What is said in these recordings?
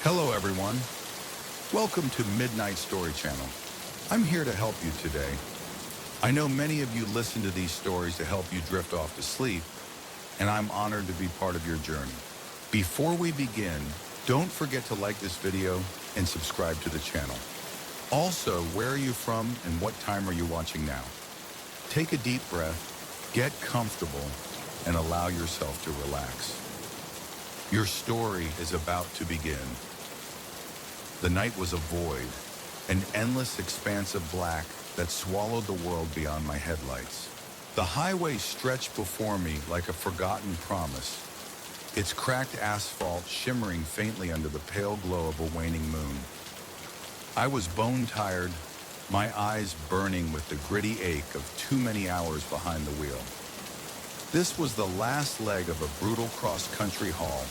Hello, everyone. Welcome to Midnight Story Channel. I'm here to help you today. I know many of you listen to these stories to help you drift off to sleep, and I'm honored to be part of your journey. Before we begin, don't forget to like this video and subscribe to the channel. Also, where are you from and what time are you watching now? Take a deep breath, get comfortable, and allow yourself to relax. Your story is about to begin. The night was a void, an endless expanse of black that swallowed the world beyond my headlights. The highway stretched before me like a forgotten promise, its cracked asphalt shimmering faintly under the pale glow of a waning moon. I was bone-tired, my eyes burning with the gritty ache of too many hours behind the wheel. This was the last leg of a brutal cross-country haul,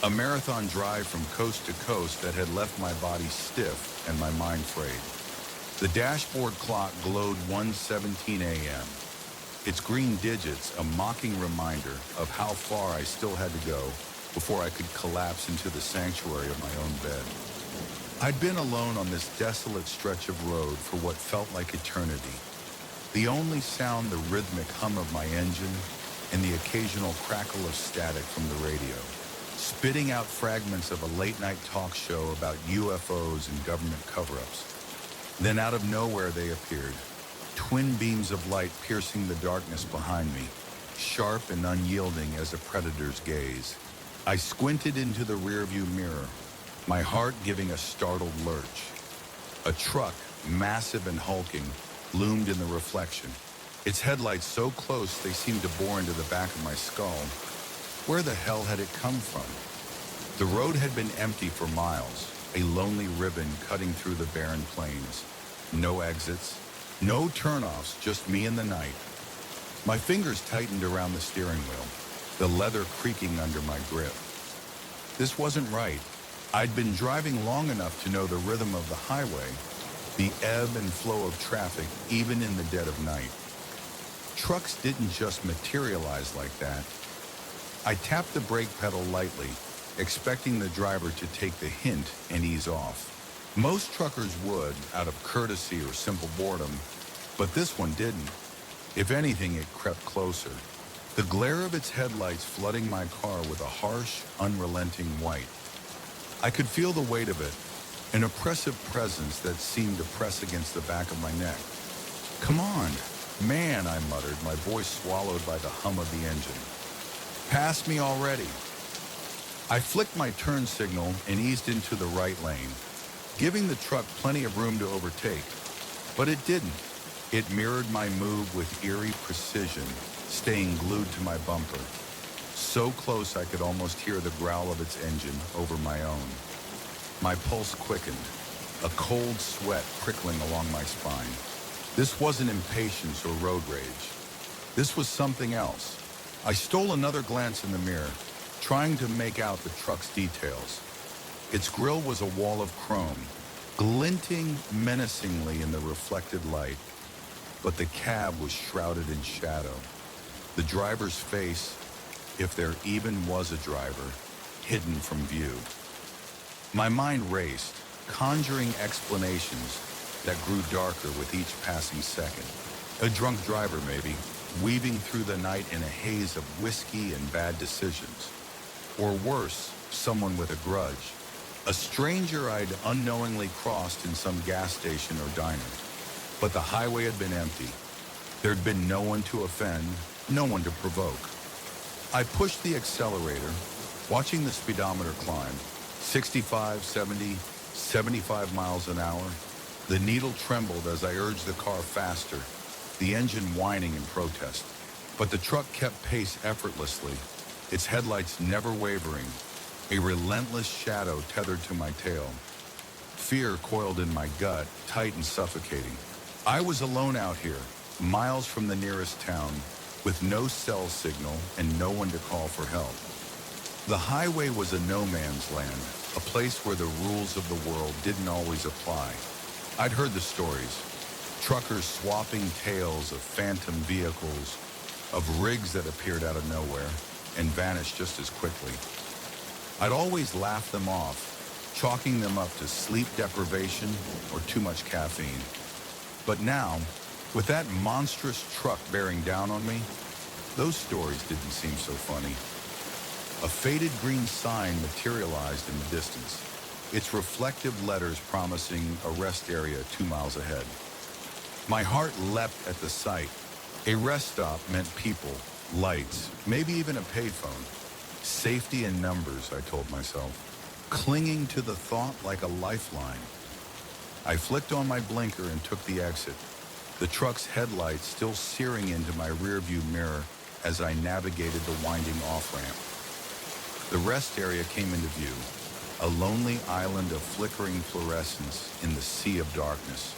a marathon drive from coast to coast that had left my body stiff and my mind frayed. The dashboard clock glowed 1:17 a.m., its green digits a mocking reminder of how far I still had to go before I could collapse into the sanctuary of my own bed. I'd been alone on this desolate stretch of road for what felt like eternity. The only sound the rhythmic hum of my engine and the occasional crackle of static from the radio, spitting out fragments of a late-night talk show about UFOs and government cover-ups. Then out of nowhere they appeared, twin beams of light piercing the darkness behind me, sharp and unyielding as a predator's gaze. I squinted into the rearview mirror, my heart giving a startled lurch. A truck, massive and hulking, loomed in the reflection, its headlights so close they seemed to bore into the back of my skull. Where the hell had it come from? The road had been empty for miles, a lonely ribbon cutting through the barren plains. No exits, no turnoffs, just me and the night. My fingers tightened around the steering wheel, the leather creaking under my grip. This wasn't right. I'd been driving long enough to know the rhythm of the highway, the ebb and flow of traffic, even in the dead of night. Trucks didn't just materialize like that. I tapped the brake pedal lightly, expecting the driver to take the hint and ease off. Most truckers would, out of courtesy or simple boredom, but this one didn't. If anything, it crept closer, the glare of its headlights flooding my car with a harsh, unrelenting white. I could feel the weight of it, an oppressive presence that seemed to press against the back of my neck. "Come on, man," I muttered, my voice swallowed by the hum of the engine. "Pass me already." I flicked my turn signal and eased into the right lane, giving the truck plenty of room to overtake. But it didn't. It mirrored my move with eerie precision, staying glued to my bumper. So close I could almost hear the growl of its engine over my own. My pulse quickened, a cold sweat prickling along my spine. This wasn't impatience or road rage. This was something else. I stole another glance in the mirror, trying to make out the truck's details. Its grille was a wall of chrome, glinting menacingly in the reflected light, but the cab was shrouded in shadow. The driver's face, if there even was a driver, hidden from view. My mind raced, conjuring explanations that grew darker with each passing second. A drunk driver, maybe, weaving through the night in a haze of whiskey and bad decisions. Or worse, someone with a grudge. A stranger I'd unknowingly crossed in some gas station or diner. But the highway had been empty. There'd been no one to offend, no one to provoke. I pushed the accelerator, watching the speedometer climb. 65, 70, 75 miles an hour. The needle trembled as I urged the car faster, the engine whining in protest. But the truck kept pace effortlessly, its headlights never wavering, a relentless shadow tethered to my tail. Fear coiled in my gut, tight and suffocating. I was alone out here, miles from the nearest town, with no cell signal and no one to call for help. The highway was a no man's land, a place where the rules of the world didn't always apply. I'd heard the stories, truckers swapping tales of phantom vehicles, of rigs that appeared out of nowhere and vanished just as quickly. I'd always laughed them off, chalking them up to sleep deprivation or too much caffeine. But now, with that monstrous truck bearing down on me, those stories didn't seem so funny. A faded green sign materialized in the distance, its reflective letters promising a rest area 2 miles ahead. My heart leapt at the sight. A rest stop meant people, lights, maybe even a payphone. Safety in numbers, I told myself, clinging to the thought like a lifeline. I flicked on my blinker and took the exit, the truck's headlights still searing into my rearview mirror as I navigated the winding off-ramp. The rest area came into view, a lonely island of flickering fluorescence in the sea of darkness.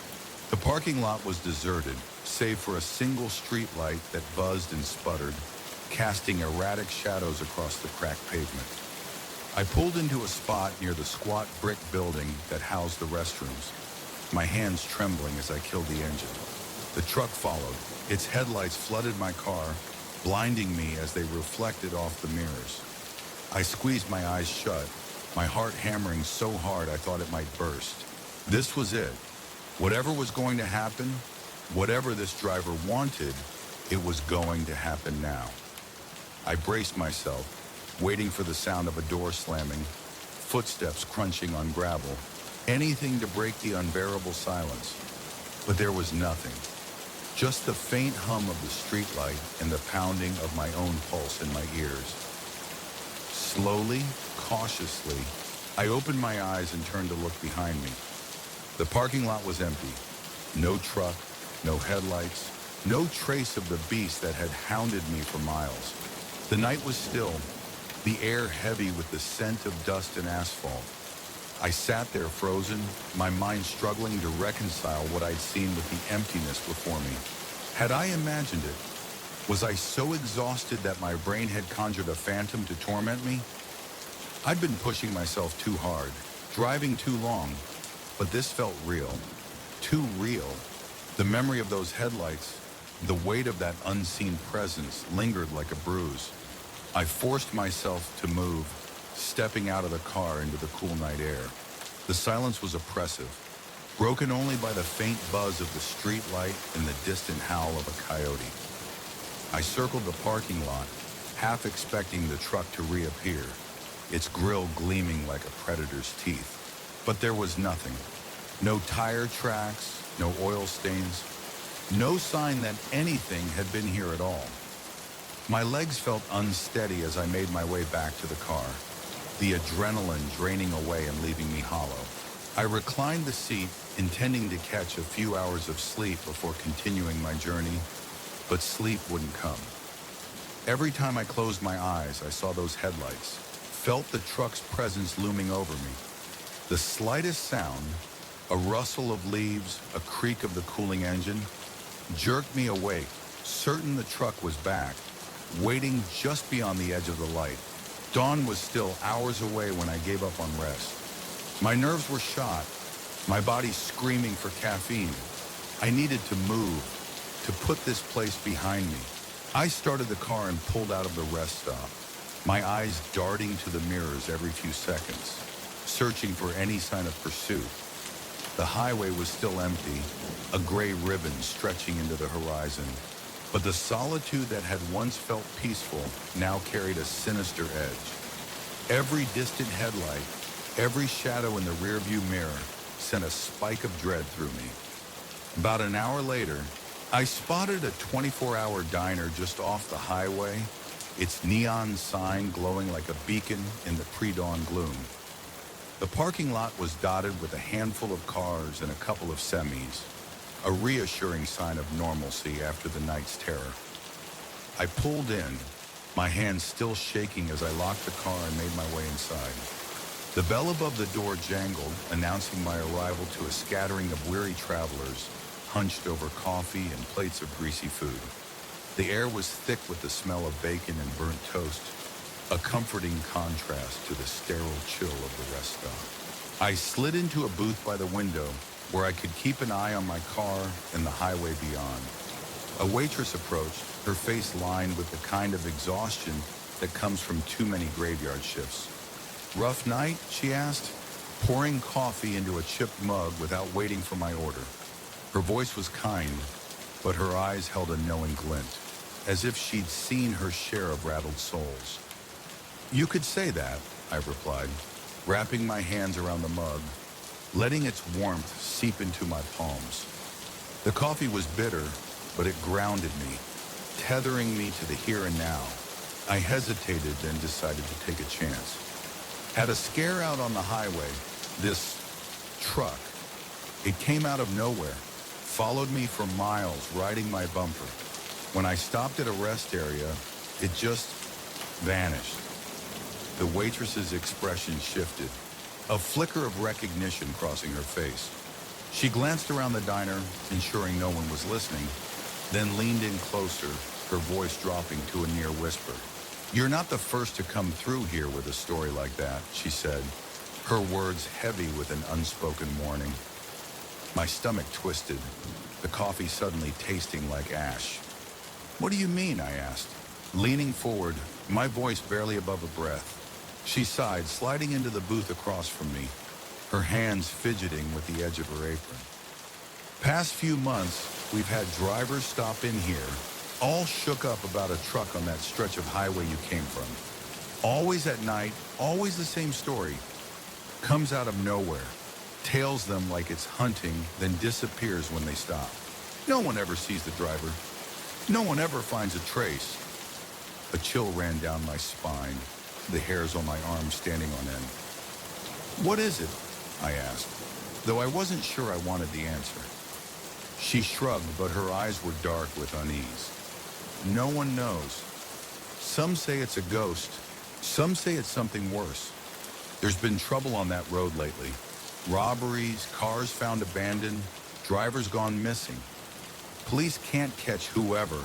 The parking lot was deserted, save for a single street light that buzzed and sputtered, casting erratic shadows across the cracked pavement. I pulled into a spot near the squat brick building that housed the restrooms, my hands trembling as I killed the engine. The truck followed. Its headlights flooded my car, blinding me as they reflected off the mirrors. I squeezed my eyes shut, my heart hammering so hard I thought it might burst. This was it. Whatever was going to happen, whatever this driver wanted, it was going to happen now. I braced myself, waiting for the sound of a door slamming, footsteps crunching on gravel, anything to break the unbearable silence. But there was nothing. Just the faint hum of the streetlight and the pounding of my own pulse in my ears. Slowly, cautiously, I opened my eyes and turned to look behind me. The parking lot was empty. No truck, no headlights, no trace of the beast that had hounded me for miles. The night was still, the air heavy with the scent of dust and asphalt. I sat there frozen, my mind struggling to reconcile what I'd seen with the emptiness before me. Had I imagined it? Was I so exhausted that my brain had conjured a phantom to torment me? I'd been pushing myself too hard, driving too long, but this felt real. Too real. The memory of those headlights, the weight of that unseen presence lingered like a bruise. I forced myself to move, stepping out of the car into the cool night air. The silence was oppressive, broken only by the faint buzz of the street light and the distant howl of a coyote. I circled the parking lot, half expecting the truck to reappear, its grille gleaming like a predator's teeth. But there was nothing. No tire tracks, no oil stains, no sign that anything had been here at all. My legs felt unsteady as I made my way back to the car, the adrenaline draining away and leaving me hollow. I reclined the seat, intending to catch a few hours of sleep before continuing my journey, but sleep wouldn't come. Every time I closed my eyes, I saw those headlights, felt the truck's presence looming over me. The slightest sound, a rustle of leaves, a creak of the cooling engine, jerked me awake, certain the truck was back, waiting just beyond the edge of the light. Dawn was still hours away when I gave up on rest. My nerves were shot, my body screaming for caffeine. I needed to move, to put this place behind me. I started the car and pulled out of the rest stop, my eyes darting to the mirrors every few seconds, searching for any sign of pursuit. The highway was still empty, a gray ribbon stretching into the horizon. But the solitude that had once felt peaceful now carried a sinister edge. Every distant headlight, every shadow in the rearview mirror sent a spike of dread through me. About an hour later, I spotted a 24-hour diner just off the highway, its neon sign glowing like a beacon in the pre-dawn gloom. The parking lot was dotted with a handful of cars and a couple of semis, a reassuring sign of normalcy after the night's terror. I pulled in, my hands still shaking as I locked the car and made my way inside. The bell above the door jangled, announcing my arrival to a scattering of weary travelers hunched over coffee and plates of greasy food. The air was thick with the smell of bacon and burnt toast, a comforting contrast to the sterile chill of the rest stop. I slid into a booth by the window where I could keep an eye on my car and the highway beyond. A waitress approached, her face lined with the kind of exhaustion that comes from too many graveyard shifts. "Rough night?" she asked. pouring coffee into a chipped mug without waiting for my order. Her voice was kind, but her eyes held a knowing glint, as if she'd seen her share of rattled souls. You could say that, I replied, wrapping my hands around the mug, letting its warmth seep into my palms. The coffee was bitter, but it grounded me, tethering me to the here and now. I hesitated, then decided to take a chance. Had a scare out on the highway, this truck. It came out of nowhere, followed me for miles, riding my bumper. When I stopped at a rest area, it just vanished. The waitress's expression shifted, a flicker of recognition crossing her face. She glanced around the diner, ensuring no one was listening, then leaned in closer, her voice dropping to a near whisper. "You're not the first to come through here with a story like that," she said, her words heavy with an unspoken warning. My stomach twisted, the coffee suddenly tasting like ash. "What do you mean?" I asked, leaning forward, my voice barely above a breath. She sighed, sliding into the booth across from me, her hands fidgeting with the edge of her apron. "Past few months, we've had drivers stop in here, all shook up about a truck on that stretch of highway you came from. Always at night, always the same story. Comes out of nowhere, tails them like it's hunting, then disappears when they stop. No one ever sees the driver. No one ever finds a trace." A chill ran down my spine, the hairs on my arms standing on end. "What is it?" I asked, though I wasn't sure I wanted the answer. She shrugged, but her eyes were dark with unease. "No one knows. Some say it's a ghost. Some say it's something worse. There's been trouble on that road lately. Robberies, cars found abandoned, drivers gone missing. Police can't catch whoever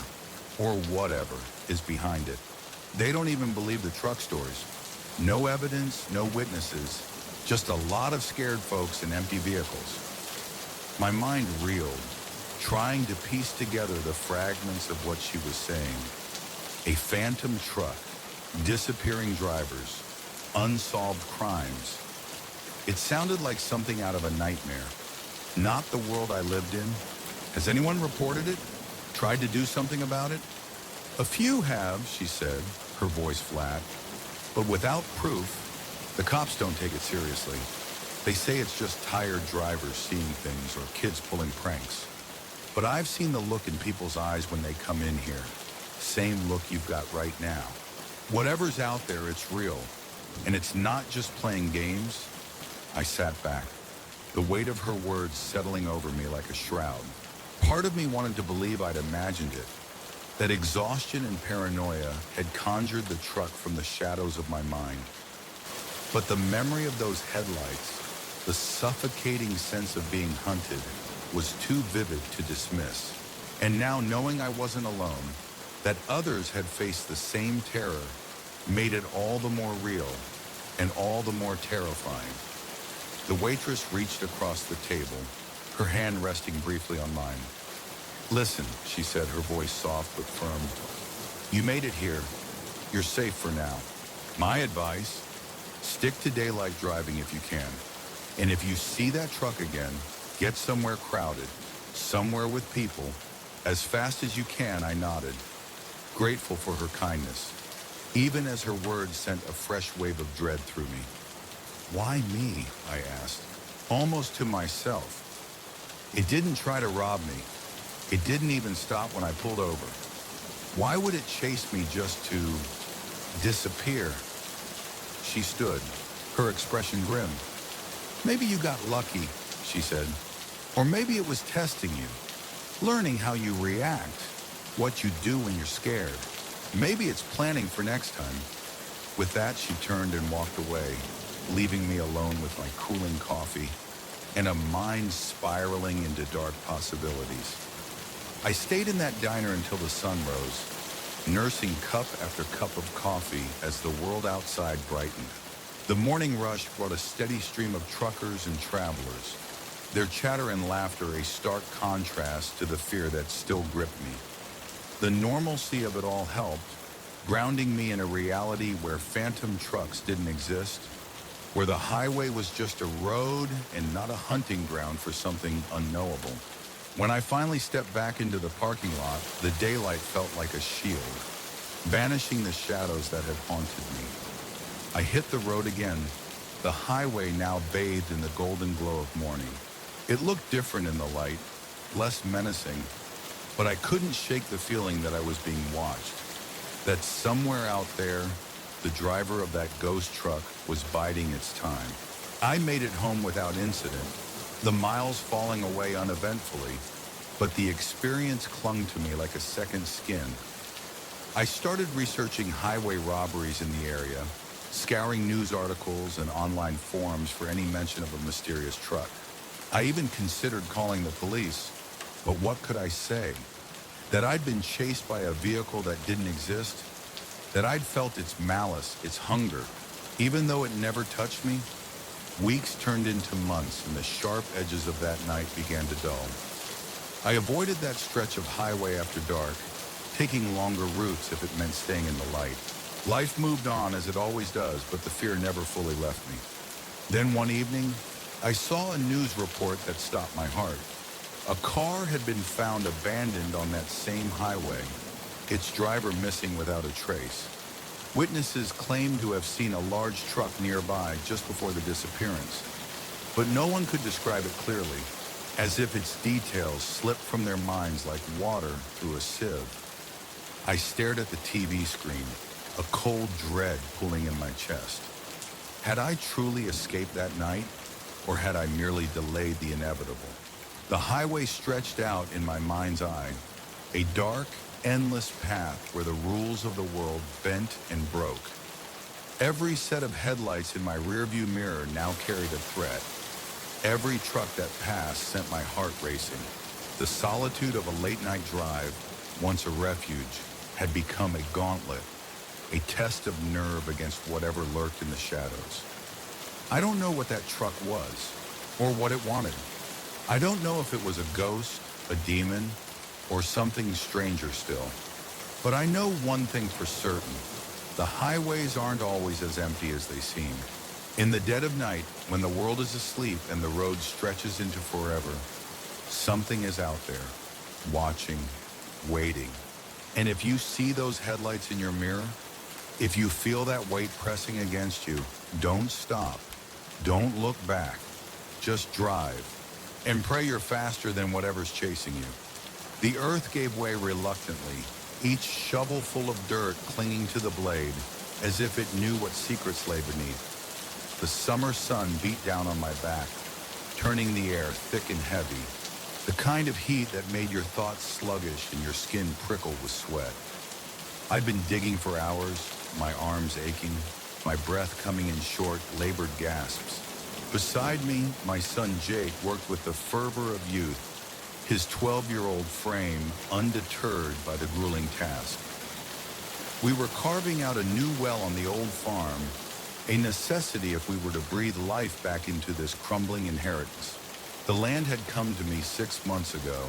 or whatever is behind it. They don't even believe the truck stories. No evidence, no witnesses, just a lot of scared folks in empty vehicles." My mind reeled, trying to piece together the fragments of what she was saying. A phantom truck, disappearing drivers, unsolved crimes. It sounded like something out of a nightmare, not the world I lived in. "Has anyone reported it? Tried to do something about it?" "A few have," she said, her voice flat. "But without proof, the cops don't take it seriously. They say it's just tired drivers seeing things or kids pulling pranks. But I've seen the look in people's eyes when they come in here. Same look you've got right now. Whatever's out there, it's real. And it's not just playing games." I sat back, the weight of her words settling over me like a shroud. Part of me wanted to believe I'd imagined it, that exhaustion and paranoia had conjured the truck from the shadows of my mind. But the memory of those headlights, the suffocating sense of being hunted, was too vivid to dismiss. And now, knowing I wasn't alone, that others had faced the same terror, made it all the more real and all the more terrifying. The waitress reached across the table, her hand resting briefly on mine. "Listen," she said, her voice soft but firm. "You made it here. You're safe for now. My advice, stick to daylight driving if you can. And if you see that truck again, get somewhere crowded, somewhere with people, as fast as you can." I nodded, grateful for her kindness, even as her words sent a fresh wave of dread through me. "Why me?" I asked, almost to myself. "It didn't try to rob me. It didn't even stop when I pulled over. Why would it chase me just to disappear?" She stood, her expression grim. "Maybe you got lucky," she said. "Or maybe it was testing you, learning how you react, what you do when you're scared. Maybe it's planning for next time." With that, she turned and walked away, leaving me alone with my cooling coffee and a mind spiraling into dark possibilities. I stayed in that diner until the sun rose, nursing cup after cup of coffee as the world outside brightened. The morning rush brought a steady stream of truckers and travelers, their chatter and laughter a stark contrast to the fear that still gripped me. The normalcy of it all helped, grounding me in a reality where phantom trucks didn't exist, where the highway was just a road and not a hunting ground for something unknowable. When I finally stepped back into the parking lot, the daylight felt like a shield, banishing the shadows that had haunted me. I hit the road again, the highway now bathed in the golden glow of morning. It looked different in the light, less menacing, but I couldn't shake the feeling that I was being watched, that somewhere out there, the driver of that ghost truck was biding its time. I made it home without incident, the miles falling away uneventfully, but the experience clung to me like a second skin. I started researching highway robberies in the area, scouring news articles and online forums for any mention of a mysterious truck. I even considered calling the police, but what could I say? That I'd been chased by a vehicle that didn't exist? That I'd felt its malice, its hunger, even though it never touched me? Weeks turned into months, and the sharp edges of that night began to dull. I avoided that stretch of highway after dark, taking longer routes if it meant staying in the light. Life moved on as it always does, but the fear never fully left me. Then one evening, I saw a news report that stopped my heart. A car had been found abandoned on that same highway, its driver missing without a trace. Witnesses claimed to have seen a large truck nearby just before the disappearance, but no one could describe it clearly, as if its details slipped from their minds like water through a sieve. I stared at the TV screen, a cold dread pulling in my chest. Had I truly escaped that night, or had I merely delayed the inevitable? The highway stretched out in my mind's eye, a dark, endless path where the rules of the world bent and broke. Every set of headlights in my rearview mirror now carried a threat. Every truck that passed sent my heart racing. The solitude of a late-night drive, once a refuge, had become a gauntlet, a test of nerve against whatever lurked in the shadows. I don't know what that truck was, or what it wanted. I don't know if it was a ghost, a demon, or something stranger still. But I know one thing for certain. The highways aren't always as empty as they seem. In the dead of night, when the world is asleep and the road stretches into forever, something is out there, watching, waiting. And if you see those headlights in your mirror, if you feel that weight pressing against you, don't stop. Don't look back. Just drive. And pray you're faster than whatever's chasing you. The earth gave way reluctantly, each shovel full of dirt clinging to the blade, as if it knew what secrets lay beneath. The summer sun beat down on my back, turning the air thick and heavy, the kind of heat that made your thoughts sluggish and your skin prickle with sweat. I'd been digging for hours, my arms aching, my breath coming in short, labored gasps. Beside me, my son Jake worked with the fervor of youth, his 12-year-old frame undeterred by the grueling task. We were carving out a new well on the old farm, a necessity if we were to breathe life back into this crumbling inheritance. The land had come to me 6 months ago,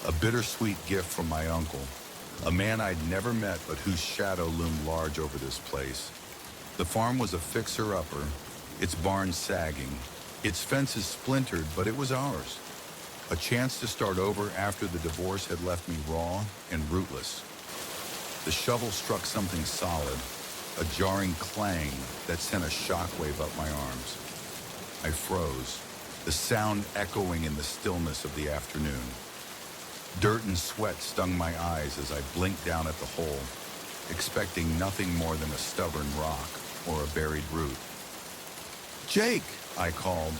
a bittersweet gift from my uncle, a man I'd never met but whose shadow loomed large over this place. The farm was a fixer-upper, its barn sagging, its fences splintered, but it was ours. A chance to start over after the divorce had left me raw and rootless. The shovel struck something solid, a jarring clang that sent a shockwave up my arms. I froze, the sound echoing in the stillness of the afternoon. Dirt and sweat stung my eyes as I blinked down at the hole, expecting nothing more than a stubborn rock or a buried root. "Jake," I called,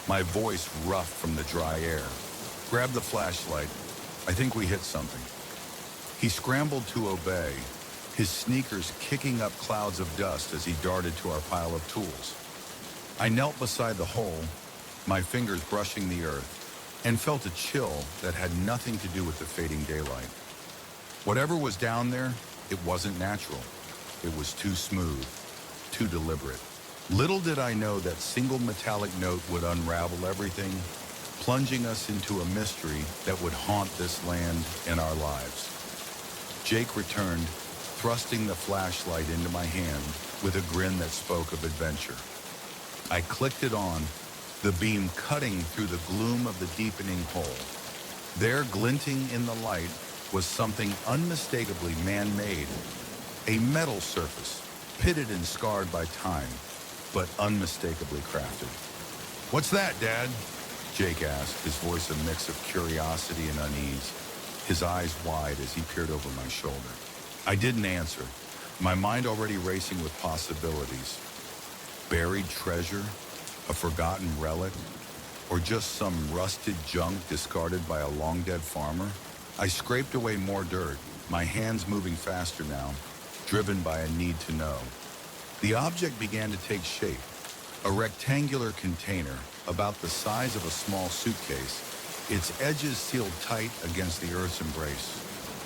my voice rough from the dry air. "Grab the flashlight. I think we hit something." He scrambled to obey, his sneakers kicking up clouds of dust as he darted to our pile of tools. I knelt beside the hole, my fingers brushing the earth, and felt a chill that had nothing to do with the fading daylight. Whatever was down there, it wasn't natural. It was too smooth, too deliberate. Little did I know that single metallic note would unravel everything, plunging us into a mystery that would haunt this land and our lives. Jake returned, thrusting the flashlight into my hand with a grin that spoke of adventure. I clicked it on, the beam cutting through the gloom of the deepening hole. There, glinting in the light, was something unmistakably man-made. A metal surface, pitted and scarred by time, but unmistakably crafted. "What's that, Dad?" Jake asked, his voice a mix of curiosity and unease, his eyes wide as he peered over my shoulder. I didn't answer, my mind already racing with possibilities. Buried treasure? A forgotten relic? Or just some rusted junk discarded by a long-dead farmer? I scraped away more dirt, my hands moving faster now, driven by a need to know. The object began to take shape. A rectangular container, about the size of a small suitcase, its edges sealed tight against the earth's embrace.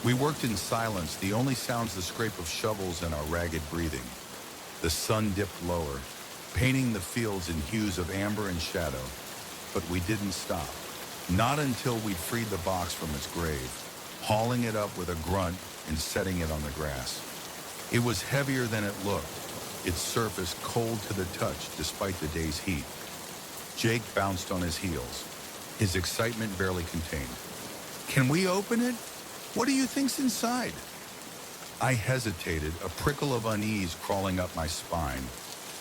We worked in silence, the only sounds the scrape of shovels and our ragged breathing. The sun dipped lower, painting the fields in hues of amber and shadow. But we didn't stop. Not until we'd freed the box from its grave, hauling it up with a grunt and setting it on the grass. It was heavier than it looked, its surface cold to the touch despite the day's heat. Jake bounced on his heels, his excitement barely contained. "Can we open it? What do you think's inside?" I hesitated, a prickle of unease crawling up my spine.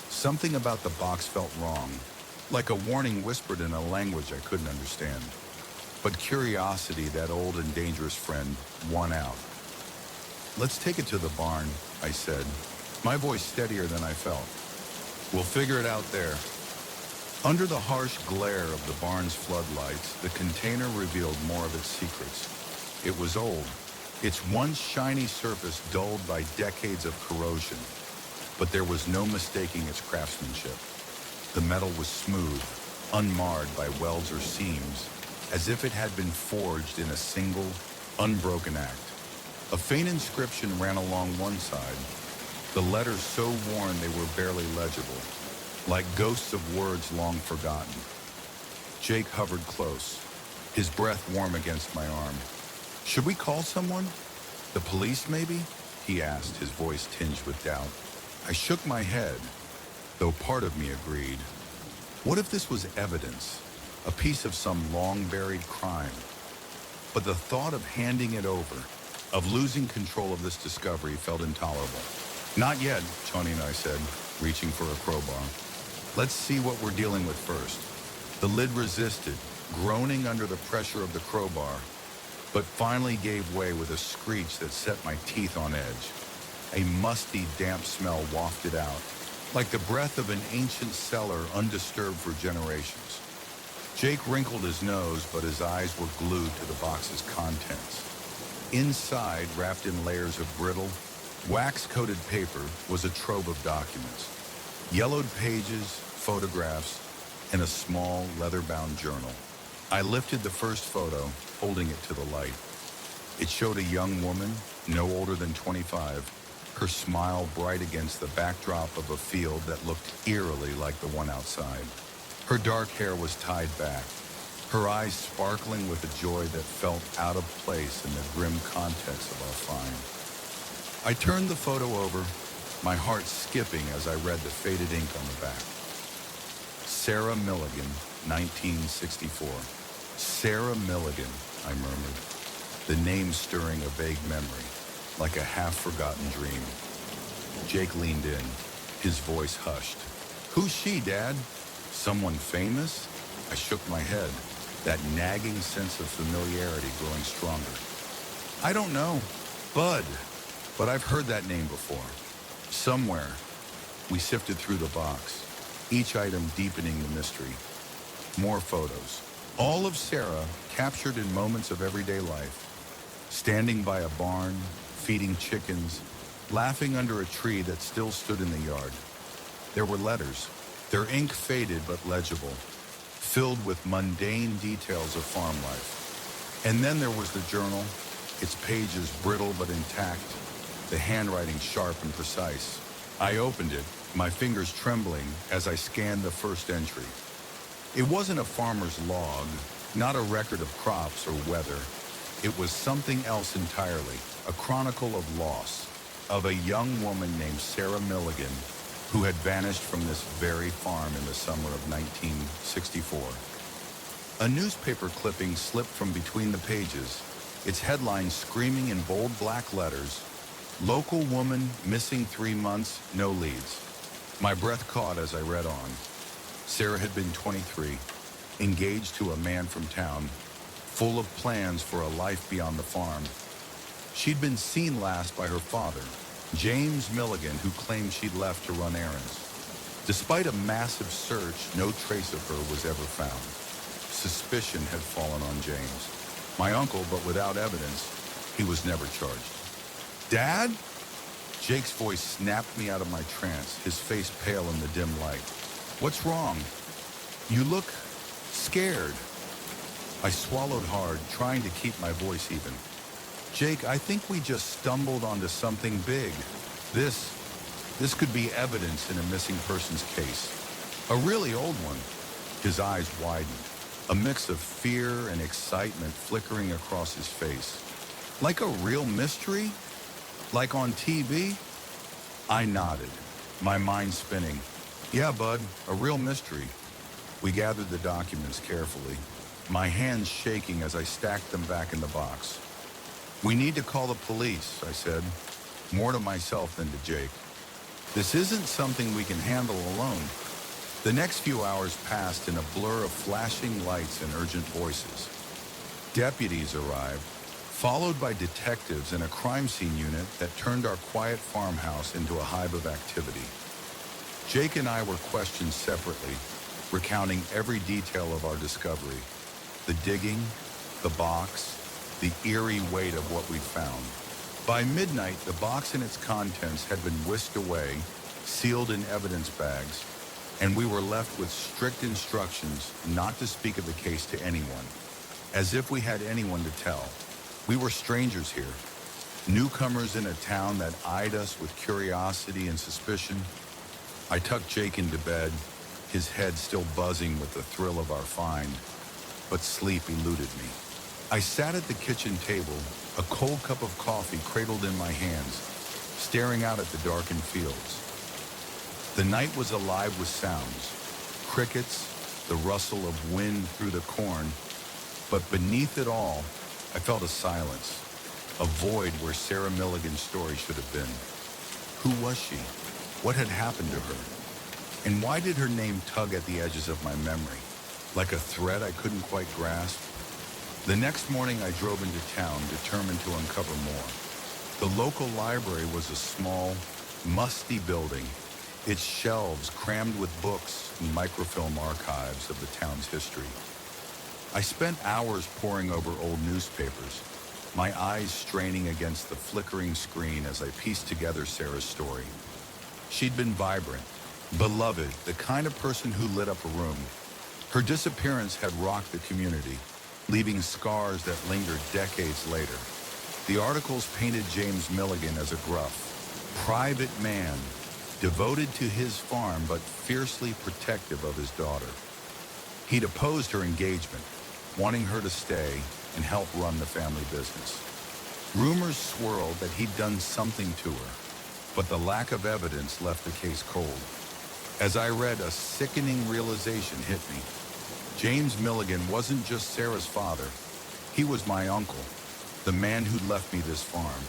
Something about the box felt wrong, like a warning whispered in a language I couldn't understand. But curiosity, that old and dangerous friend, won out. "Let's take it to the barn," I said, my voice steadier than I felt. "We'll figure it out there." Under the harsh glare of the barn's floodlights, the container revealed more of its secrets. It was old, its once shiny surface dulled by decades of corrosion, but there was no mistaking its craftsmanship. The metal was smooth, unmarred by welds or seams, as if it had been forged in a single, unbroken act. A faint inscription ran along one side, the letters so worn they were barely legible, like ghosts of words long forgotten. Jake hovered close, his breath warm against my arm. "Should we call someone? The police, maybe?" he asked, his voice tinged with doubt. I shook my head, though part of me agreed. What if this was evidence, a piece of some long-buried crime? But the thought of handing it over, of losing control of this discovery, felt intolerable. "Not yet," Johnny and I said, reaching for a crowbar. "Let's see what we're dealing with first." The lid resisted, groaning under the pressure of the crowbar, but finally gave way with a screech that set my teeth on edge. A musty, damp smell wafted out, like the breath of an ancient cellar undisturbed for generations. Jake wrinkled his nose, but his eyes were glued to the box's contents. Inside, wrapped in layers of brittle, wax-coated paper, was a trove of documents. Yellowed pages, photographs, and a small, leather-bound journal. I lifted the first photo, holding it to the light. It showed a young woman, no older than 25, her smile bright against the backdrop of a field that looked eerily like the one outside. Her dark hair was tied back, her eyes sparkling with a joy that felt out of place in the grim context of our find. I turned the photo over, my heart skipping as I read the faded ink on the back. Sarah Milligan, 1964. Sarah Milligan, I murmured, the name stirring a vague memory, like a half-forgotten dream. Jake leaned in, his voice hushed. "Who's she, Dad? Someone famous?" I shook my head, that nagging sense of familiarity growing stronger. "I don't know. Bud. But I've heard that name before. Somewhere." We sifted through the box, each item deepening the mystery. More photos, all of Sarah captured in moments of everyday life. Standing by a barn, feeding chickens, laughing under a tree that still stood in the yard. There were letters, their ink faded but legible, filled with mundane details of farm life. And then there was the journal, its pages brittle but intact, the handwriting sharp and precise. I opened it, my fingers trembling as I scanned the first entry. It wasn't a farmer's log, not a record of crops or weather. It was something else entirely, a chronicle of loss, of a young woman named Sarah Milligan, who had vanished from this very farm in the summer of 1964. A newspaper clipping slipped from between the pages, its headline screaming in bold black letters, "Local woman missing 3 months, no leads." My breath caught as I read on. Sarah had been 23, engaged to a man from town, full of plans for a life beyond the farm. She'd been seen last by her father, James Milligan, who claimed she'd left to run errands. Despite a massive search, no trace of her was ever found. Suspicion had fallen on James, my uncle, but without evidence, he was never charged. "Dad?" Jake's voice snapped me out of my trance, his face pale in the dim light. "What's wrong? You look scared." I swallowed hard, trying to keep my voice even. "Jake, I think we just stumbled onto something big. This could be evidence in a missing persons case. A really old one." His eyes widened, a mix of fear and excitement flickering across his face. "Like a real mystery? Like on TV?" I nodded, my mind spinning. "Yeah, bud, a real mystery." We gathered the documents carefully, my hands shaking as I stacked them back in the box. "We need to call the police," I said, more to myself than to Jake. "This isn't something we can handle alone." The next few hours passed in a blur of flashing lights and urgent voices. Deputies arrived, followed by detectives and a crime scene unit that turned our quiet farmhouse into a hive of activity. Jake and I were questioned separately, recounting every detail of our discovery. The digging, the box, the eerie weight of what we'd found. By midnight, the box and its contents had been whisked away, sealed in evidence bags, and we were left with strict instructions not to speak of the case to anyone, as if we had anyone to tell. We were strangers here, newcomers in a town that eyed us with curiosity and suspicion. I tucked Jake into bed, his head still buzzing with the thrill of our find, but sleep eluded me. I sat at the kitchen table, a cold cup of coffee cradled in my hands, staring out at the darkened fields. The night was alive with sounds, crickets, the rustle of wind through the corn, but beneath it all, I felt a silence, a void where Sarah Milligan's story should have been. Who was she? What had happened to her? And why did her name tug at the edges of my memory, like a thread I couldn't quite grasp? The next morning I drove into town, determined to uncover more. The local library was a small, musty building, its shelves crammed with books and microfilm archives of the town's history. I spent hours poring over old newspapers, my eyes straining against the flickering screen as I pieced together Sarah's story. She'd been vibrant, beloved, the kind of person who lit up a room. Her disappearance had rocked the community, leaving scars that lingered decades later. The articles painted James Milligan as a gruff, private man, devoted to his farm but fiercely protective of his daughter. He'd opposed her engagement, wanting her to stay and help run the family business. Rumors swirled that he'd done something to her, but the lack of evidence left the case cold. As I read, a sickening realization hit me. James Milligan wasn't just Sarah's father. He was my uncle, the man who'd left me this farm.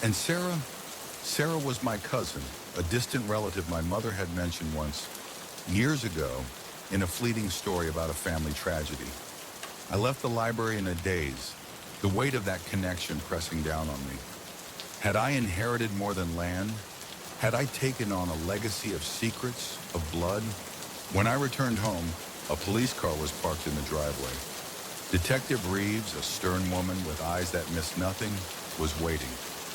And Sarah was my cousin, a distant relative my mother had mentioned once, years ago, in a fleeting story about a family tragedy. I left the library in a daze, the weight of that connection pressing down on me. Had I inherited more than land? Had I taken on a legacy of secrets, of blood? When I returned home, a police car was parked in the driveway. Detective Reeves, a stern woman with eyes that missed nothing, was waiting.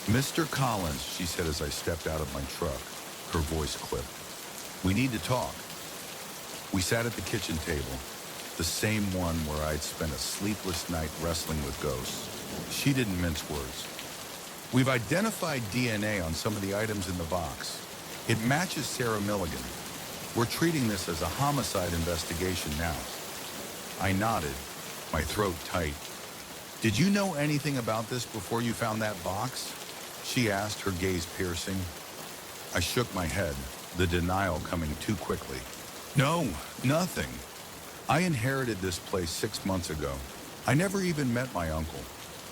"Mr. Collins," she said as I stepped out of my truck, her voice clipped. "We need to talk." We sat at the kitchen table, the same one where I'd spent a sleepless night wrestling with ghosts. She didn't mince words. "We've identified DNA on some of the items in the box. It matches Sarah Milligan. We're treating this as a homicide investigation now." I nodded, my throat tight. "Did you know anything about this before you found that box?" she asked, her gaze piercing. I shook my head. the denial coming too quickly. No, nothing. I inherited this place 6 months ago. I never even met my uncle.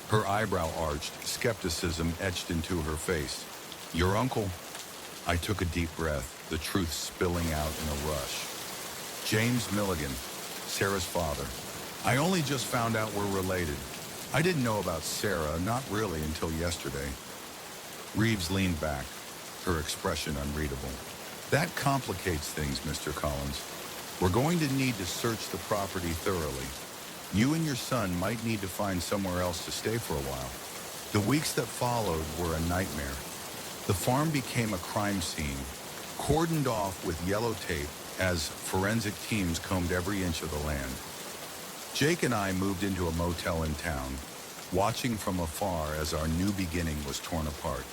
Her eyebrow arched, skepticism etched into her face. Your uncle? I took a deep breath, the truth spilling out in a rush. James Milligan, Sarah's father. I only just found out we're related. I didn't know about Sarah, not really until yesterday. Reeves leaned back, her expression unreadable. That complicates things, Mr. Collins. We're going to need to search the property thoroughly. You and your son might need to find somewhere else to stay for a while. The weeks that followed were a nightmare. The farm became a crime scene, cordoned off with yellow tape as forensic teams combed every inch of the land. Jake and I moved into a motel in town, watching from afar as our new beginning was torn apart.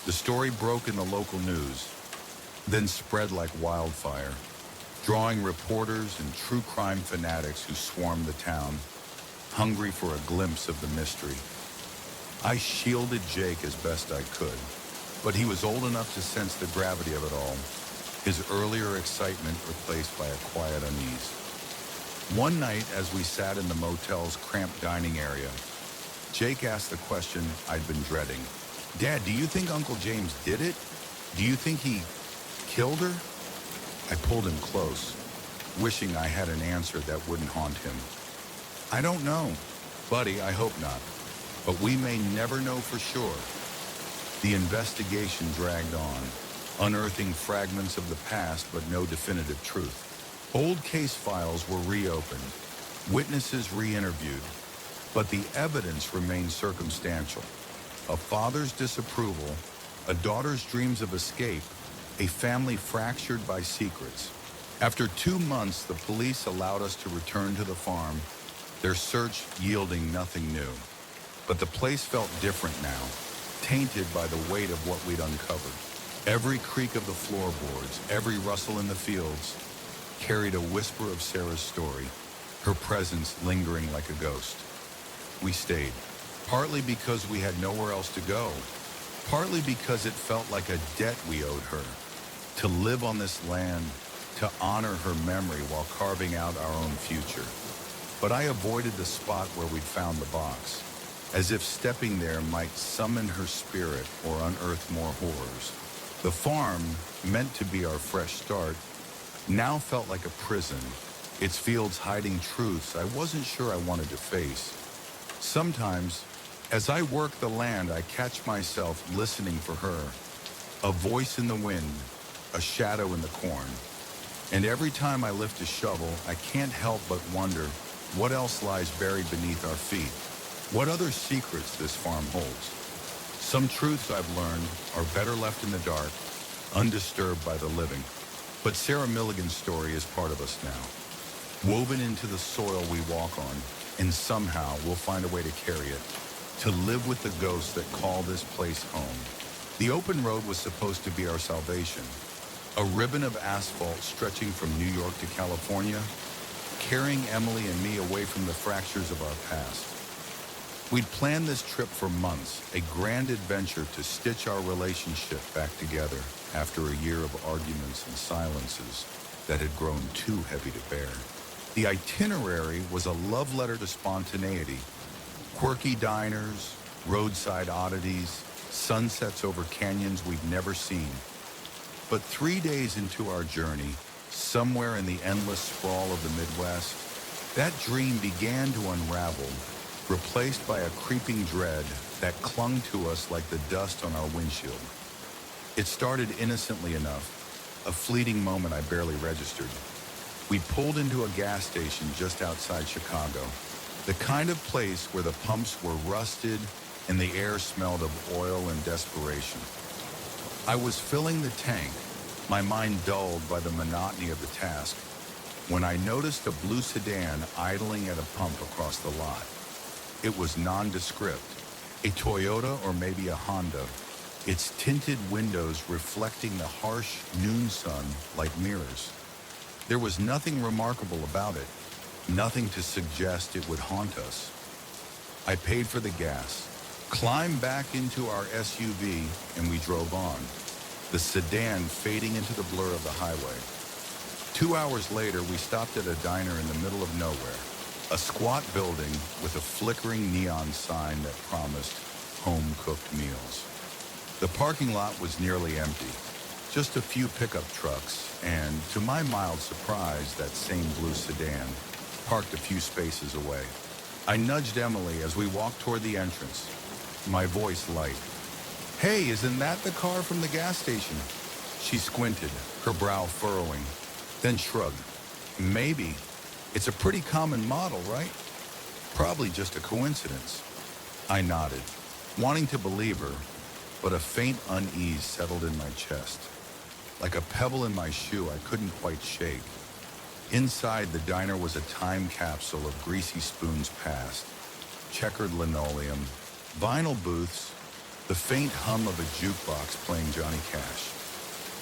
The story broke in the local news, then spread like wildfire, drawing reporters and true crime fanatics who swarmed the town, hungry for a glimpse of the mystery. I shielded Jake as best I could, but he was old enough to sense the gravity of it all, his earlier excitement replaced by a quiet unease. One night, as we sat in the motel's cramped dining area, Jake asked the question I'd been dreading. Dad, do you think Uncle James did it? Do you think he killed her? I pulled him close, wishing I had an answer that wouldn't haunt him. I don't know. Buddy, I hope not. But we may never know for sure. The investigation dragged on, unearthing fragments of the past but no definitive truth. Old case files were reopened, witnesses re-interviewed, but the evidence remained circumstantial. A father's disapproval, a daughter's dreams of escape, a family fractured by secrets. After 2 months, the police allowed us to return to the farm, their search yielding nothing new. But the place felt different now, tainted by the weight of what we'd uncovered. Every creak of the floorboards, every rustle in the fields, carried a whisper of Sarah's story, her presence lingering like a ghost. We stayed, partly because we had nowhere else to go, partly because it felt like a debt we owed her, to live on this land, to honor her memory while carving out our own future. But I avoided the spot where we'd found the box, as if stepping there might summon her spirit or unearth more horrors. The farm, meant to be our fresh start, now felt like a prison, its fields hiding truths I wasn't sure I wanted to face. Sometimes, as I work the land, I catch myself listening for her, a voice in the wind, a shadow in the corn. And every time I lift a shovel, I can't help but wonder what else lies buried beneath our feet, what other secrets this farm holds. Some truths I've learned are better left in the dark, undisturbed by the living. But Sarah Milligan's story is part of us now, woven into the soil we walk on, and somehow we'll find a way to carry it, to live with the ghosts that call this place home. The open road was supposed to be our salvation, a ribbon of asphalt stretching from New York to California, carrying Emily and me away from the fractures of our past. We'd planned this trip for months, a grand adventure to stitch our relationship back together after a year of arguments and silences that had grown too heavy to bear. The itinerary was a love letter to spontaneity, quirky diners, roadside oddities, sunsets over canyons we'd never seen. But 3 days into our journey, somewhere in the endless sprawl of the Midwest, that dream began to unravel, replaced by a creeping dread that clung to us like the dust on our windshield. It started innocently enough, a fleeting moment I barely registered. We pulled into a gas station just outside Chicago, the kind of place where the pumps were rusted and the air smelled of oil and desperation. I was filling the tank, my mind dulled by the monotony of the task, when I noticed a blue sedan idling at a pump across the lot. It was nondescript, a Toyota or maybe a Honda, its tinted windows reflecting the harsh noon sun like mirrors. There was nothing remarkable about it, nothing to suggest it would haunt us. I paid for the gas, climbed back into our SUV, and we drove on. the sedan fading into the blur of the highway. 2 hours later, we stopped at a diner in the middle of nowhere, a squat building with a flickering neon sign that promised home-cooked meals. The parking lot was nearly empty, just a few pickup trucks, and to my mild surprise, that same blue sedan parked a few spaces away. I nudged Emily as we walked toward the entrance, my voice light. "Hey, isn't that the car from the gas station?" She squinted, her brow furrowing, then shrugged. "Maybe. It's a pretty common model, right? Probably just a coincidence." I nodded, wanting to believe her, but a faint unease settled in my chest. Like a pebble in my shoe I couldn't quite shake. Inside, the diner was a time capsule of greasy spoons past, checkered linoleum, vinyl booths, the faint hum of a jukebox playing Johnny Cash.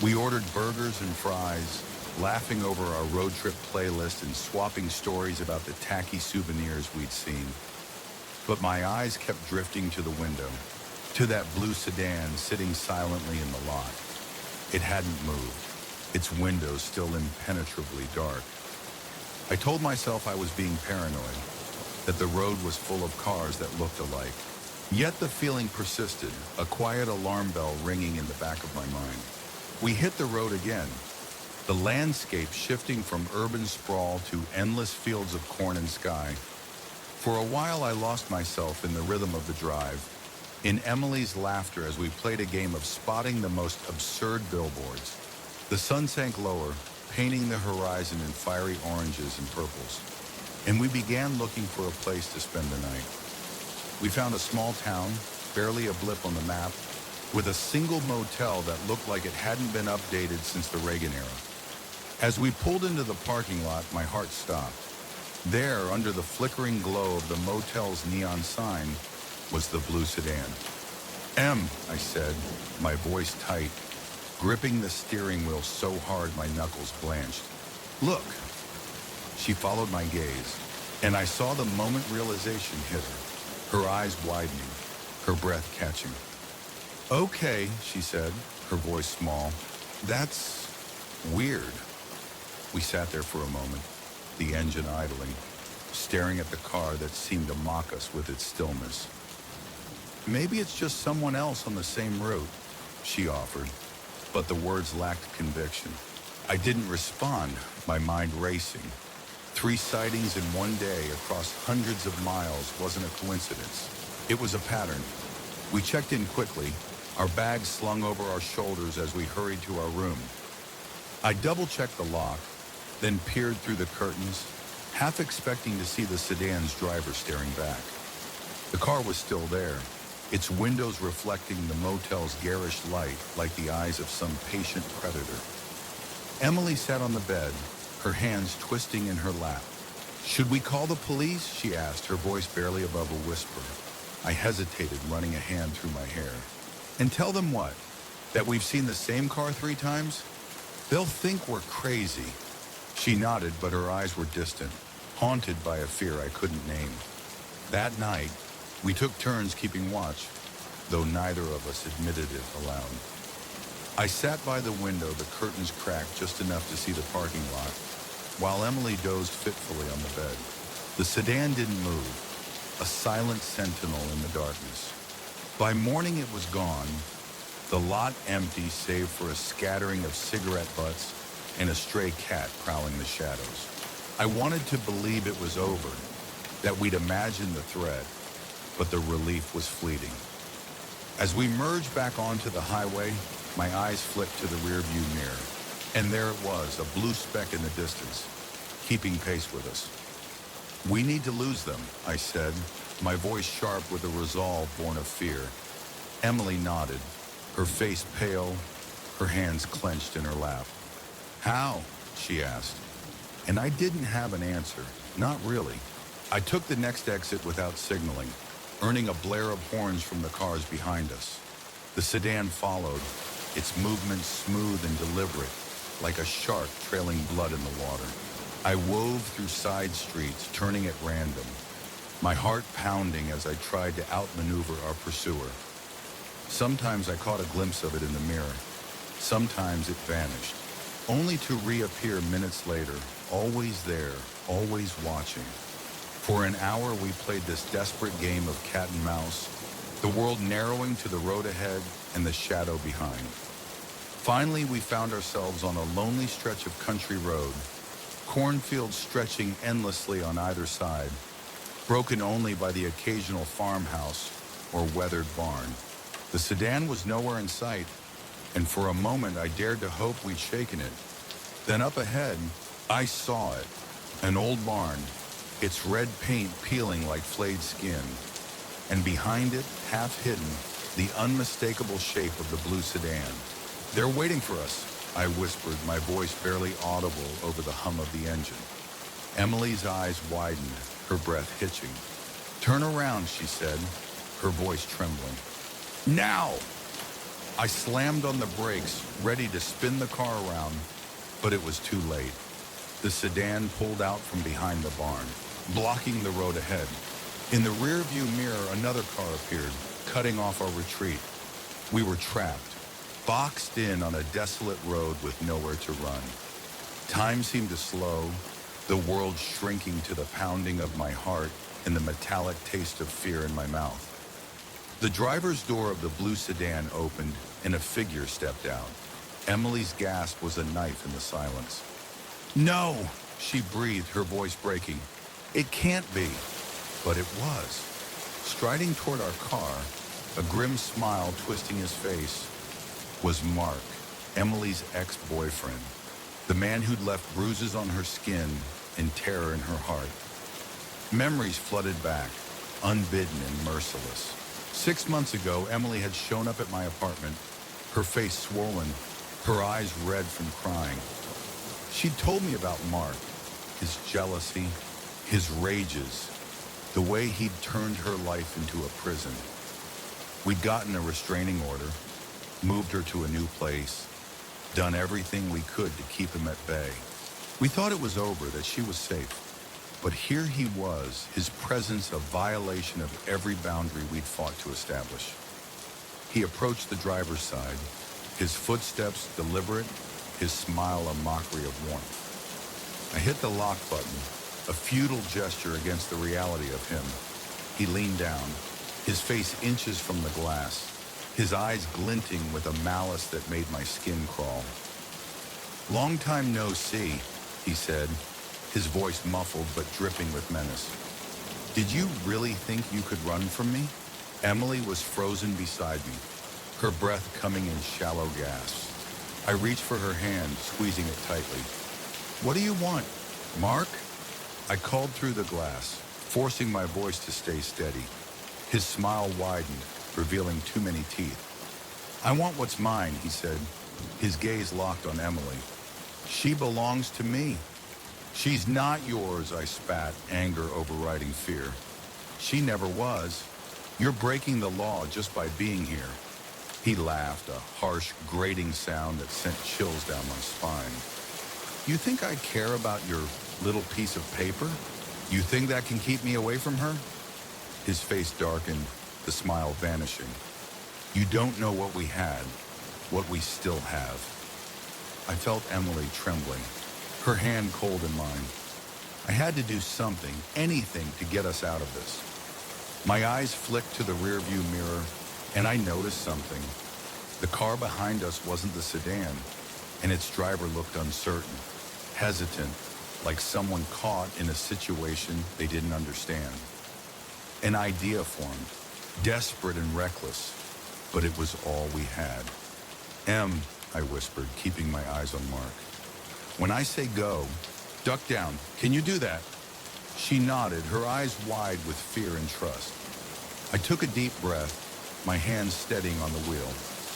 We ordered burgers and fries, laughing over our road trip playlist and swapping stories about the tacky souvenirs we'd seen. But my eyes kept drifting to the window, to that blue sedan sitting silently in the lot. It hadn't moved, its windows still impenetrably dark. I told myself I was being paranoid, that the road was full of cars that looked alike. Yet the feeling persisted, a quiet alarm bell ringing in the back of my mind. We hit the road again, the landscape shifting from urban sprawl to endless fields of corn and sky. For a while I lost myself in the rhythm of the drive, in Emily's laughter as we played a game of spotting the most absurd billboards. The sun sank lower, painting the horizon in fiery oranges and purples, and we began looking for a place to spend the night. We found a small town, barely a blip on the map, with a single motel that looked like it hadn't been updated since the Reagan era. As we pulled into the parking lot, my heart stopped. There, under the flickering glow of the motel's neon sign, was the blue sedan. "Em," I said, my voice tight, gripping the steering wheel so hard my knuckles blanched. "Look." She followed my gaze, and I saw the moment realization hit her, her eyes widening, her breath catching. "Okay," she said, her voice small. "That's weird." We sat there for a moment, the engine idling, staring at the car that seemed to mock us with its stillness. "Maybe it's just someone else on the same route," she offered, but the words lacked conviction. I didn't respond, my mind racing. 3 sightings in one day across hundreds of miles wasn't a coincidence. It was a pattern. We checked in quickly, our bags slung over our shoulders as we hurried to our room. I double-checked the lock, then peered through the curtains, half expecting to see the sedan's driver staring back. The car was still there, its windows reflecting the motel's garish light like the eyes of some patient predator. Emily sat on the bed, her hands twisting in her lap. "Should we call the police?" she asked, her voice barely above a whisper. I hesitated, running a hand through my hair. "And tell them what? That we've seen the same car 3 times? They'll think we're crazy." She nodded, but her eyes were distant, haunted by a fear I couldn't name. That night, we took turns keeping watch, though neither of us admitted it aloud. I sat by the window, the curtains cracked just enough to see the parking lot, while Emily dozed fitfully on the bed. The sedan didn't move, a silent sentinel in the darkness. By morning it was gone, the lot empty save for a scattering of cigarette butts and a stray cat prowling the shadows. I wanted to believe it was over, that we'd imagined the threat, but the relief was fleeting. As we merged back onto the highway, my eyes flipped to the rearview mirror, and there it was, a blue speck in the distance, keeping pace with us. "We need to lose them," I said, my voice sharp with a resolve born of fear. Emily nodded, her face pale, her hands clenched in her lap. "How?" she asked. And I didn't have an answer, not really. I took the next exit without signaling, earning a blare of horns from the cars behind us. The sedan followed, its movements smooth and deliberate, like a shark trailing blood in the water. I wove through side streets, turning at random, my heart pounding as I tried to outmaneuver our pursuer. Sometimes I caught a glimpse of it in the mirror, Sometimes it vanished, only to reappear minutes later, always there, always watching. For an hour, we played this desperate game of cat and mouse, the world narrowing to the road ahead and the shadow behind. Finally, we found ourselves on a lonely stretch of country road, cornfields stretching endlessly on either side, broken only by the occasional farmhouse or weathered barn. The sedan was nowhere in sight, and for a moment I dared to hope we'd shaken it. Then up ahead, I saw it, an old barn, its red paint peeling like flayed skin, and behind it, half hidden, the unmistakable shape of the blue sedan. "They're waiting for us," I whispered, my voice barely audible over the hum of the engine. Emily's eyes widened, her breath hitching. "Turn around," she said, her voice trembling. "Now!" I slammed on the brakes, ready to spin the car around, but it was too late. The sedan pulled out from behind the barn, blocking the road ahead. In the rearview mirror, another car appeared, cutting off our retreat. We were trapped, boxed in on a desolate road with nowhere to run. Time seemed to slow, the world shrinking to the pounding of my heart and the metallic taste of fear in my mouth. The driver's door of the blue sedan opened and a figure stepped out. Emily's gasp was a knife in the silence. "No," she breathed, her voice breaking. "It can't be." But it was. Striding toward our car, a grim smile twisting his face, was Mark, Emily's ex-boyfriend, the man who'd left bruises on her skin and terror in her heart. Memories flooded back, unbidden and merciless. 6 months ago, Emily had shown up at my apartment, her face swollen, her eyes red from crying. She'd told me about Mark, his jealousy, his rages, the way he'd turned her life into a prison. We'd gotten a restraining order, moved her to a new place, done everything we could to keep him at bay. We thought it was over, that she was safe. But here he was, his presence a violation of every boundary we'd fought to establish. He approached the driver's side, his footsteps deliberate, his smile a mockery of warmth. I hit the lock button, a futile gesture against the reality of him. He leaned down, his face inches from the glass, his eyes glinting with a malice that made my skin crawl. "Long time no see," he said, his voice muffled but dripping with menace. "Did you really think you could run from me?" Emily was frozen beside me, her breath coming in shallow gasps. I reached for her hand, squeezing it tightly. "What do you want, Mark?" I called through the glass, forcing my voice to stay steady. His smile widened, revealing too many teeth. "I want what's mine," he said, his gaze locked on Emily. "She belongs to me." "She's not yours," I spat, anger overriding fear. "She never was. You're breaking the law just by being here." He laughed, a harsh, grating sound that sent chills down my spine. "You think I care about your little piece of paper? You think that can keep me away from her?" His face darkened, the smile vanishing. "You don't know what we had, what we still have." I felt Emily trembling, her hand cold in mine. I had to do something, anything, to get us out of this. My eyes flicked to the rearview mirror, and I noticed something. The car behind us wasn't the sedan, and its driver looked uncertain, hesitant, like someone caught in a situation they didn't understand. An idea formed, desperate and reckless, but it was all we had. "Em," I whispered, keeping my eyes on Mark. "When I say go, duck down. Can you do that?" She nodded, her eyes wide with fear and trust. I took a deep breath, my hands steadying on the wheel.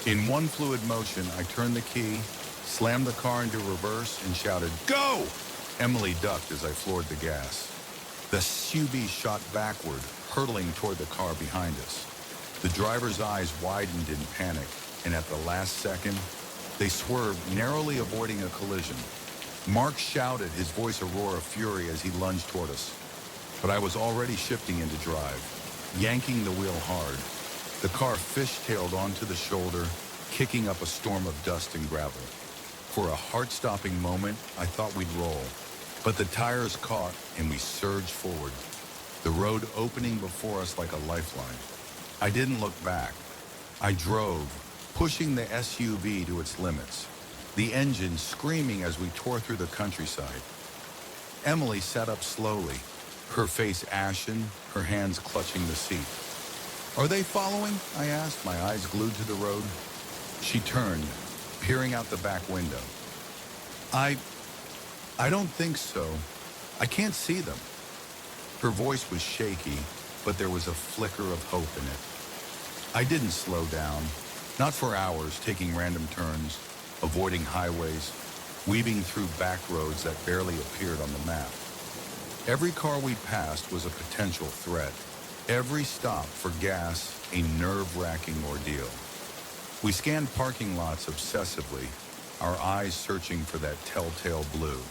In one fluid motion, I turned the key, slammed the car into reverse, and shouted, "Go!" Emily ducked as I floored the gas. The SUV shot backward, hurtling toward the car behind us. The driver's eyes widened in panic, and at the last second, they swerved, narrowly avoiding a collision. Mark shouted, his voice a roar of fury as he lunged toward us. But I was already shifting into drive, yanking the wheel hard. The car fishtailed onto the shoulder, kicking up a storm of dust and gravel. For a heart-stopping moment, I thought we'd roll, but the tires caught and we surged forward, the road opening before us like a lifeline. I didn't look back. I drove, pushing the SUV to its limits, the engine screaming as we tore through the countryside. Emily sat up slowly, her face ashen, her hands clutching the seat. "Are they following?" I asked, my eyes glued to the road. She turned, peering out the back window. I don't think so. I can't see them." Her voice was shaky, but there was a flicker of hope in it. I didn't slow down, not for hours, taking random turns, avoiding highways, weaving through back roads that barely appeared on the map. Every car we passed was a potential threat. Every stop for gas, a nerve-wracking ordeal. We scanned parking lots obsessively, our eyes searching for that telltale blue.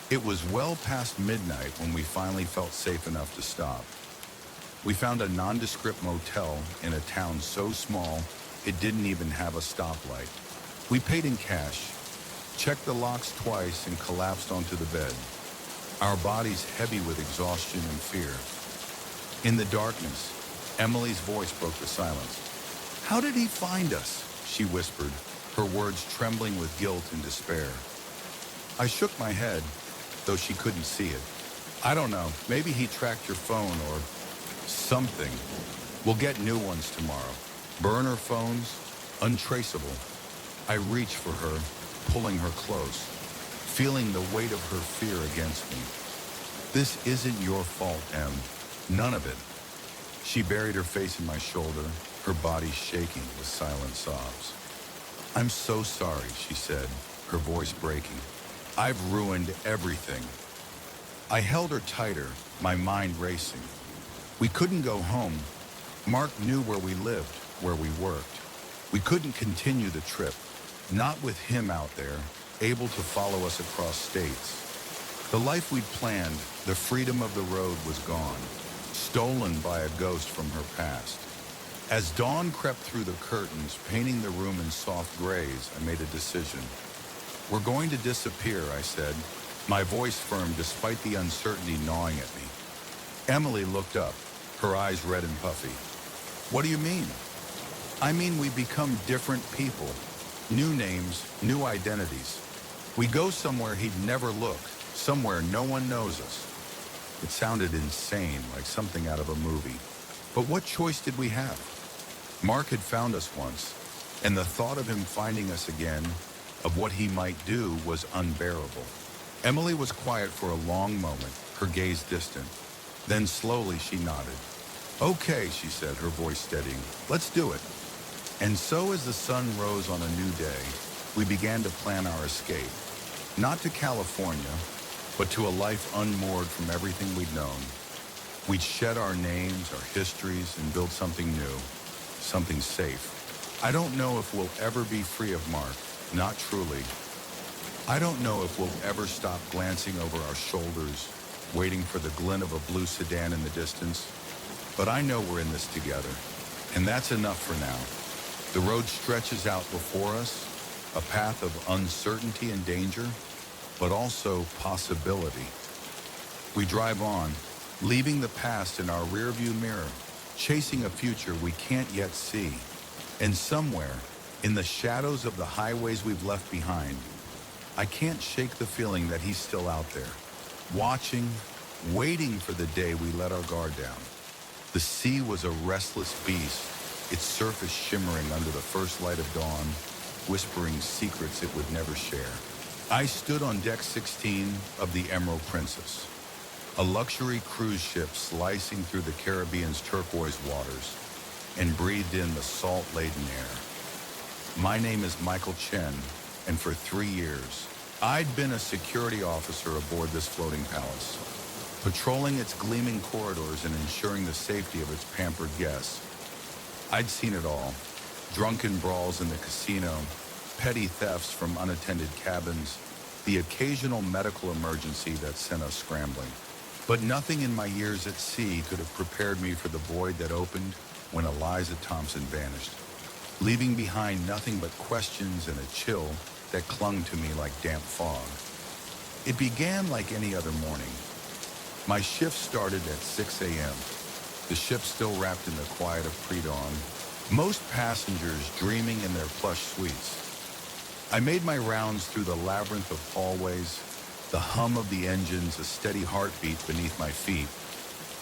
It was well past midnight when we finally felt safe enough to stop. We found a nondescript motel in a town so small it didn't even have a stoplight. We paid in cash, checked the locks twice, and collapsed onto the bed, our bodies heavy with exhaustion and fear. In the darkness, Emily's voice broke the silence. "How did he find us?" she whispered, her words trembling with guilt and despair. I shook my head, though she couldn't see it. "I don't know. Maybe he tracked your phone or something. We'll get new ones tomorrow. Burner phones, untraceable." I reached for her, pulling her close, feeling the weight of her fear against me. "This isn't your fault, Em. None of it." She buried her face in my shoulder, her body shaking with silent sobs. "I'm so sorry," she said, her voice breaking. "I've ruined everything." I held her tighter, my mind racing. We couldn't go home. Mark knew where we lived, where we worked. We couldn't continue the trip, not with him out there, able to follow us across states. The life we'd planned, the freedom of the road, was gone, stolen by a ghost from her past. As dawn crept through the curtains, painting the room in soft grays, I made a decision. "We're going to disappear," I said, my voice firm despite the uncertainty gnawing at me. Emily looked up, her eyes red and puffy. "What do you mean?" "I mean we become different people. New names, new identities. We go somewhere he'd never look, somewhere no one knows us." It sounded insane, like something out of a movie. But what choice did we have? Mark had found us once, and the thought of him finding us again, of what he might do, was unbearable. Emily was quiet for a long moment, her gaze distant. Then slowly she nodded. "Okay," she said, her voice steadying. "Let's do it." And so as the sun rose on a new day, we began to plan our escape. Not to California, but to a life unmoored from everything we'd known. We'd shed our names, our histories, and build something new, something safe. I don't know if we'll ever be free of Mark, not truly. I don't know if we'll ever stop glancing over our shoulders, waiting for the glint of a blue sedan in the distance. But I know we're in this together, and that's enough for now. The road stretches out before us, a path of uncertainty and danger, but also possibility. We drive on, leaving the past in our rearview mirror, chasing a future we can't yet see. And somewhere, in the shadows of the highways we've left behind, I can't shake the feeling that he's still out there, watching, waiting for the day we let our guard down. The sea was a restless beast, its surface shimmering under the first light of dawn, whispering secrets it would never share. I stood on deck 16 of the Emerald Princess, a luxury cruise ship slicing through the Caribbean's turquoise waters, and breathed in the salt-laden air. My name is Michael Chen, and for 3 years, I'd been a security officer aboard this floating palace, patrolling its gleaming corridors and ensuring the safety of its pampered guests. I'd seen it all: drunken brawls in the casino, petty thefts from unattended cabins, the occasional medical emergency that sent us scrambling. But nothing in my years at sea could have prepared me for the void that opened when Eliza Thompson vanished. leaving behind nothing but questions and a chill that clung to me like damp fog. It began like any other morning. My shift started at 6 a.m., the ship still wrapped in the quiet of pre-dawn, most passengers dreaming in their plush suites. I made my rounds through the labyrinth of hallways, the hum of the engines a steady heartbeat beneath my feet.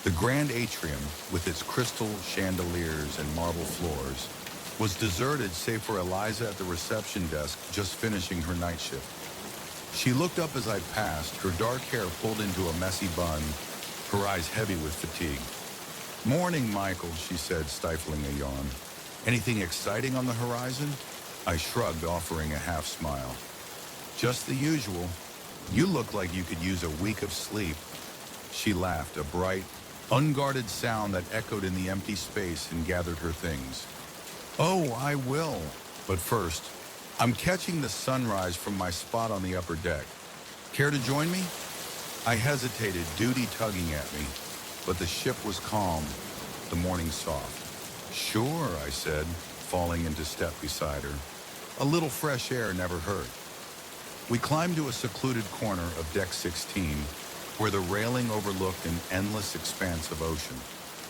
The grand atrium, with its crystal chandeliers and marble floors, was deserted save for Eliza at the reception desk just finishing her night shift. She looked up as I passed, her dark hair pulled into a messy bun, her eyes heavy with fatigue. "Morning, Michael," she said, stifling a yawn. "Anything exciting on the horizon?" I shrugged, offering a half smile. "Just the usual. You look like you could use a week of sleep." She laughed, a bright, unguarded sound that echoed in the empty space and gathered her things. "Oh, I will. But first, I'm catching the sunrise from my spot on the upper deck. Care to join me?" I hesitated, duty tugging at me, but the ship was calm, the morning soft. "Sure," I said, falling into step beside her. A little fresh air never hurt. We climbed to a secluded corner of Deck 16, where the railing overlooked an endless expanse of ocean.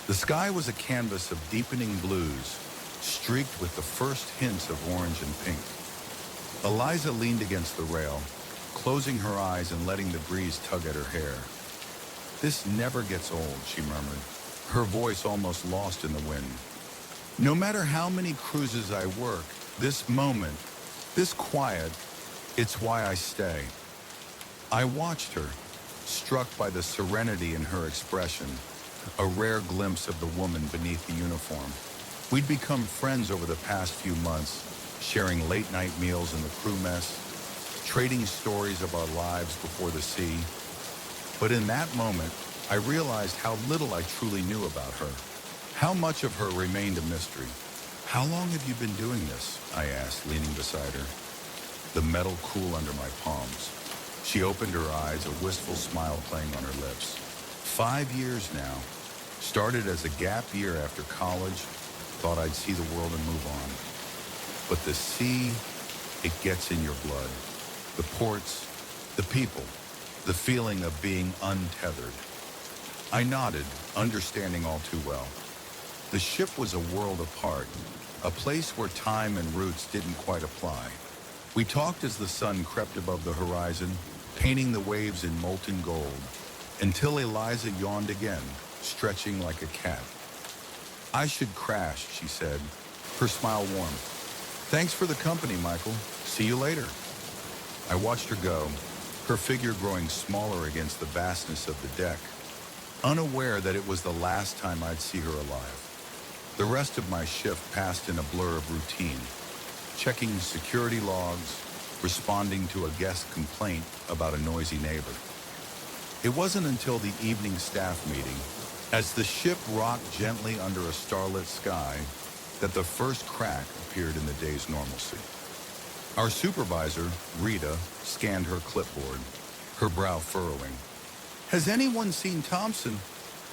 The sky was a canvas of deepening blues, streaked with the first hints of orange and pink. Eliza leaned against the rail, closing her eyes and letting the breeze tug at her hair. "This never gets old," she murmured, her voice almost lost in the wind. "No matter how many cruises I work, this moment, this quiet, it's why I stay." I watched her, struck by the serenity in her expression, a rare glimpse of the woman beneath the uniform. We'd become friends over the past few months, sharing late-night meals in the crew mess, trading stories of our lives before the sea. But in that moment, I realized how little I truly knew about her, how much of her remained a mystery. "How long have you been doing this?" I asked, leaning beside her, the metal cool under my palms. She opened her eyes, a wistful smile playing on her lips. 5 years now. Started as a gap year after college, thought I'd see the world and move on. But the sea, it gets in your blood. The ports, the people, the feeling of being untethered. I nodded, understanding all too well. The ship was a world apart, a place where time and roots didn't quite apply. We talked as the sun crept above the horizon, painting the waves in molten gold, until Eliza yawned again, stretching like a cat. "I should crash," she said, her smile warm. "Thanks for the company, Michael. See you later." I watched her go, her figure growing smaller against the vastness of the deck, unaware that it was the last time I'd see her alive. The rest of my shift passed in a blur of routine, checking security logs, responding to a guest complaint about a noisy neighbor. It wasn't until the evening staff meeting, as the ship rocked gently under a starlit sky, that the first crack appeared in the day's normalcy. Our supervisor, Rita, scanned her clipboard, her brow furrowing. "Has anyone seen Thompson?"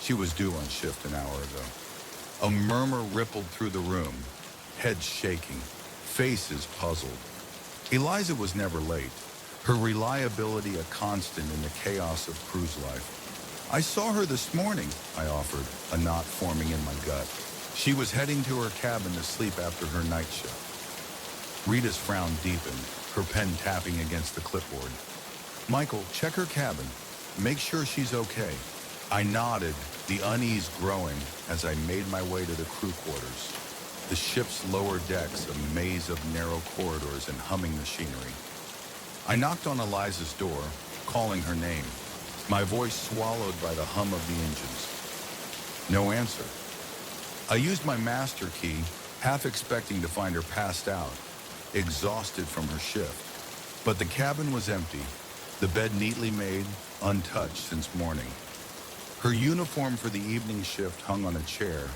She was due on shift an hour ago. A murmur rippled through the room, heads shaking, faces puzzled. Eliza was never late, her reliability a constant in the chaos of cruise life. "I saw her this morning," I offered, a knot forming in my gut. She was heading to her cabin to sleep after her night shift. Rita's frown deepened, her pen tapping against the clipboard. "Michael, check her cabin. Make sure she's okay." I nodded, the unease growing as I made my way to the crew quarters. The ship's lower decks, a maze of narrow corridors and humming machinery. I knocked on Eliza's door, calling her name, my voice swallowed by the hum of the engines. No answer. I used my master key, half expecting to find her passed out, exhausted from her shift. But the cabin was empty, the bed neatly made, untouched since morning. Her uniform for the evening shift hung on a chair.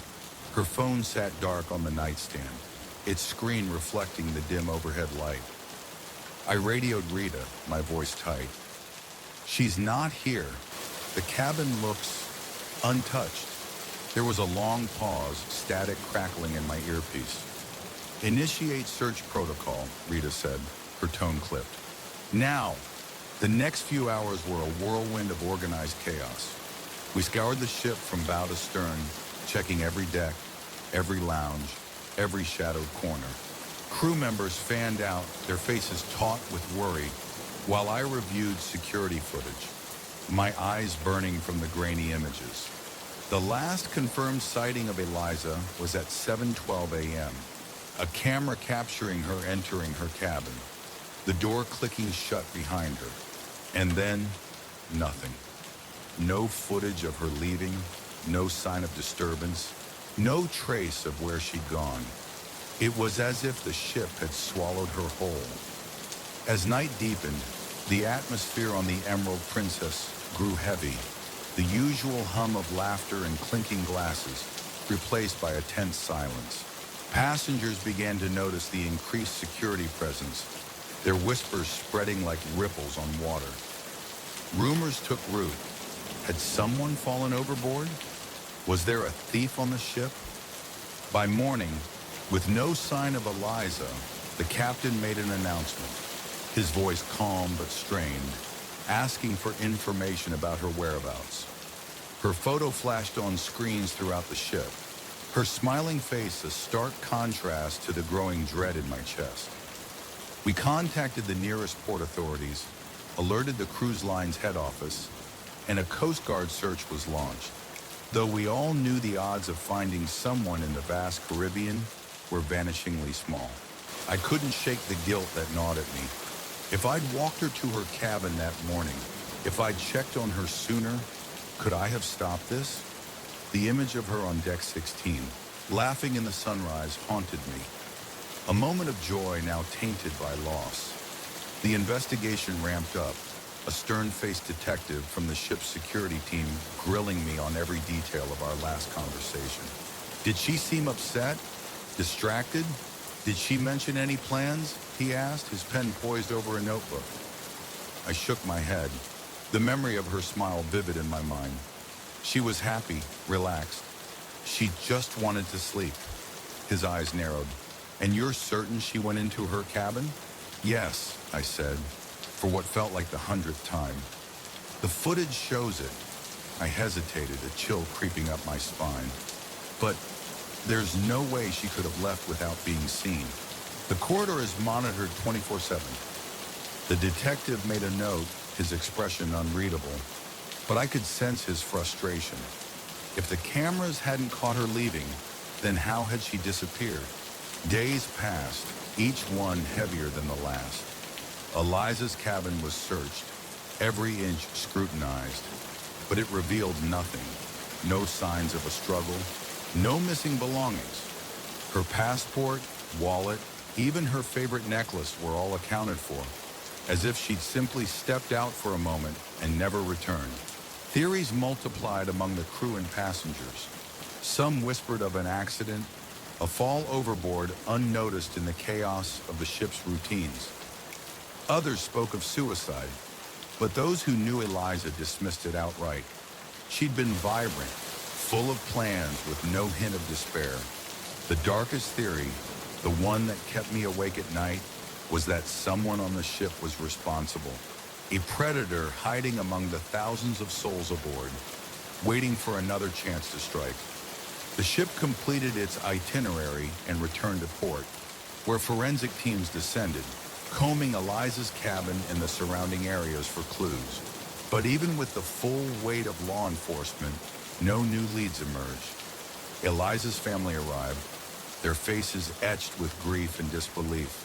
Her phone sat dark on the nightstand, its screen reflecting the dim overhead light. I radioed Rita, my voice tight. "She's not here. The cabin looks untouched." There was a long pause, static crackling in my earpiece. Initiate search protocol, Rita said, her tone clipped. Now, the next few hours were a whirlwind of organized chaos. We scoured the ship from bow to stern, checking every deck, every lounge, every shadowed corner. Crew members fanned out, their faces taut with worry, while I reviewed security footage, my eyes burning from the grainy images. The last confirmed sighting of Eliza was at 7:12 a.m., a camera capturing her entering her cabin, the door clicking shut behind her. And then, nothing. No footage of her leaving, no sign of disturbance, no trace of where she'd gone. It was as if the ship had swallowed her whole. As night deepened, the atmosphere on the Emerald Princess grew heavy, the usual hum of laughter and clinking glasses replaced by a tense silence. Passengers began to notice the increased security presence, their whispers spreading like ripples on water. Rumors took root. Had someone fallen overboard? Was there a thief on the ship? By morning, with no sign of Eliza, the captain made an announcement, his voice calm but strained, asking for information about her whereabouts. Her photo flashed on screens throughout the ship, her smiling face a stark contrast to the growing dread in my chest. We contacted the nearest port authorities, alerted the cruise line's head office, and a Coast Guard search was launched. Though we all knew the odds of finding someone in the vast Caribbean were vanishingly small. I couldn't shake the guilt that gnawed at me. If I'd walked her to her cabin that morning, if I'd checked on her sooner, could I have stopped this? The image of her on deck 16, laughing in the sunrise, haunted me. A moment of joy now tainted by loss. The investigation ramped up, a stern-faced detective from the ship's security team grilling me on every detail of our last conversation. Did she seem upset? Distracted? Did she mention any plans? He asked, his pen poised over a notebook. I shook my head, the memory of her smile vivid in my mind. She was happy, relaxed. She just wanted to sleep. His eyes narrowed. And you're certain she went into her cabin? Yes, I said, for what felt like the 100th time. The footage shows it. I hesitated, a chill creeping up my spine. But there's no way she could have left without being seen. The corridor is monitored 24/7. The detective made a note, his expression unreadable, but I could sense his frustration. If the cameras hadn't caught her leaving, then how had she disappeared? Days passed, each one heavier than the last. Eliza's cabin was searched, every inch scrutinized, but it revealed nothing. No signs of a struggle, no missing belongings. Her passport, wallet, even her favorite necklace were all accounted for, as if she'd simply stepped out for a moment and never returned. Theories multiplied among the crew and passengers. Some whispered of an accident, a fall overboard unnoticed in the chaos of the ship's routines. Others spoke of suicide, but those who knew Eliza dismissed it outright. She'd been vibrant, full of plans with no hint of despair. The darkest theory, the one that kept me awake at night, was that someone on the ship was responsible. A predator hiding among the thousands of souls aboard, waiting for another chance to strike. The ship completed its itinerary and returned to port, where forensic teams descended, combing Eliza's cabin and the surrounding areas for clues. But even with the full weight of law enforcement, no new leads emerged. Eliza's family arrived, their faces etched with grief and disbelief.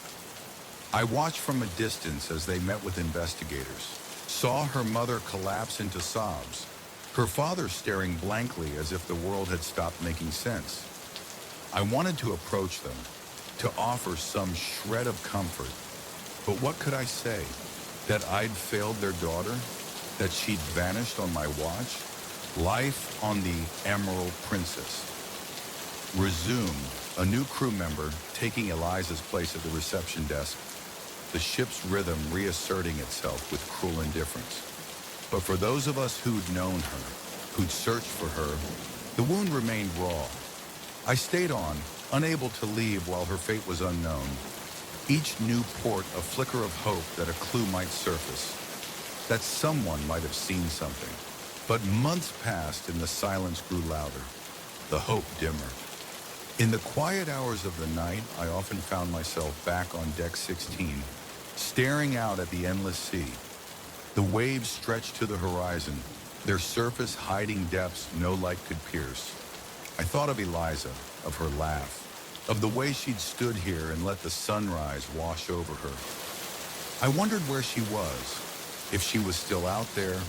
I watched from a distance as they met with investigators, saw her mother collapse into sobs, her father staring blankly as if the world had stopped making sense. I wanted to approach them, to offer some shred of comfort, but what could I say? That I'd failed their daughter? That she'd vanished on my watch? Life on the Emerald Princess resumed, a new crew member taking Eliza's place at the reception desk, the ship's rhythm reasserting itself with cruel indifference. But for those of us who'd known her, who'd searched for her, the wound remained raw. I stayed on, unable to leave while her fate was unknown. Each new port a flicker of hope that a clue might surface, that someone might have seen something. But months passed and the silence grew louder, the hope dimmer. In the quiet hours of the night, I often found myself back on deck 16, staring out at the endless sea. The waves stretched to the horizon, their surface hiding depths no light could pierce. I thought of Eliza, of her laugh, of the way she'd stood here and let the sunrise wash over her. I wondered where she was, if she was still out there,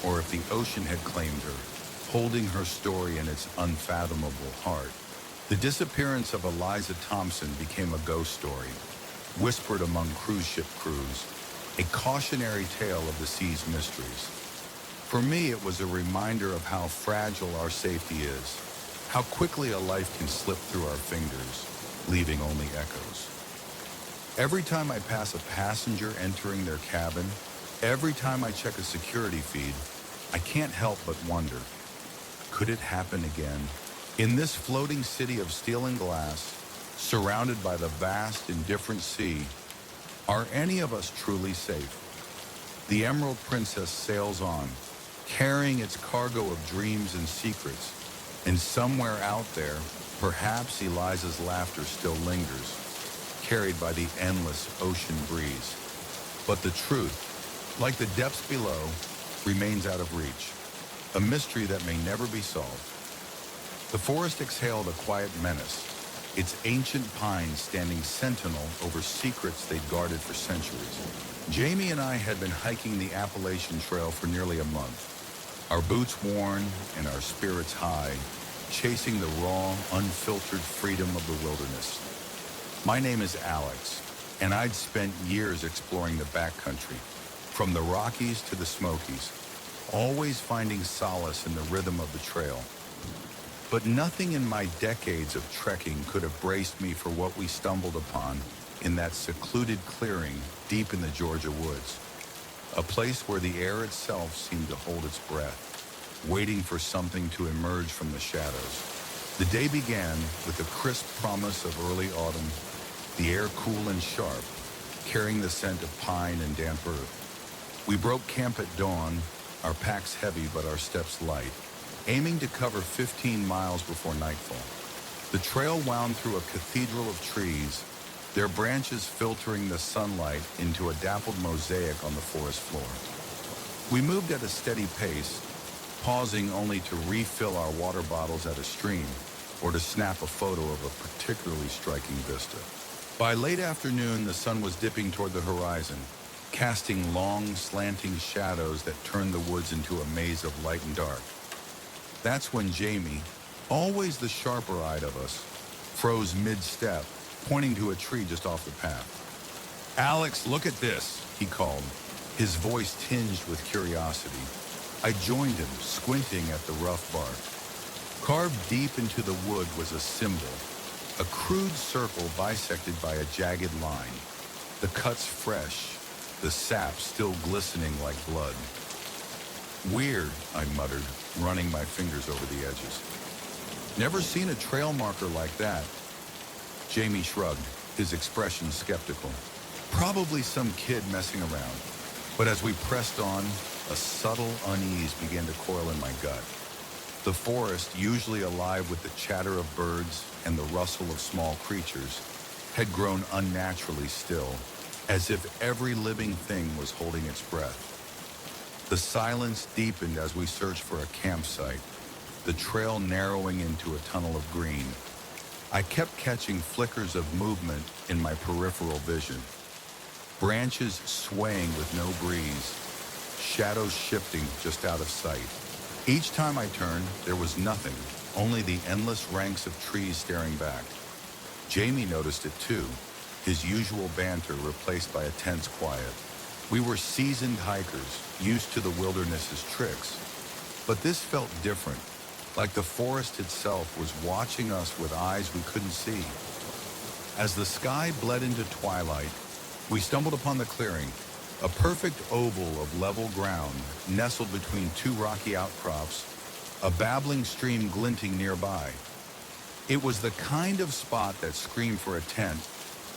or if the ocean had claimed her, holding her story in its unfathomable heart. The disappearance of Eliza Thompson became a ghost story, whispered among cruise ship crews, a cautionary tale of the sea's mysteries. For me, it was a reminder of how fragile our safety is, how quickly a life can slip through our fingers, leaving only echoes. Every time I pass a passenger entering their cabin, every time I check a security feed, I can't help but wonder, could it happen again? In this floating city of steel and glass, surrounded by the vast, indifferent sea, are any of us truly safe? The Emerald Princess sails on, carrying its cargo of dreams and secrets, and somewhere out there, perhaps Eliza's laughter still lingers, carried by the endless ocean breeze. But the truth, like the depths below, remains out of reach, a mystery that may never be solved. The forest exhaled a quiet menace, its ancient pines standing sentinel over secrets they'd guarded for centuries. Jamie and I had been hiking the Appalachian Trail for nearly a month, our boots worn and our spirits high, chasing the raw, unfiltered freedom of the wilderness. My name is Alex, and I'd spent years exploring the backcountry, from the Rockies to the Smokies, always finding solace in the rhythm of the trail. But nothing in my decades of trekking could have braced me for what we stumbled upon in that secluded clearing deep in the Georgia woods, a place where the air itself seemed to hold its breath, waiting for something to emerge from the shadows. The day began with the crisp promise of early autumn, the air cool and sharp, carrying the scent of pine and damp earth. We broke camp at dawn, our packs heavy but our steps light, aiming to cover 15 miles before nightfall. The trail wound through a cathedral of trees, their branches filtering the sunlight into a dappled mosaic on the forest floor. We moved at a steady pace, pausing only to refill our water bottles at a stream or to snap a photo of a particularly striking vista. By late afternoon, the sun was dipping toward the horizon, casting long, slanting shadows that turned the woods into a maze of light and dark. That's when Jamie, always the sharper-eyed of us, froze mid-step, pointing to a tree just off the path. "Alex, look at this," he called, his voice tinged with curiosity. I joined him, squinting at the rough bark. Carved deep into the wood was a symbol, a crude circle bisected by a jagged line, the cuts fresh, the sap still glistening like blood. "Weird," I muttered, running my fingers over the edges. "Never seen a trail marker like that." Jamie shrugged, his expression skeptical. Probably some kid messing around. But as we pressed on, a subtle unease began to coil in my gut. The forest, usually alive with the chatter of birds and the rustle of small creatures, had grown unnaturally still, as if every living thing was holding its breath. The silence deepened as we searched for a campsite, the trail narrowing into a tunnel of green. I kept catching flickers of movement in my peripheral vision. Branches swaying with no breeze, shadows shifting just out of sight. Each time I turned, there was nothing, only the endless ranks of trees staring back. Jamie noticed it too, his usual banter replaced by a tense quiet. We were seasoned hikers, used to the wilderness's tricks. But this felt different, like the forest itself was watching us with eyes we couldn't see. As the sky bled into twilight, we stumbled upon the clearing, a perfect oval of level ground nestled between two rocky outcrops, a babbling stream glinting nearby. It was the kind of spot that screamed for a tent,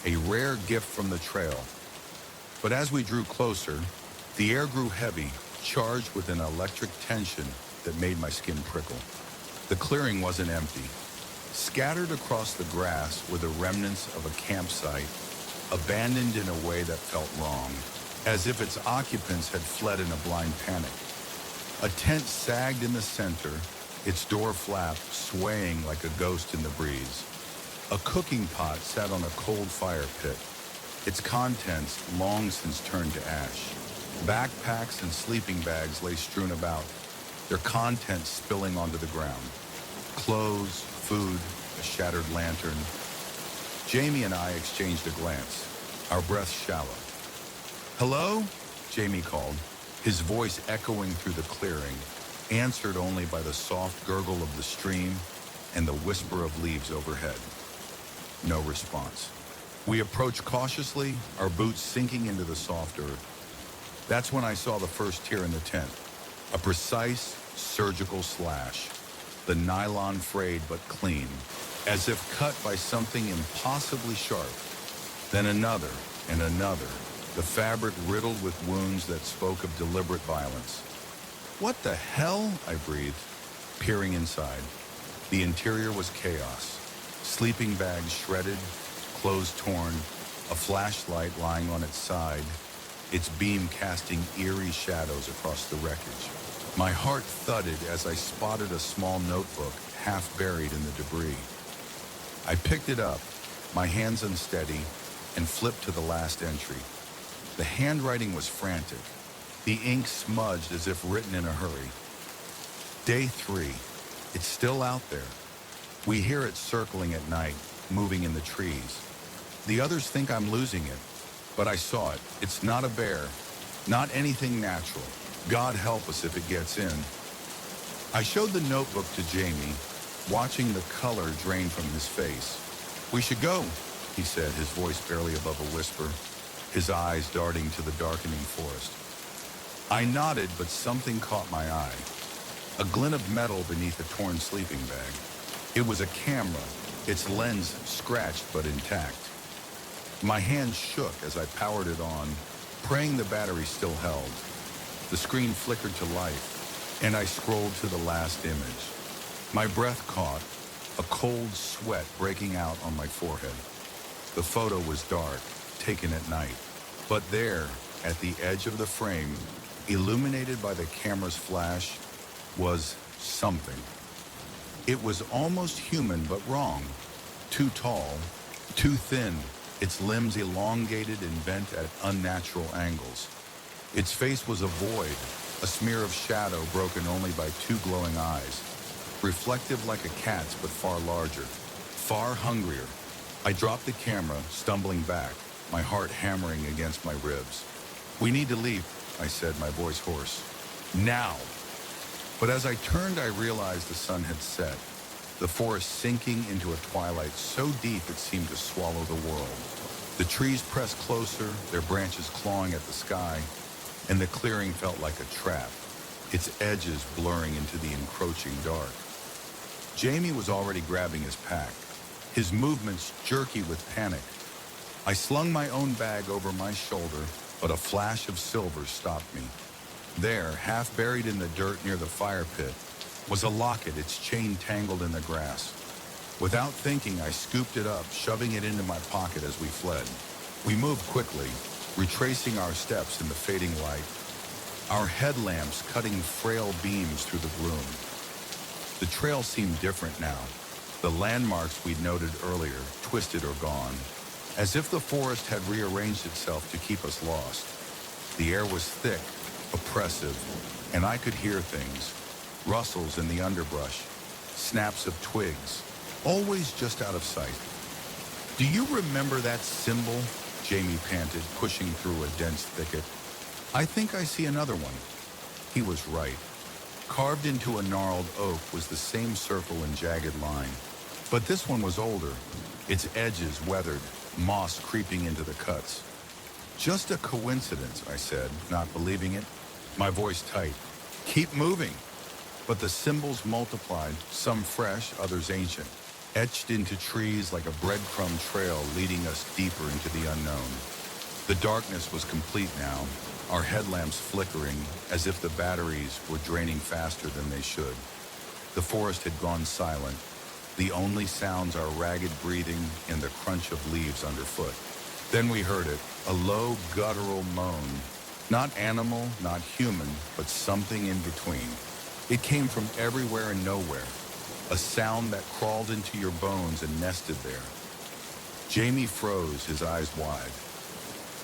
a rare gift from the trail. But as we drew closer, the air grew heavy, charged with an electric tension that made my skin prickle. The clearing wasn't empty. Scattered across the grass were the remnants of a campsite, abandoned in a way that felt wrong, as if its occupants had fled in a blind panic. A tent sagged in the center, its door flap swaying like a ghost in the breeze. A cooking pot sat on a cold fire pit, its contents long since turned to ash. Backpacks and sleeping bags lay strewn about, their contents spilling onto the ground. Clothes, food, a shattered lantern. Jamie and I exchanged a glance, our breaths shallow. "Hello?" Jamie called, his voice echoing through the clearing, answered only by the soft gurgle of the stream and the whisper of leaves overhead. No response. We approached cautiously, our boots sinking into the soft earth. That's when I saw the first tear in the tent. A precise, surgical slash. The nylon frayed but clean, as if cut by something impossibly sharp. Then another and another, the fabric riddled with wounds that spoke of deliberate violence. "What the hell?" I breathed, peering inside. The interior was chaos. Sleeping bags shredded, clothes torn, a flashlight lying on its side, its beam casting eerie shadows across the wreckage. My heart thudded as I spotted a small notebook half buried in the debris. I picked it up, my hands unsteady, and flipped to the last entry. The handwriting was frantic, the ink smudged as if written in a hurry. Day 3. It's still out there. We hear it circling at night, moving in the trees. The others think I'm losing it, but I saw it. It's not a bear, not anything natural. God help us if it gets in. I showed the notebook to Jamie, watching the color drain from his face. "We should go," he said, his voice barely above a whisper, his eyes darting to the darkening forest. I nodded, but something caught my eye. A glint of metal beneath a torn sleeping bag. It was a camera, its lens scratched but intact. My hand shook as I powered it on, praying the battery still held. The screen flickered to life, and I scrolled to the last image. My breath caught, a cold sweat breaking out on my forehead. The photo was dark, taken at night. But there, at the edge of the frame, illuminated by the camera's flash, was something. It was almost human but wrong. Too tall, too thin, its limbs elongated and bent at unnatural angles. Its face was a void, a smear of shadow broken only by 2 glowing eyes, reflective like a cat's but far larger, far hungrier. I dropped the camera, stumbling back, my heart hammering against my ribs. "We need to leave," I said, my voice hoarse. "Now!" But as I turned, I realized the sun had set, the forest sinking into a twilight so deep it seemed to swallow the world. The trees pressed closer, their branches clawing at the sky, and the clearing felt like a trap, its edges blurring into the encroaching dark. Jamie was already grabbing his pack, his movements jerky with panic. I slung my own bag over my shoulder, but a flash of silver stopped me. There, half buried in the dirt near the fire pit, was a locket, its chain tangled in the grass. Without thinking, I scooped it up, shoving it into my pocket as we fled. We moved quickly, retracing our steps in the fading light, our headlamps cutting frail beams through the gloom. The trail seemed different now, the landmarks we'd noted earlier, twisted or gone, as if the forest had rearranged itself to keep us lost. The air was thick, oppressive, and I could hear things, rustles in the underbrush, snaps of twigs, always just out of sight. "Do you remember that symbol?" Jamie panted, pushing through a dense thicket. "I think I see another one." He was right. Carved into a gnarled oak was the same circle and jagged line, but this one was older, its edges weathered, moss creeping into the cuts. "Just a coincidence," I said, not believing it, my voice tight. "Keep moving." But the symbols multiplied, some fresh, others ancient. etched into trees like a breadcrumb trail leading us deeper into the unknown. The darkness was complete now, our headlamps flickering as if the batteries were draining faster than they should. The forest had gone silent. The only sounds are ragged breathing and the crunch of leaves underfoot. Then we heard it, a low guttural moan. Not animal, not human, but something in between. It came from everywhere and nowhere, a sound that crawled into your bones and nested there. Jamie froze, his eyes wide.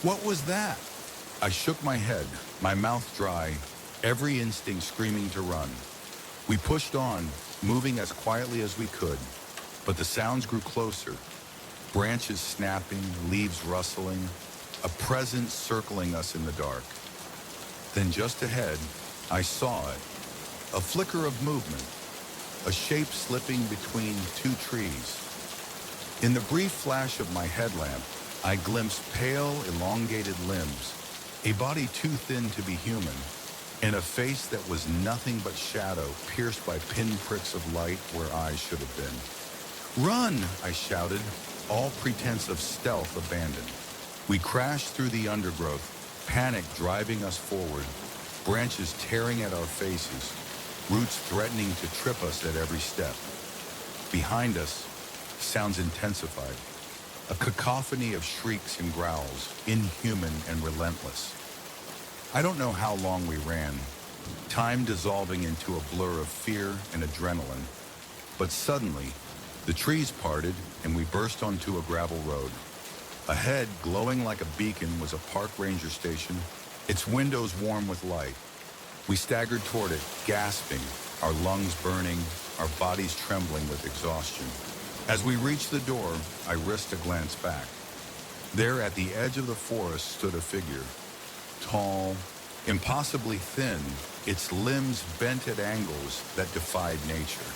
What was that? I shook my head, my mouth dry, every instinct screaming to run. We pushed on, moving as quietly as we could, but the sounds grew closer. Branches snapping, leaves rustling, a presence circling us in the dark. Then just ahead, I saw it, a flicker of movement, a shape slipping between two trees. In the brief flash of my headlamp, I glimpsed pale, elongated limbs, a body too thin to be human, and a face that was nothing but shadow pierced by pinpricks of light where eyes should have been. Run, I shouted, all pretense of stealth abandoned. We crashed through the undergrowth, panic driving us forward, branches tearing at our faces, roots threatening to trip us at every step. Behind us, sounds intensified, a cacophony of shrieks and growls, inhuman and relentless. I don't know how long we ran, time dissolving into a blur of fear and adrenaline, but suddenly, the trees parted and we burst onto a gravel road. Ahead, glowing like a beacon, was a park ranger station, its windows warm with light. We staggered toward it, gasping, our lungs burning, our bodies trembling with exhaustion. As we reached the door, I risked a glance back. There at the edge of the forest stood a figure, tall, impossibly thin, its limbs bent at angles that defied nature.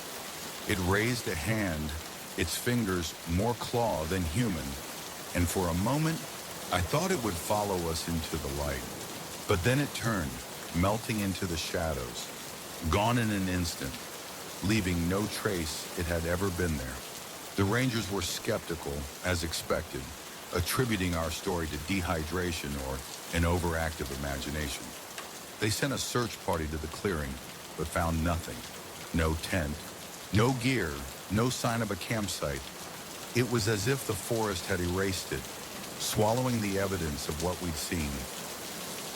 It raised a hand, its fingers more claw than human, and for a moment, I thought it would follow us into the light. But then it turned, melting into the shadows, gone in an instant, leaving no trace it had ever been there. The Rangers were skeptical, as expected, attributing our story to dehydration or an overactive imagination. They sent a search party to the clearing, but found nothing. No tent, no gear, no sign of a campsite. It was as if the forest had erased it, swallowing the evidence of what we'd seen.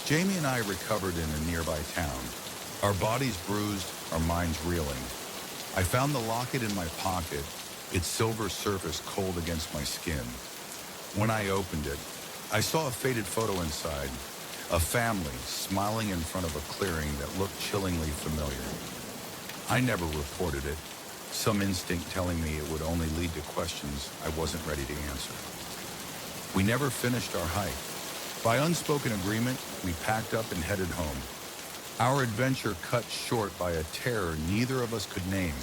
Jamie and I recovered in a nearby town, our bodies bruised, our minds reeling. I found the locket in my pocket, its silver surface cold against my skin. When I opened it, I saw a faded photo inside, a family smiling in front of a clearing that looked chillingly familiar. I never reported it, some instinct telling me it would only lead to questions I wasn't ready to answer. We never finished our hike. By unspoken agreement, we packed up and headed home. Our adventure cut short by a terror neither of us could name.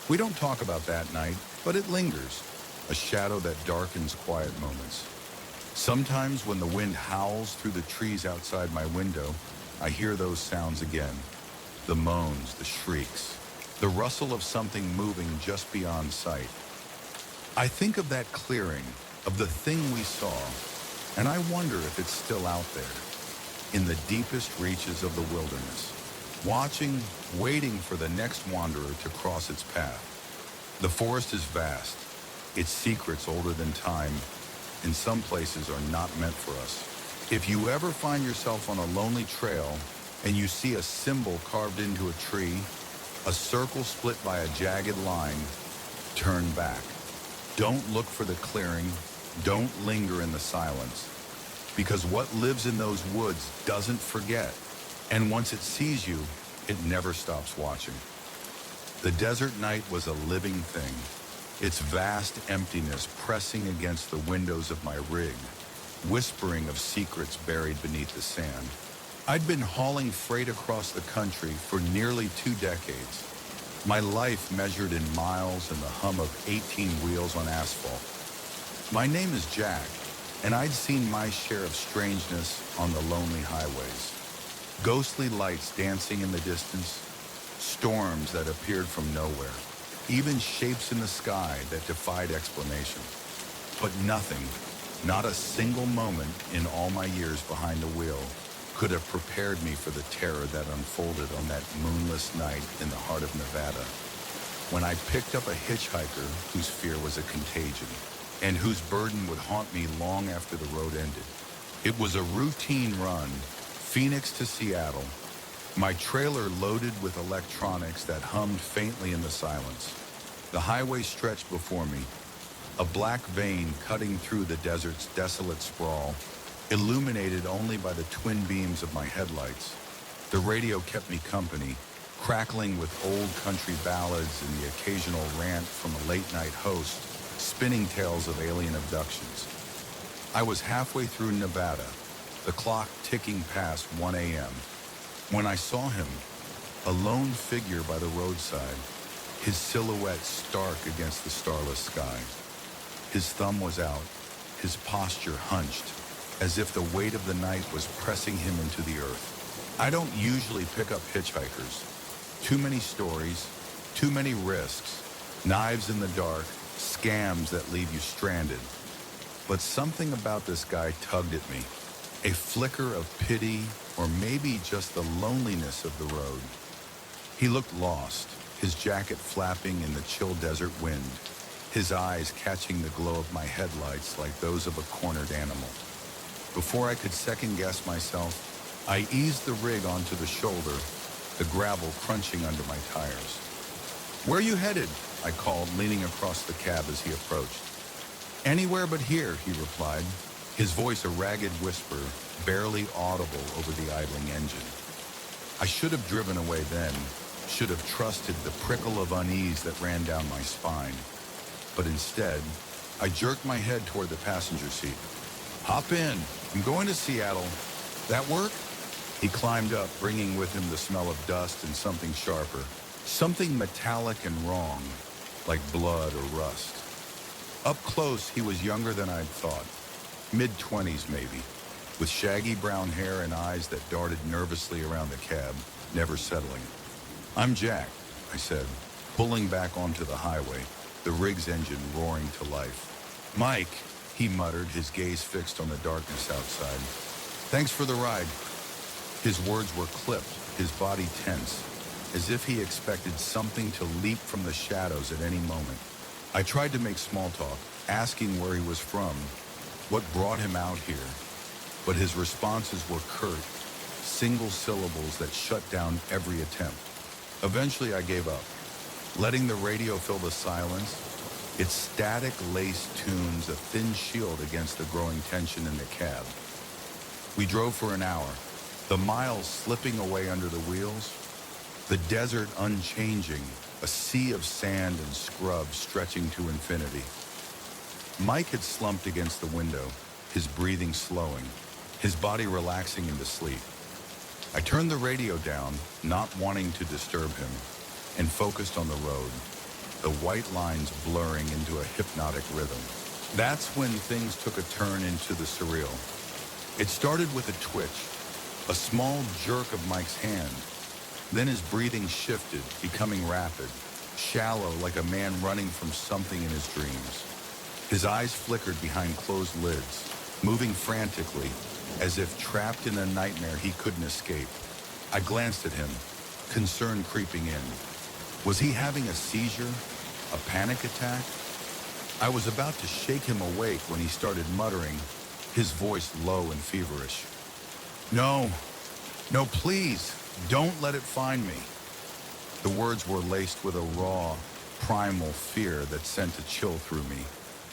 We don't talk about that night, but it lingers, a shadow that darkens quiet moments. Sometimes when the wind howls through the trees outside my window, I hear those sounds again. The moans, the shrieks, the rustle of something moving just beyond sight. I think of that clearing, of the thing we saw, and I wonder if it's still out there, in the deepest reaches of the wilderness, watching, waiting for the next wanderer to cross its path. The forest is vast, its secrets older than time, and some places are not meant for us. If you ever find yourself on a lonely trail and you see a symbol carved into a tree, a circle split by a jagged line, turn back. Don't look for the clearing, don't linger in the silence, because what lives in those woods doesn't forget, and once it sees you, it never stops watching. The desert night was a living thing, its vast emptiness pressing against the windows of my rig, whispering of secrets buried beneath the sand. I'd been hauling freight across the country for nearly 2 decades, my life measured in miles and the hum of 18 wheels on asphalt. My name is Jack, and I'd seen my share of strangeness on the lonely highways. Ghostly lights dancing in the distance, storms that appeared from nowhere, even shapes in the sky that defied explanation. But nothing, not a single moment in all my years behind the wheel, could have prepared me for the terror that unfolded on that moonless night in the heart of Nevada, when I picked up a hitchhiker whose fear was a contagion, and whose burden would haunt me long after the road ended. It was a routine run, Phoenix to Seattle, my trailer loaded with electronics that hummed faintly in the silence. The highway stretched before me, a black vein cutting through the desert's desolate sprawl, illuminated only by the twin beams of my headlights. The radio kept me company, crackling with old country ballads and the occasional rant from a late-night host, spinning tales of alien abductions. I was halfway through Nevada, the clock ticking past 1 a.m., when I saw him, a lone figure by the roadside, his silhouette stark against the starless sky. His thumb was out, his posture hunched, as if the weight of the night was pressing him into the earth. I don't usually pick up hitchhikers. Too many stories, too many risks, knives in the dark, scams that leave you stranded. But something about this guy tugged at me. A flicker of pity, or maybe just the loneliness of the road. He looked lost, his jacket flapping in the chill desert wind, his eyes catching the glow of my headlights like those of a cornered animal. Before I could second-guess myself, I eased the rig onto the shoulder, the gravel crunching under my tires. "Where are you headed?" I called, leaning across the cab as he approached. "Anywhere but here," he replied, his voice a ragged whisper, barely audible over the idling engine. I should have driven away then, should have trusted the prickle of unease that ran down my spine. But instead, I jerked my head toward the passenger seat. "Hop in. I'm going to Seattle. That work?" He climbed up, bringing with him the smell of dust and something sharper, something metallic and wrong, like blood or rust. Up close, he was younger than I'd thought. Mid-20s maybe, with shaggy brown hair and eyes that darted nervously around the cab, never settling. "I'm Jack," I said, pulling back onto the highway, the rig's engine roaring to life. "Mike," he muttered, his gaze fixed on the darkness outside. "Thanks for the ride." His words were clipped, his body tense, as if he expected something to leap from the shadows at any moment. I tried to make small talk, asking where he was from, what brought him out here, but his responses were curt, single syllables that shut down every attempt. Eventually I gave up, letting the radio fill the silence, its static-laced tunes a thin shield against the growing tension in the cab. We drove for an hour, the miles slipping away under the wheels, the desert unchanging, a sea of sand and scrub stretching to infinity. Mike had slumped against the window, his breathing slowing, his body relaxing into sleep. I turned the radio down, not wanting to disturb him, and focused on the road, the white lines blurring into a hypnotic rhythm. That's when things took a turn into the surreal. It started with a twitch, a small jerk of Mike's hand. Then his breathing shifted, becoming rapid, shallow like a man running from something in his dreams. His eyes flickered behind closed lids, moving frantically, as if trapped in a nightmare he couldn't escape. I glanced at him, concern creeping in. Was he having a seizure? A panic attack? I was about to shake him awake when he started muttering, his voice low and feverish. No, please, don't let it find me." The words were laced with a raw, primal fear that sent a chill through me,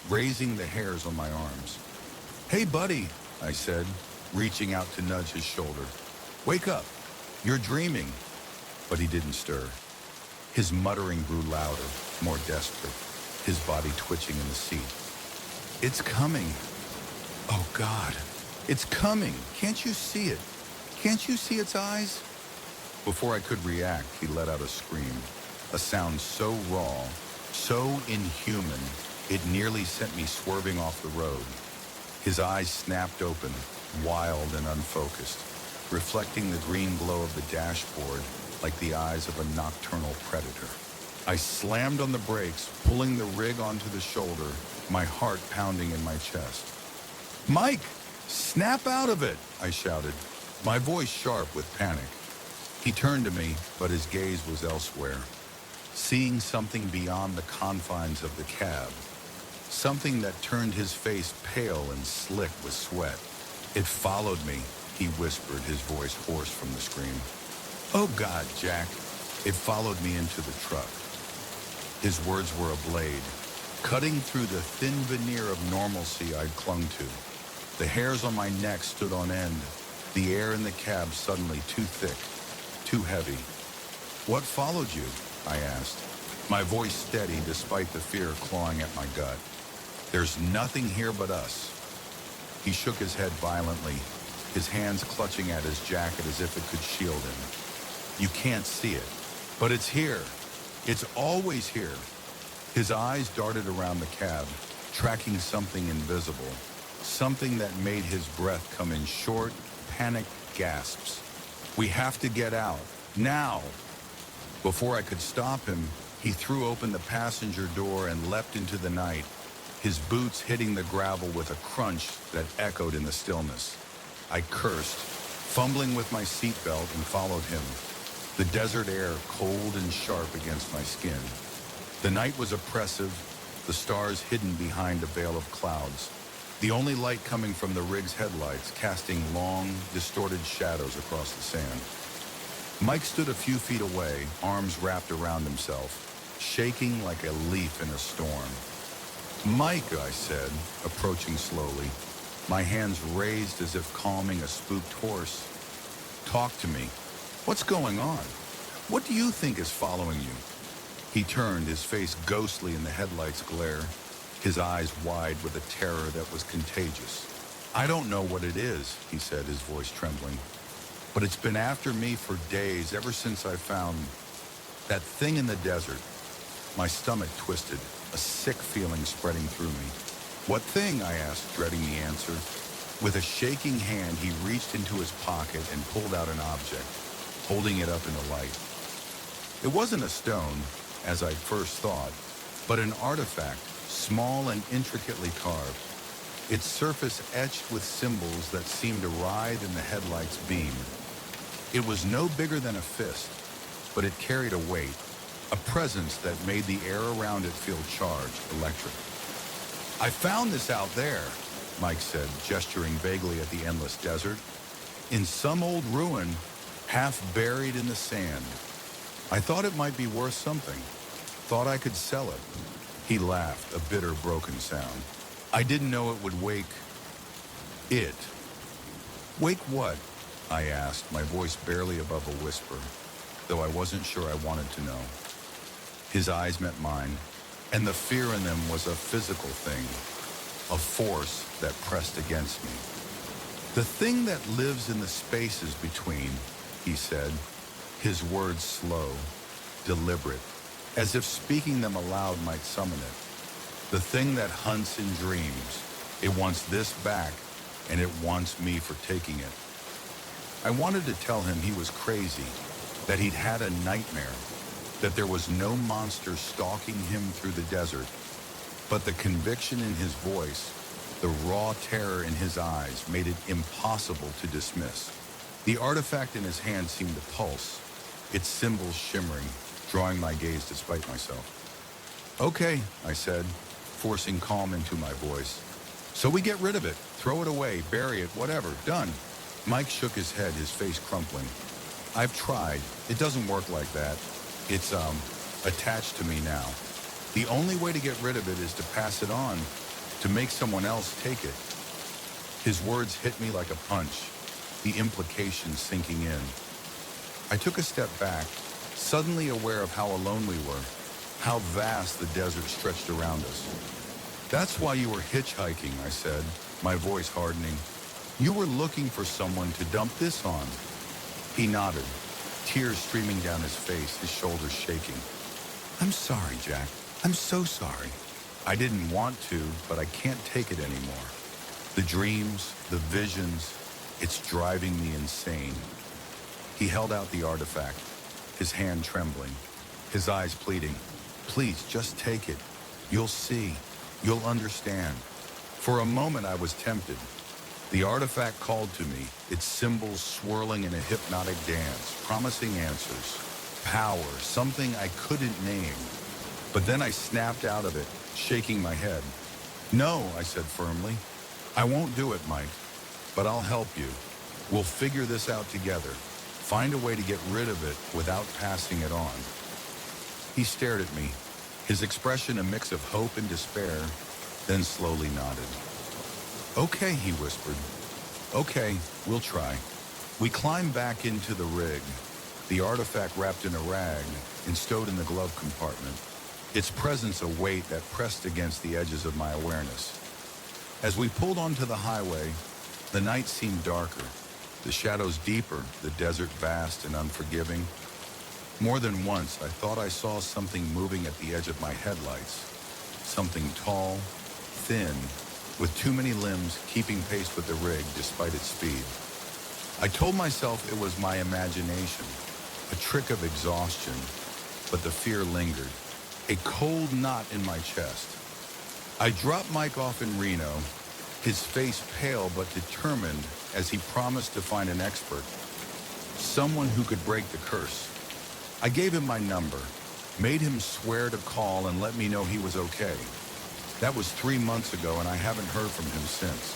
raising the hairs on my arms. "Hey, buddy," I said, reaching out to nudge his shoulder. "Wake up. You're dreaming." But he didn't stir. His muttering grew louder, more desperate, his body twitching in the seat. "It's coming. Oh, God. It's coming. Can't you see it? Can't you see its eyes?" Before I could react, he let out a scream, a sound so raw, so inhuman, it nearly sent me swerving off the road. His eyes snapped open, wild and unfocused, reflecting the green glow of the dashboard like the eyes of a nocturnal predator. I slammed on the brakes, pulling the rig onto the shoulder, my heart pounding in my chest. "Mike, snap out of it!" I shouted, my voice sharp with panic. He turned to me, but his gaze was elsewhere, seeing something beyond the confines of the cab, something that turned his face pale and slick with sweat. "It followed me," he whispered, his voice hoarse from the scream. "Oh God, Jack, it followed me into the truck." His words were a blade, cutting through the thin veneer of normalcy I'd clung to. The hairs on my neck stood on end, the air in the cab suddenly too thick, too heavy. "What followed you?" I asked, my voice steady despite the fear clawing at my gut. "There's nothing here but us." He shook his head violently, his hands clutching at his jacket as if it could shield him. "You can't see it, but it's here. It's always here." His eyes darted around the cab, tracking something invisible, something that made his breath come in short, panicked gasps. "We have to get out, now!" Before I could stop him, he threw open the passenger door and leapt into the night, his boots hitting the gravel with a crunch that echoed in the stillness. I cursed, fumbling with my seatbelt, and followed him, the desert air cold and sharp against my skin. The night was oppressive, the stars hidden behind a veil of clouds, the only light coming from the rig's headlights casting long, distorted shadows across the sand. Mike stood a few feet away, arms wrapped around himself, shaking like a leaf in a storm. "Mike," I said, approaching slowly, my hands raised as if calming a spooked horse. "Talk to me. What's going on? What do you think is following you?" He turned, his face ghostly in the headlights' glare, his eyes wide with a terror that was contagious. "I don't know what it is," he said, his voice trembling, "but it's been after me for days, ever since I found that thing in the desert." My stomach twisted, a sick feeling spreading through me. "What thing?" I asked, dreading the answer. With a shaking hand, he reached into his pocket and pulled out an object, holding it up in the light. It wasn't a stone, as I'd first thought, but an artifact, small and intricately carved, its surface etched with symbols that seemed to writhe in the headlight's beam. It was no bigger than a fist, but it carried a weight, a presence that made the air around it feel charged, electric. "I found this out there," Mike said, gesturing vaguely at the endless desert, "in some old ruin, half buried in the sand. I thought it might be worth something. Thought I could sell it." He laughed, a bitter, broken sound. "I didn't know it would wake it." "Wake what?" I asked, my voice barely above a whisper, though I wasn't sure I wanted to know. His eyes met mine, and the fear in them was a physical thing, a force that pressed against me. "The thing that lives in the spaces between," he said, his words slow, deliberate, as if speaking them aloud might summon it. "The thing that hunts in dreams. It wants this back, and it wants me for taking it." I wanted to tell him he was crazy, that he'd had a nightmare, that there was no monster stalking him through the desert, but the conviction in his voice, the raw terror in his eyes, made it impossible to dismiss. The artifact in his hand seemed to pulse, its symbols shimmering, drawing my gaze despite myself. "Okay," I said, forcing calm into my voice. "So we get rid of it, throw it away, bury it, whatever, done." Mike shook his head, his face crumpling. "I've tried. It doesn't work like that. It's, attached to me now. The only way to get rid of it is to pass it on, to make someone else take it." His words hit me like a punch, the implication sinking in. I took a step back, suddenly aware of how alone we were, how vast the desert stretched around us. "That's why you were hitchhiking," I said, my voice hardening. "You were looking for someone to dump this on." He nodded, tears streaming down his face, his shoulders shaking. "I'm sorry, Jack. I'm so sorry. I didn't want to, but I can't take it anymore. The dreams, the visions, it's driving me insane." He held out the artifact, his hand trembling, his eyes pleading. Please, just take it. You'll see. You'll understand. For a moment, I was tempted. The artifact called to me, its symbols swirling in a hypnotic dance, promising answers, power, something I couldn't name. But then I snapped out of it, shaking my head. No, I said firmly. I won't do it, Mike. But I'll help you. We'll figure this out together. Find a way to get rid of it without passing it on. He stared at me, his expression a mix of hope and despair, then slowly nodded. Okay, he whispered. Okay, we'll try. We climbed back into the rig, the artifact wrapped in a rag and stowed in the glove compartment, its presence a weight that pressed against the edges of my awareness. As we pulled onto the highway, the night seemed darker, the shadows deeper, the desert vast and unforgiving. More than once, I thought I saw something moving at the edge of my headlights. Something tall, thin, with too many limbs keeping pace with the rig despite its speed. I told myself it was my imagination, a trick of exhaustion, but the fear lingered, a cold knot in my chest. I dropped Mike off in Reno, his face pale but determined as he promised to find an expert, someone who could break the curse. I gave him my number, made him swear to call and let me know he was okay. That was 3 months ago, and I haven't heard from him since.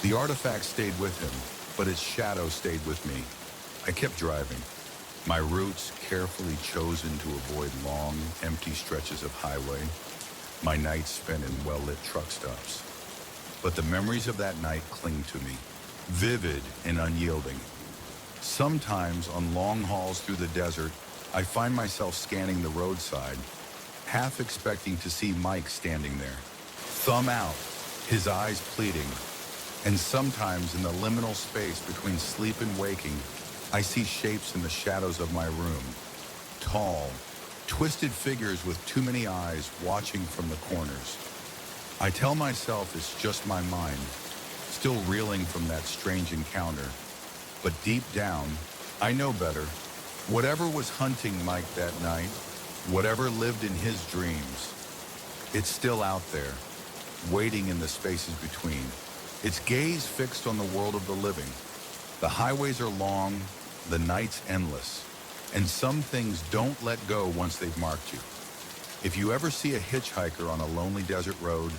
The artifact stayed with him, but its shadow stayed with me. I kept driving, my routes carefully chosen to avoid long, empty stretches of highway, my nights spent in well-lit truck stops. But the memories of that night cling to me, vivid and unyielding. Sometimes on long hauls through the desert, I find myself scanning the roadside, half expecting to see Mike standing there, thumb out, his eyes pleading. And sometimes in the liminal space between sleep and waking, I see shapes in the shadows of my room, tall, twisted figures with too many eyes watching from the corners. I tell myself it's just my mind, still reeling from that strange encounter. But deep down, I know better. Whatever was hunting Mike that night, whatever lived in his dreams, it's still out there, waiting in the spaces between, its gaze fixed on the world of the living. The highways are long, the nights endless, and some things don't let go once they've marked you. If you ever see a hitchhiker on a lonely desert road,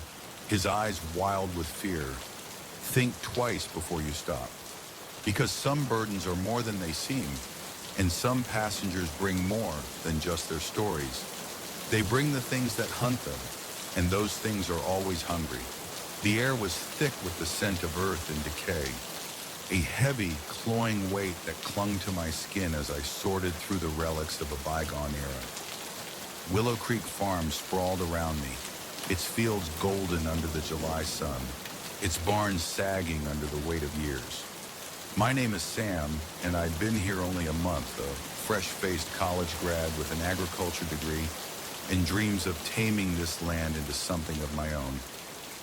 his eyes wild with fear, think twice before you stop. Because some burdens are more than they seem, and some passengers bring more than just their stories. They bring the things that hunt them, and those things are always hungry. The air was thick with the scent of earth and decay, a heavy, cloying weight that clung to my skin as I sorted through the relics of a bygone era. Willow Creek Farm sprawled around me, its fields golden under the July sun, its barns sagging under the weight of years. My name is Sam, and I'd been here only a month, a fresh-faced college grad with an agriculture degree and dreams of taming this land into something of my own.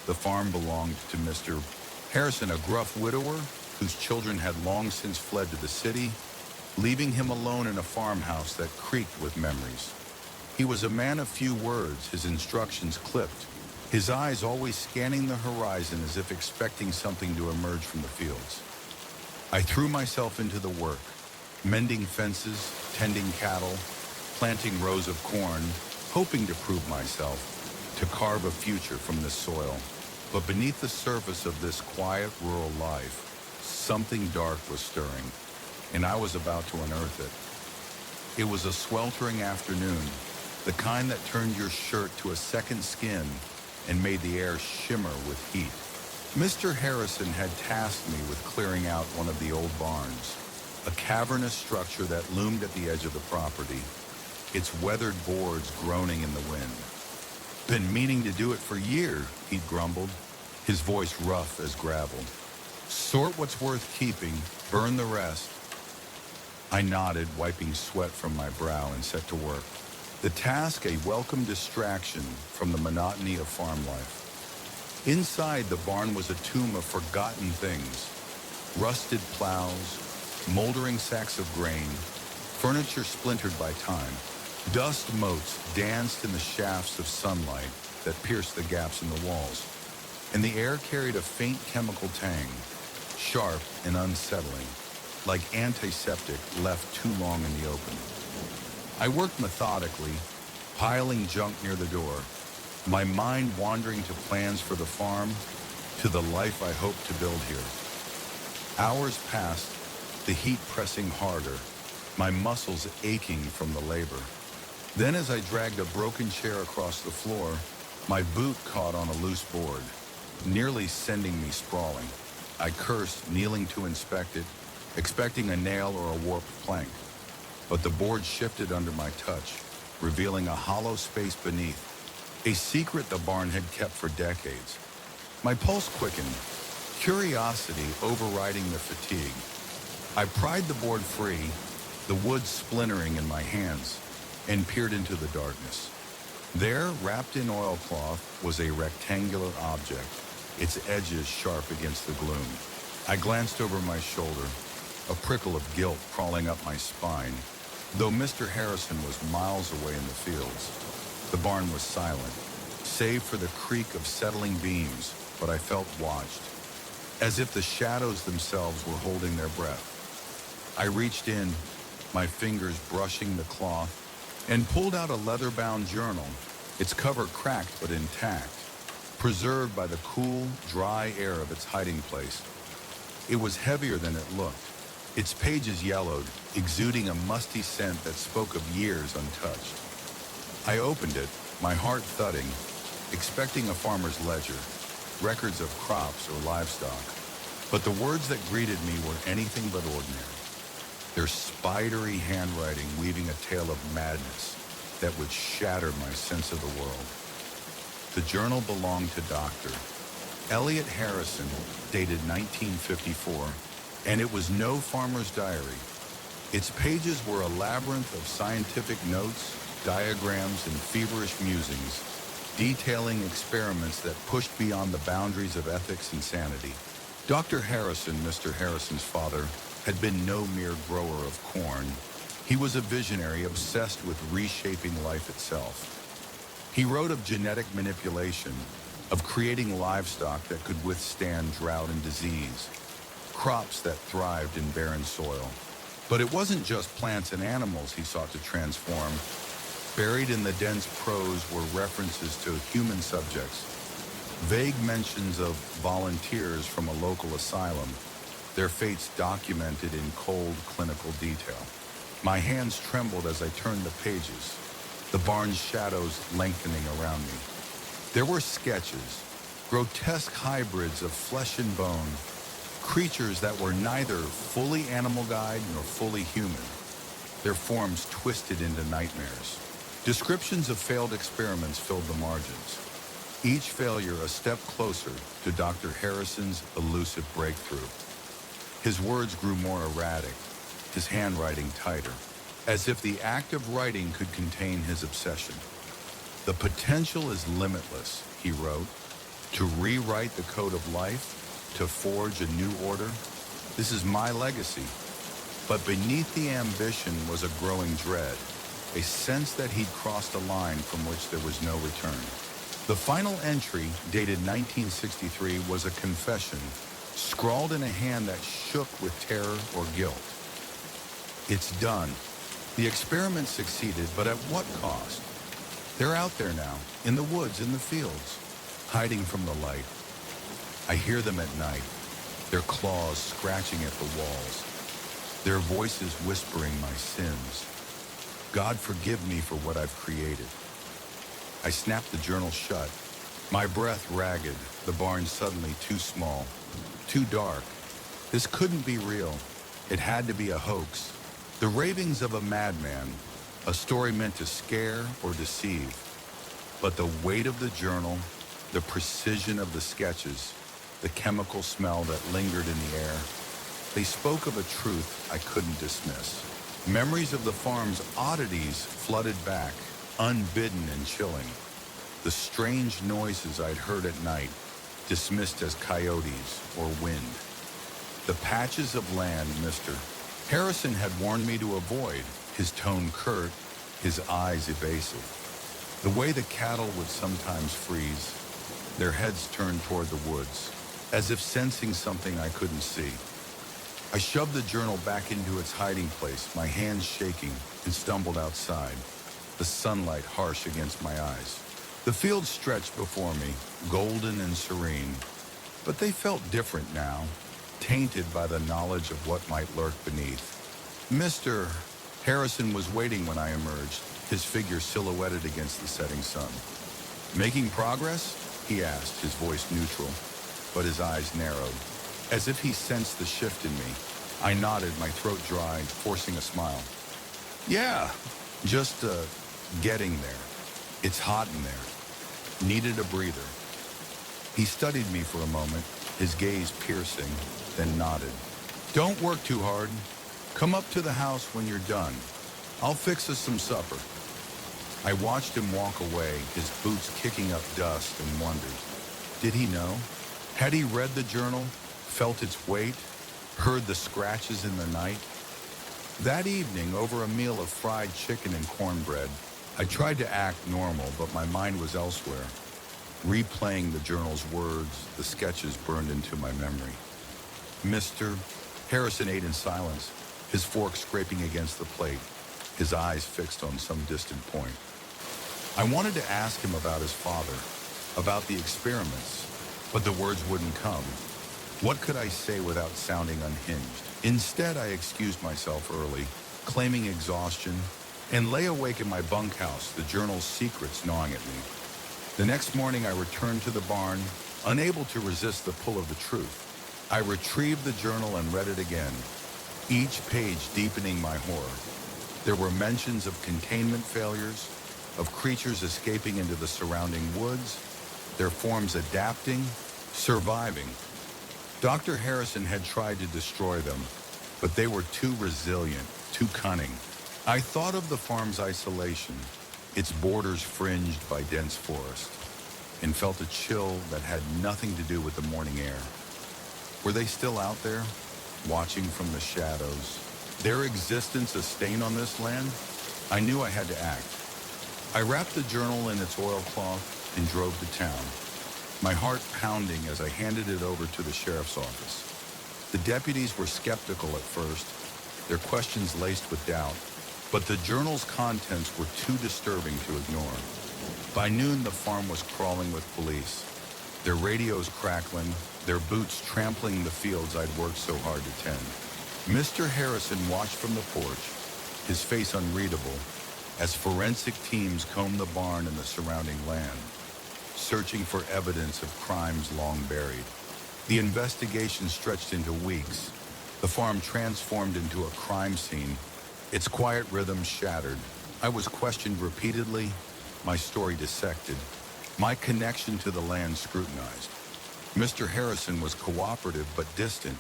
The farm belonged to Mr. Harrison, a gruff widower whose children had long since fled to the city, leaving him alone in a farmhouse that creaked with memories. He was a man of few words, his instructions clipped, his eyes always scanning the horizon as if expecting something to emerge from the fields. I threw myself into the work, mending fences, tending cattle, planting rows of corn, hoping to prove myself, to carve a future from this soil. But beneath the surface of this quiet rural life, something dark was stirring, and I was about to unearth it. It was a sweltering afternoon, the kind that turned your shirt to a second skin and made the air shimmer with heat. Mr. Harrison had tasked me with clearing out one of the old barns, a cavernous structure that loomed at the edge of the property, its weathered boards groaning in the wind. Been meaning to do it for years, he grumbled, his voice rough as gravel. Sort what's worth keeping, burn the rest. I nodded, wiping sweat from my brow, and set to work. The task a welcome distraction from the monotony of farm life. Inside the barn was a tomb of forgotten things. Rusted plows, moldering sacks of grain, furniture splintered by time. Dust motes danced in the shafts of sunlight that pierced the gaps in the walls, and the air carried a faint chemical tang, sharp and unsettling, like antiseptic left too long in the open. I worked methodically, piling junk near the door, my mind wandering to plans for the farm, to the life I hoped to build here. Hours passed, the heat pressing harder, my muscles aching from the labor. Then as I dragged a broken chair across the floor, my boot caught on a loose board, nearly sending me sprawling. I cursed, kneeling to inspect it, expecting a nail or a warped plank. But the board shifted under my touch, revealing a hollow space beneath, a secret the barn had kept for decades. My pulse quickened, curiosity overriding the fatigue. I pried the board free, the wood splintering in my hands, and peered into the darkness. There, wrapped in oilcloth, was a rectangular object, its edges sharp against the gloom. I glanced over my shoulder, a prickle of guilt crawling up my spine. Though Mr. Harrison was miles away in the fields, the barn was silent, save for the creak of settling beams, but I felt watched, as if the shadows themselves were holding their breath. I reached in, my fingers brushing the cloth, and pulled out a leather-bound journal, its cover cracked but intact, preserved by the cool, dry air of its hiding place. It was heavier than it looked, its pages yellowed, exuding a musty scent that spoke of years untouched. I opened it, my heart thudding, expecting a farmer's ledger, records of crops or livestock. But the words that greeted me were anything but ordinary, their spidery handwriting weaving a tale of madness that would shatter my sense of the world. The journal belonged to Dr. Elliot Harrison, dated 1954, and it was no farmer's diary. Its pages were a labyrinth of scientific notes, diagrams, and feverish musings, detailing experiments that pushed beyond the boundaries of ethics and sanity. Dr. Harrison, Mr. Harrison's father, had been no mere grower of corn. He was a visionary obsessed with reshaping life itself. He wrote of genetic manipulation, of creating livestock that could withstand drought and disease, crops that thrived in barren soil. But it wasn't just plants and animals he sought to transform. Buried in the dense prose were references to human subjects, vague mentions of volunteers from a local asylum, their fates documented in cold clinical detail. My hands trembled as I turned the pages, the barn's shadows lengthening around me. There were sketches, grotesque hybrids of flesh and bone, creatures that were neither fully animal-guide nor fully human, their forms twisted into nightmares. Descriptions of failed experiments filled the margins, each failure a step closer to Dr. Harrison's elusive breakthrough. His words grew more erratic, his handwriting tighter, as if the act of writing could contain his obsession. "The potential is limitless," he wrote, "to rewrite the code of life, to forge a new order. This is my legacy." But beneath the ambition was a growing dread, a sense that he'd crossed a line from which there was no return. The final entry, dated 1963, was a confession, scrawled in a hand that shook with terror or guilt. "It's done. The experiment succeeded, but at what cost? They're out there now, in the woods, in the fields, hiding from the light. I hear them at night, their claws scratching at the walls, their voices whispering my sins. God forgive me for what I've created." I snapped the journal shut, my breath ragged, the barn suddenly too small, too dark. This couldn't be real. It had to be a hoax. The ravings of a madman, a story meant to scare or deceive. But the weight of the journal, the precision of the sketches, the chemical smell that lingered in the air, they spoke of a truth I couldn't dismiss. Memories of the farm's oddities flooded back, unbidden and chilling. The strange noises I'd heard at night, dismissed as coyotes or wind. The patches of land Mr. Harrison had warned me to avoid, his tone curt, his eyes evasive. The way the cattle would sometimes freeze, their heads turned toward the woods, as if sensing something I couldn't see. I shoved the journal back into its hiding place, my hands shaking, and stumbled outside, the sunlight harsh against my eyes. The fields stretched before me, golden and serene, but they felt different now, tainted by the knowledge of what might lurk beneath. Mr. Harrison was waiting when I emerged, his figure silhouetted against the setting sun. "Making progress?" he asked, his voice neutral, but his eyes narrowed, as if he sensed the shift in me. I nodded, my throat dry, forcing a smile. "Yeah, just getting there. It's hot in there. Needed a breather." He studied me for a moment, his gaze piercing, then nodded. "Don't work too hard. Come up to the house when you're done. I'll fix us some supper." I watched him walk away, his boots kicking up dust, and wondered, did he know? Had he read the journal, felt its weight, heard the scratches in the night? That evening, over a meal of fried chicken and cornbread, I tried to act normal, but my mind was elsewhere. Replaying the journal's words, the sketches burned into my memory. Mr. Harrison ate in silence, his fork scraping against the plate, his eyes fixed on some distant point. I wanted to ask him about his father, about the experiments, but the words wouldn't come. What could I say without sounding unhinged? Instead, I excused myself early, claiming exhaustion, and lay awake in my bunkhouse, the journal's secrets gnawing at me. The next morning, I returned to the barn, unable to resist the pull of the truth. I retrieved the journal and read it again, each page deepening my horror. There were mentions of containment failures, of creatures escaping into the surrounding woods, their forms adapting, surviving. Dr. Harrison had tried to destroy them, but they were too resilient, too cunning. I thought of the farm's isolation, its borders fringed by dense forest, and felt a chill that had nothing to do with the morning air. Were they still out there, watching from the shadows? Their existence a stain on this land? I knew I had to act. I wrapped the journal in its oilcloth and drove to town, my heart pounding as I handed it over to the sheriff's office. The deputies were skeptical at first, their questions laced with doubt, but the journal's contents were too disturbing to ignore. By noon, the farm was crawling with police, their radios crackling, their boots trampling the fields I'd worked so hard to tend. Mr. Harrison watched from the porch, his face unreadable, as forensic teams combed the barn and the surrounding land, searching for evidence of crimes long buried. The investigation stretched into weeks. The farm transformed into a crime scene, its quiet rhythm shattered. I was questioned repeatedly, my story dissected, my connection to the land scrutinized. Mr. Harrison was cooperative but distant,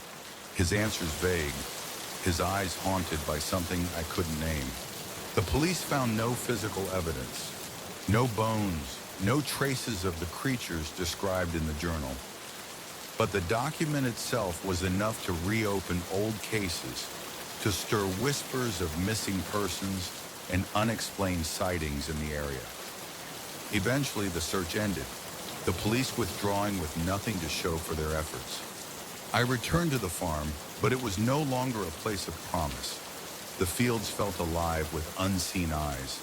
his answers vague, his eyes haunted by something I couldn't name. The police found no physical evidence, no bones, no traces of the creatures described in the journal. But the document itself was enough to reopen old cases, to stir whispers of missing persons and unexplained sightings in the area. Eventually, the search ended, the police withdrawing with nothing to show for their efforts. I returned to the farm, but it was no longer a place of promise. The fields felt alive with unseen eyes,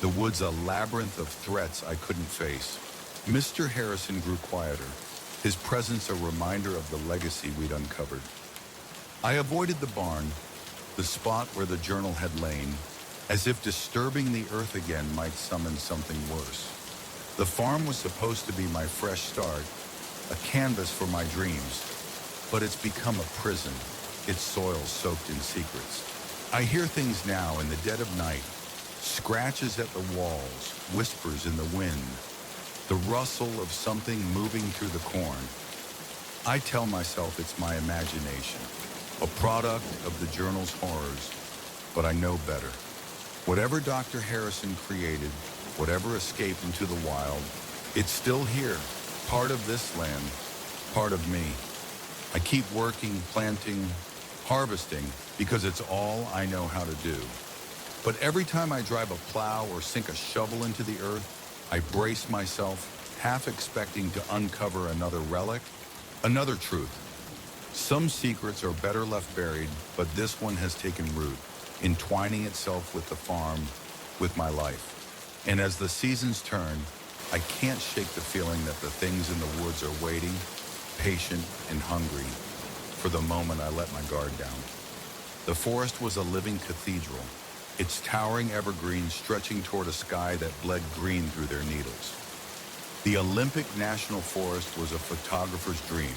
the woods a labyrinth of threats I couldn't face. Mr. Harrison grew quieter, his presence a reminder of the legacy we'd uncovered. I avoided the barn, the spot where the journal had lain, as if disturbing the earth again might summon something worse. The farm was supposed to be my fresh start, a canvas for my dreams, but it's become a prison, its soil soaked in secrets. I hear things now in the dead of night, scratches at the walls, whispers in the wind, the rustle of something moving through the corn. I tell myself it's my imagination, a product of the journal's horrors, but I know better. Whatever Dr. Harrison created, whatever escaped into the wild, it's still here, part of this land, part of me. I keep working, planting, harvesting, because it's all I know how to do. But every time I drive a plow or sink a shovel into the earth, I brace myself, half expecting to uncover another relic, another truth. Some secrets are better left buried, but this one has taken root, entwining itself with the farm, with my life. And as the seasons turn, I can't shake the feeling that the things in the woods are waiting, patient and hungry, for the moment I let my guard down. The forest was a living cathedral, its towering evergreens stretching toward a sky that bled green through their needles. The Olympic National Forest was a photographer's dream,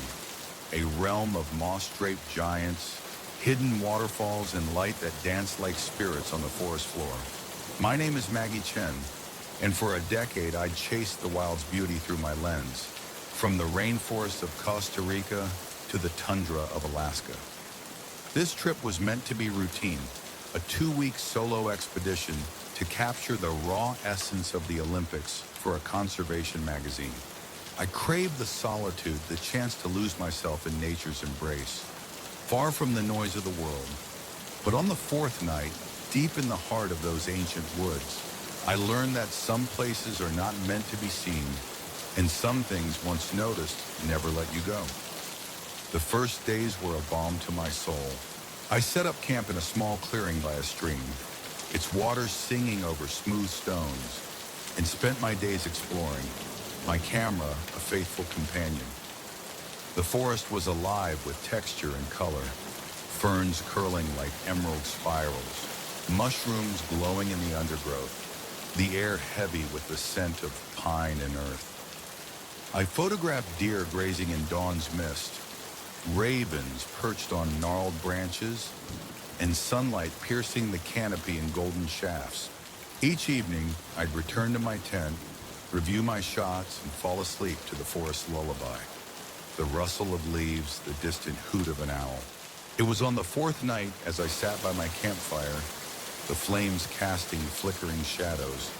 a realm of moss-draped giants, hidden waterfalls, and light that danced like spirits on the forest floor. My name is Maggie Chen, and for a decade I chased the wild's beauty through my lens, from the rainforests of Costa Rica to the tundra of Alaska. This trip was meant to be routine, a 2-week solo expedition to capture the raw essence of the Olympics for a conservation magazine. I craved the solitude, the chance to lose myself in nature's embrace, far from the noise of the world. But on the fourth night, deep in the heart of those ancient woods, I learned that some places are not meant to be seen, and some things once noticed never let you go. The first days were a balm to my soul. I set up camp in a small clearing by a stream, its waters singing over smooth stones, and spent my days exploring, my camera a faithful companion. The forest was alive with texture and color, ferns curling like emerald spirals, mushrooms glowing in the undergrowth, the air heavy with the scent of pine and earth. I photographed deer grazing in dawn's mist, ravens perched on gnarled branches, and sunlight piercing the canopy in golden shafts. Each evening, I'd return to my tent, review my shots, and fall asleep to the forest lullaby, the rustle of leaves, the distant hoot of an owl. It was on the fourth night, as I sat by my campfire, the flames casting flickering shadows,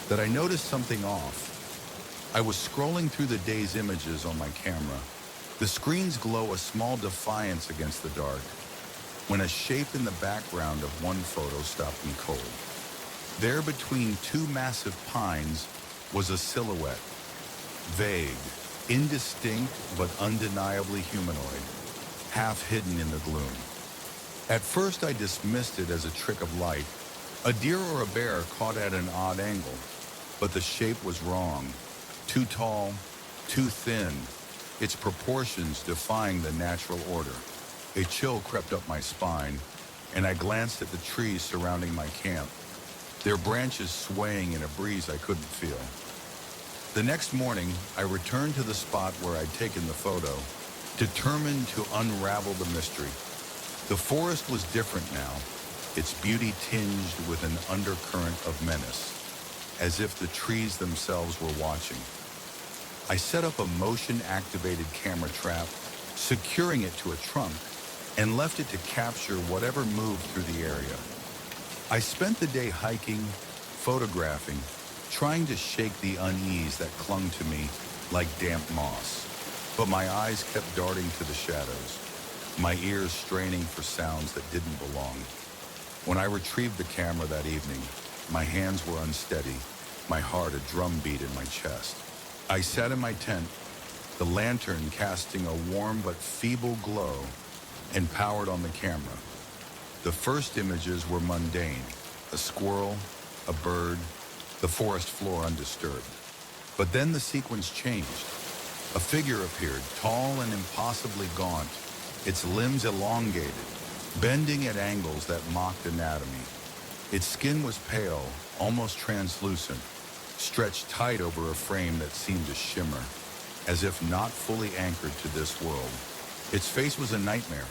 that I noticed something off. I was scrolling through the day's images on my camera. The screens glow a small defiance against the dark, when a shape in the background of one photo stopped me cold. There between two massive pines was a silhouette, vague, indistinct but undeniably humanoid, half hidden in the gloom. At first I dismissed it as a trick of light, a deer or a bear caught at an odd angle, but the shape was wrong, too tall, too thin, its proportions defying the natural order. A chill crept up my spine, and I glanced at the trees surrounding my camp, their branches swaying in a breeze I couldn't feel. The next morning, I returned to the spot where I'd taken the photo, determined to unravel the mystery. The forest was different now, its beauty tinged with an undercurrent of menace, as if the trees themselves were watching. I set up a motion-activated camera trap, securing it to a trunk, and left it to capture whatever moved through the area. I spent the day hiking, photographing, trying to shake the unease that clung to me like damp moss. But my eyes kept darting to the shadows, my ears straining for sounds that didn't belong. When I retrieved the camera that evening, my hands were unsteady, my heart a drumbeat in my chest. I sat in my tent, the lantern casting a warm but feeble glow, and powered on the camera. The first images were mundane, a squirrel, a bird, the forest floor undisturbed. But then the sequence changed. A figure appeared, tall and impossibly gaunt, its limbs elongated, bending at angles that mocked anatomy. Its skin was pale, almost translucent, stretched tight over a frame that seemed to shimmer, as if not fully anchored to this world. Its face was a nightmare,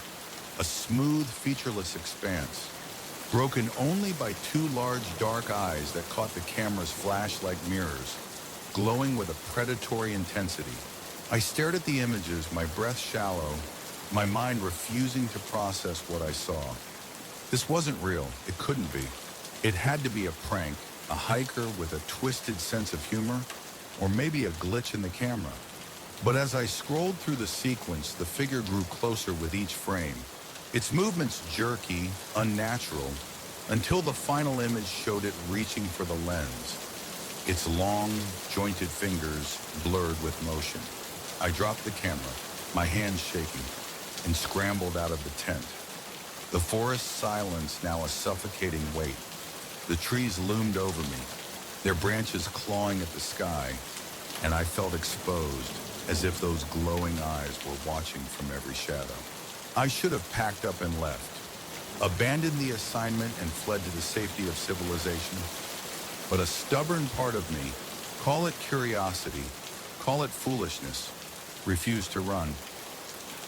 a smooth, featureless expanse, broken only by two large dark eyes that caught the camera's flash like mirrors, glowing with a predatory intensity. I stared at the images, my breath shallow, my mind refusing to process what I saw. This wasn't real. It couldn't be. It had to be a prank, a hiker with a twisted sense of humor, or maybe a glitch in the camera. But as I scrolled through the sequence, the figure grew closer with each frame. Its movements jerky, unnatural, until the final image showed it reaching for the lens, its long, jointed fingers blurred with motion. I dropped the camera, my hands shaking, and scrambled out of the tent. The forest silence now a suffocating weight. The trees loomed over me, their branches clawing at the sky, and I felt exposed, as if those glowing eyes were watching from every shadow. I should have packed up and left, abandoned the assignment and fled to the safety of civilization. But a stubborn part of me, call it curiosity, call it foolishness, refused to run.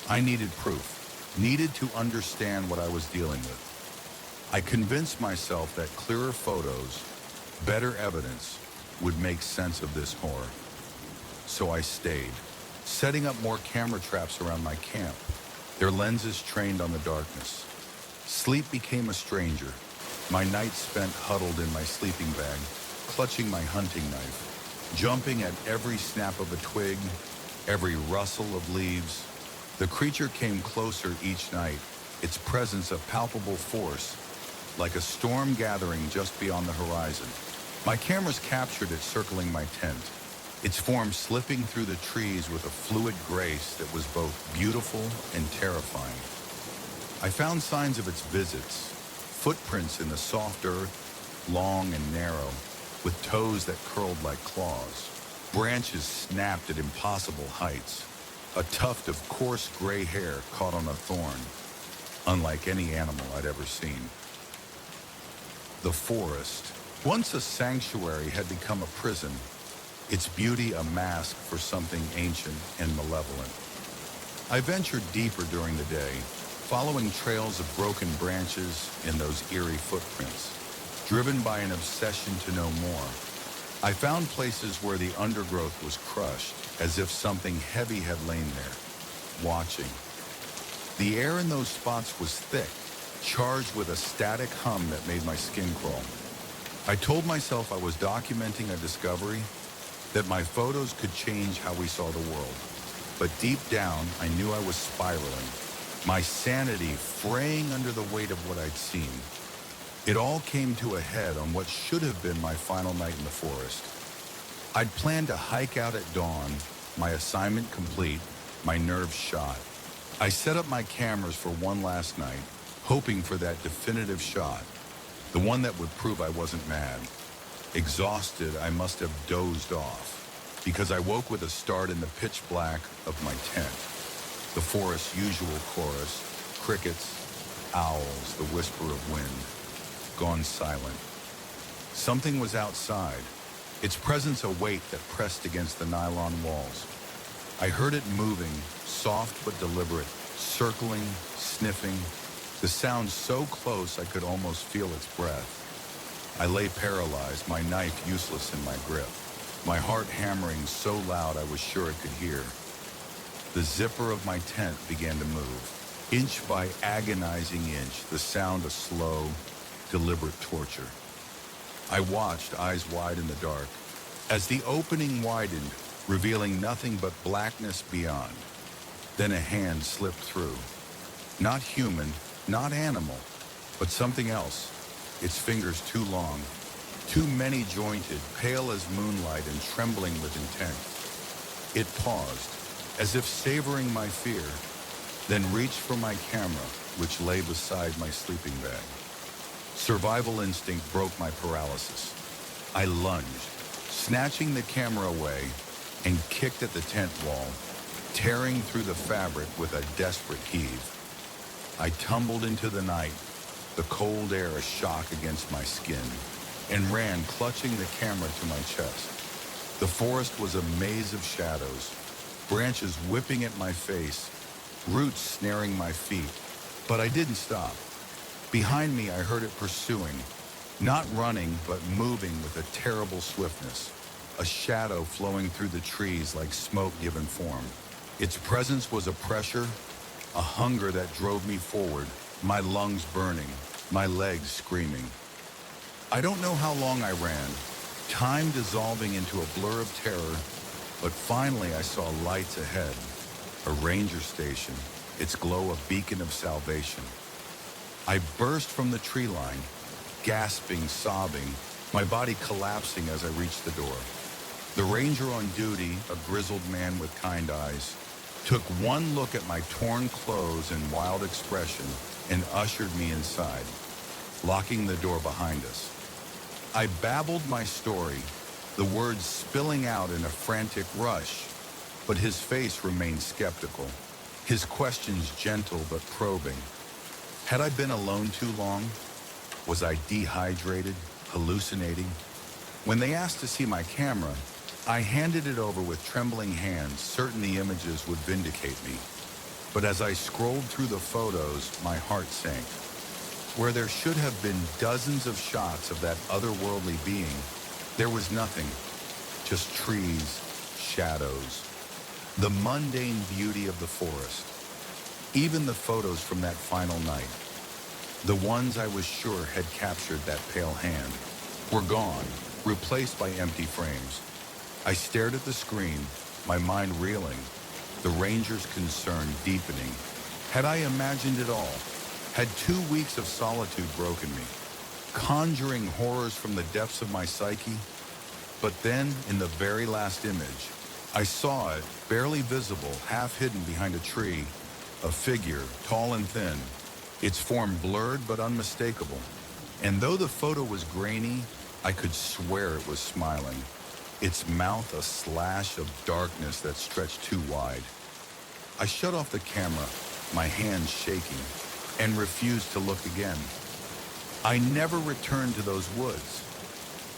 I needed proof, needed to understand what I was dealing with. I convinced myself that clearer photos, better evidence, would make sense of this horror. So I stayed, setting up more camera traps around my camp, their lenses trained on the darkness. Sleep became a stranger, my nights spent huddled in my sleeping bag, clutching my hunting knife, jumping at every snap of a twig, every rustle of leaves. The creature came closer each night, its presence a palpable force, like a storm gathering just beyond the horizon. My cameras captured it circling my tent, its form slipping through the trees with a fluid grace that was both beautiful and terrifying. I found signs of its visits, footprints in the soft earth, long and narrow, with toes that curled like claws. Branches snapped at impossible heights, a tuft of coarse gray hair caught on a thorn, unlike any animal I'd ever seen. The forest, once a sanctuary, had become a prison, its beauty a mask for something ancient and malevolent. I ventured deeper during the day, following trails of broken branches and those eerie footprints. Driven by an obsession to know more, I found places where the undergrowth was crushed, as if something heavy had lain there, watching. The air in those spots was thick, charged with a static hum that made my skin crawl. I told myself I was documenting a discovery, that my photos could change how we saw the world. But deep down, I knew I was spiraling, my sanity fraying under the weight of what I'd seen. It all came to a head on what should have been my final night in the forest. I'd planned to hike out at dawn, my assignment complete, my nerves shot. I set up my cameras for one last night, hoping for that definitive shot, the one that would prove I wasn't mad. Exhausted, I must have dozed off, because I woke with a start in the pitch black of my tent. The forest's usual chorus, crickets, owls, the whisper of wind, gone silent. Something was outside, its presence a weight that pressed against the nylon walls. I heard it moving, soft but deliberate, circling, sniffing, the sound so close I could almost feel its breath. I lay paralyzed, my knife useless in my grip, my heart hammering so loud I was sure it could hear. The zipper of my tent began to move, inch by agonizing inch, the sound a slow, deliberate torture. I watched, eyes wide in the dark, as the opening widened, revealing nothing but blackness beyond. Then a hand slipped through. Not human, not animal, but something else. Its fingers too long, too many jointed, pale as moonlight and trembling with intent. It paused, as if savoring my fear, then reached for my camera, which lay beside my sleeping bag. Survival instinct broke my paralysis. I lunged, snatching the camera away, and kicked at the tent wall, tearing through the fabric with a desperate heave. I tumbled into the night, the cold air a shock against my skin, and ran, clutching the camera to my chest. The forest was a maze of shadows, branches whipping at my face, roots snaring my feet. But I didn't stop. Behind me, I heard it pursuing, not running, but moving with a terrible swiftness, a shadow flowing through the trees like smoke given form. Its presence was a pressure, a hunger that drove me forward, my lungs burning, my legs screaming. I don't know how long I ran, time dissolving into a blur of terror, but finally I saw lights ahead, a ranger station, its glow a beacon of salvation. I burst from the tree line, gasping, sobbing, my body collapsing as I reached the door. The ranger on duty, a grizzled man with kind eyes, took one look at my torn clothes and wild expression and ushered me inside, locking the door behind us. I babbled my story, the words spilling out in a frantic rush, but his face remained skeptical, his questions gentle but probing. Had I been alone too long? Was I dehydrated, hallucinating? When they asked to see my camera, I handed it over with trembling hands, certain the images would vindicate me. But as I scrolled through the photos, my heart sank. Where there should have been dozens of shots of that otherworldly being, there was nothing. Just trees, shadows, the mundane beauty of the forest. Even the photos from that final night, the ones I was sure had captured that pale hand, were gone, replaced by empty frames. I stared at the screen, my mind reeling, the ranger's concern deepening. Had I imagined it all? Had 2 weeks of solitude broken me, conjuring horrors from the depths of my psyche? But then, in the very last image, I saw it, barely visible, half hidden behind a tree, a figure, tall and thin, its form blurred but unmistakable. And though the photo was grainy, I could swear it was smiling, its mouth a slash of darkness that stretched too wide. I shut off the camera, my hands shaking, and refused to look again. I never returned to those woods.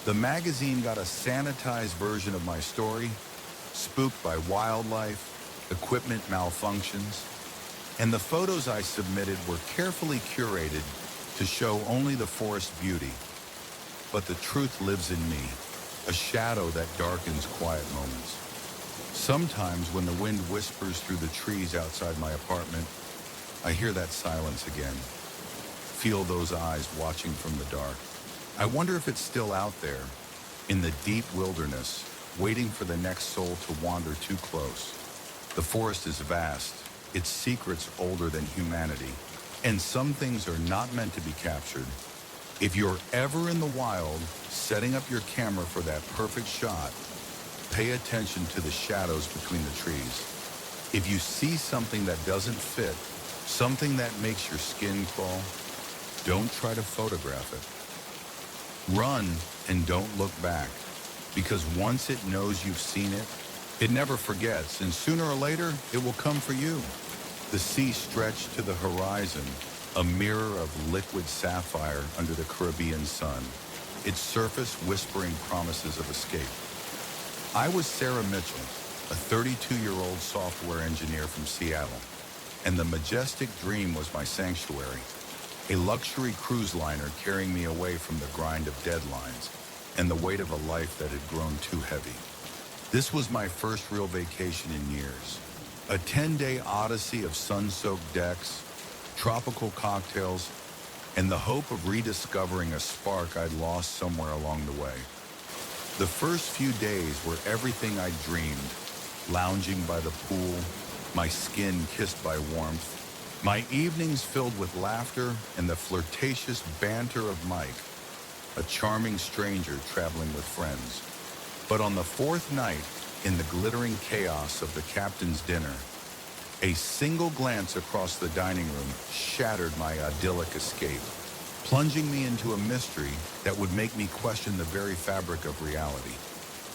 The magazine got a sanitized version of my story, spooked by wildlife, equipment malfunctions, and the photos I submitted were carefully curated to show only the forest beauty. But the truth lives in me, a shadow that darkens quiet moments. Sometimes when the wind whispers through the trees outside my apartment, I hear that silence again, feel those eyes watching from the dark. I wonder if it's still out there, in the deep wilderness, waiting for the next soul to wander too close. The forest is vast, its secrets older than humanity, and some things are not meant to be captured. If you're ever in the wild, setting up your camera for that perfect shot, pay attention to the shadows between the trees. If you see something that doesn't fit, something that makes your skin crawl, don't try to photograph it. Run and don't look back, because once it knows you've seen it, it never forgets, and sooner or later, it will come for you. The sea stretched to the horizon, a mirror of liquid sapphire under the Caribbean sun, its surface whispering promises of escape. I was Sarah Mitchell, a 32-year-old software engineer from Seattle, and the majestic dream was my sanctuary, a luxury cruise liner carrying me away from the grind of deadlines and the weight of a life that had grown too heavy. This was my first real vacation in years, a 10-day odyssey of sun-soaked decks, tropical cocktails, and the hope of rediscovering a spark I'd lost somewhere along the way. The first few days were everything I dreamed, lounging by the pool, my skin kissed by warmth, my evenings filled with laughter and the flirtatious banter of Mike, a charming stranger traveling with friends. But on the fourth night, in the glittering chaos of the captain's dinner, a single glance across the dining room shattered my idyllic escape, plunging me into a mystery that would make me question the very fabric of reality.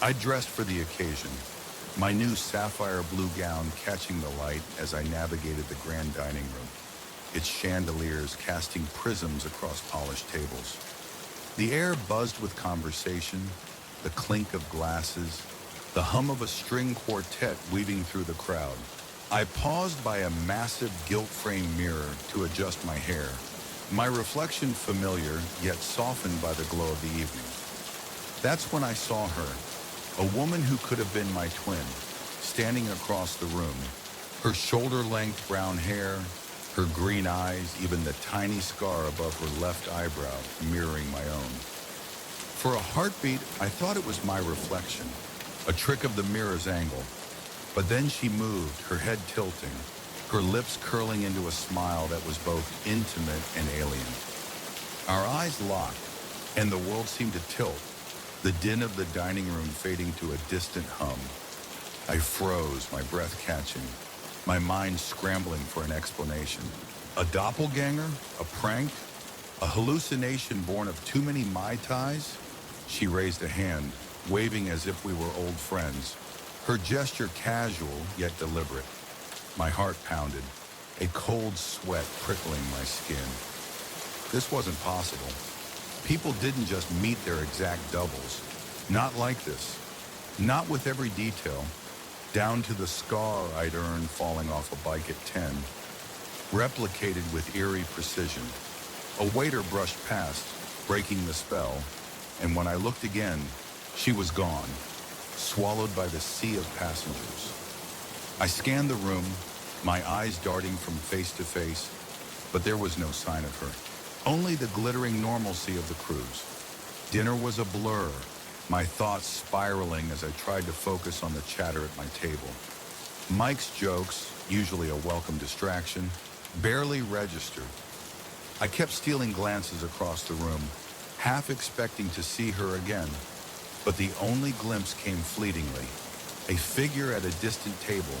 I dressed for the occasion, my new sapphire blue gown catching the light as I navigated the grand dining room, its chandeliers casting prisms across polished tables. The air buzzed with conversation, the clink of glasses, the hum of a string quartet weaving through the crowd. I paused by a massive gilt-frame mirror to adjust my hair, my reflection familiar yet softened by the glow of the evening. That's when I saw her, a woman who could have been my twin, standing across the room, her shoulder-length brown hair, her green eyes, even the tiny scar above her left eyebrow mirroring my own. For a heartbeat, I thought it was my reflection, a trick of the mirror's angle. But then she moved, her head tilting, her lips curling into a smile that was both intimate and alien. Our eyes locked, and the world seemed to tilt, the din of the dining room fading to a distant hum. I froze, my breath catching, my mind scrambling for an explanation. A doppelganger? A prank? A hallucination born of too many Mai Tais? She raised a hand, waving as if we were old friends, her gesture casual yet deliberate. My heart pounded, a cold sweat prickling my skin. This wasn't possible. People didn't just meet their exact doubles. Not like this. Not with every detail, down to the scar I'd earned falling off a bike at 10, replicated with eerie precision. A waiter brushed past, breaking the spell, and when I looked again, she was gone, swallowed by the sea of passengers. I scanned the room, my eyes darting from face to face, but there was no sign of her. Only the glittering normalcy of the cruise. Dinner was a blur, my thoughts spiraling as I tried to focus on the chatter at my table. Mike's jokes, usually a welcome distraction, barely registered. I kept stealing glances across the room, half expecting to see her again, but the only glimpse came fleetingly. A figure at a distant table,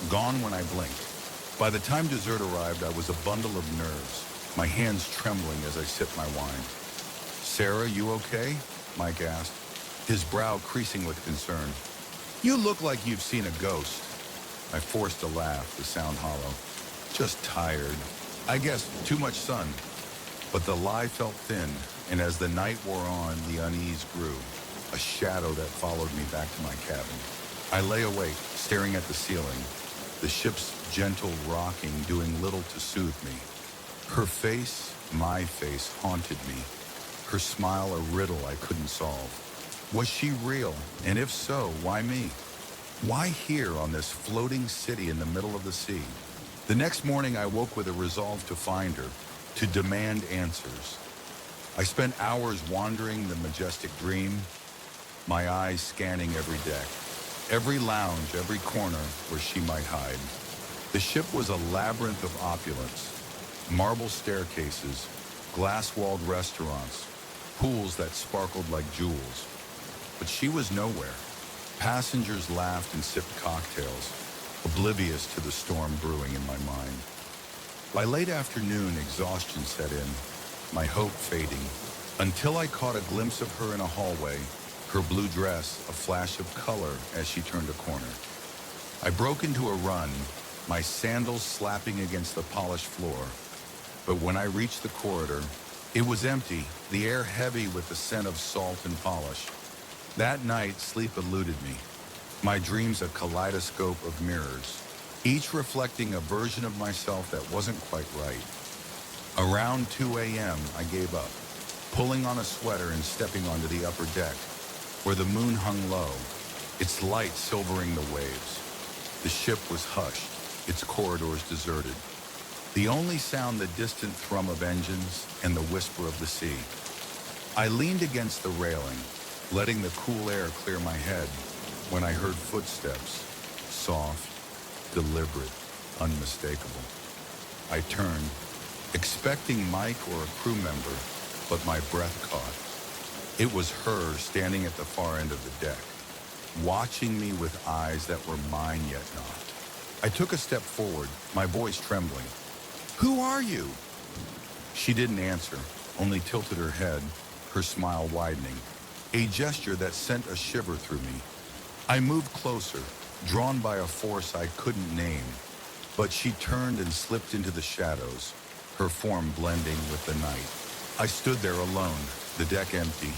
gone when I blinked. By the time dessert arrived, I was a bundle of nerves, my hands trembling as I sipped my wine. "Sarah, you okay?" Mike asked, his brow creasing with concern. "You look like you've seen a ghost." I forced a laugh to sound hollow. "Just tired. I guess too much sun." But the lie felt thin, and as the night wore on, the unease grew, a shadow that followed me back to my cabin. I lay awake, staring at the ceiling, the ship's gentle rocking doing little to soothe me. Her face, my face, haunted me, her smile a riddle I couldn't solve. Was she real? And if so, why me? Why here on this floating city in the middle of the sea? The next morning I woke with a resolve to find her, to demand answers. I spent hours wandering the majestic dream, my eyes scanning every deck, every lounge, every corner where she might hide. The ship was a labyrinth of opulence, marble staircases, glass-walled restaurants, pools that sparkled like jewels. But she was nowhere. Passengers laughed and sipped cocktails, oblivious to the storm brewing in my mind. By late afternoon, exhaustion set in, my hope fading, until I caught a glimpse of her in a hallway, her blue dress a flash of color as she turned a corner. I broke into a run, my sandals slapping against the polished floor. But when I reached the corridor, it was empty, the air heavy with the scent of salt and polish. That night, sleep eluded me, my dreams a kaleidoscope of mirrors, each reflecting a version of myself that wasn't quite right. Around 2 a.m., I gave up, pulling on a sweater and stepping onto the upper deck, where the moon hung low, its light silvering the waves. The ship was hushed, its corridors deserted. The only sound the distant thrum of engines and the whisper of the sea. I leaned against the railing, letting the cool air clear my head, when I heard footsteps, soft, deliberate, unmistakable. I turned, expecting Mike or a crew member, but my breath caught. It was her standing at the far end of the deck, watching me with eyes that were mine yet not. I took a step forward, my voice trembling. "Who are you?" She didn't answer, only tilted her head, her smile widening, a gesture that sent a shiver through me. I moved closer, drawn by a force I couldn't name, but she turned and slipped into the shadows, her form blending with the night. I stood there alone, the deck empty,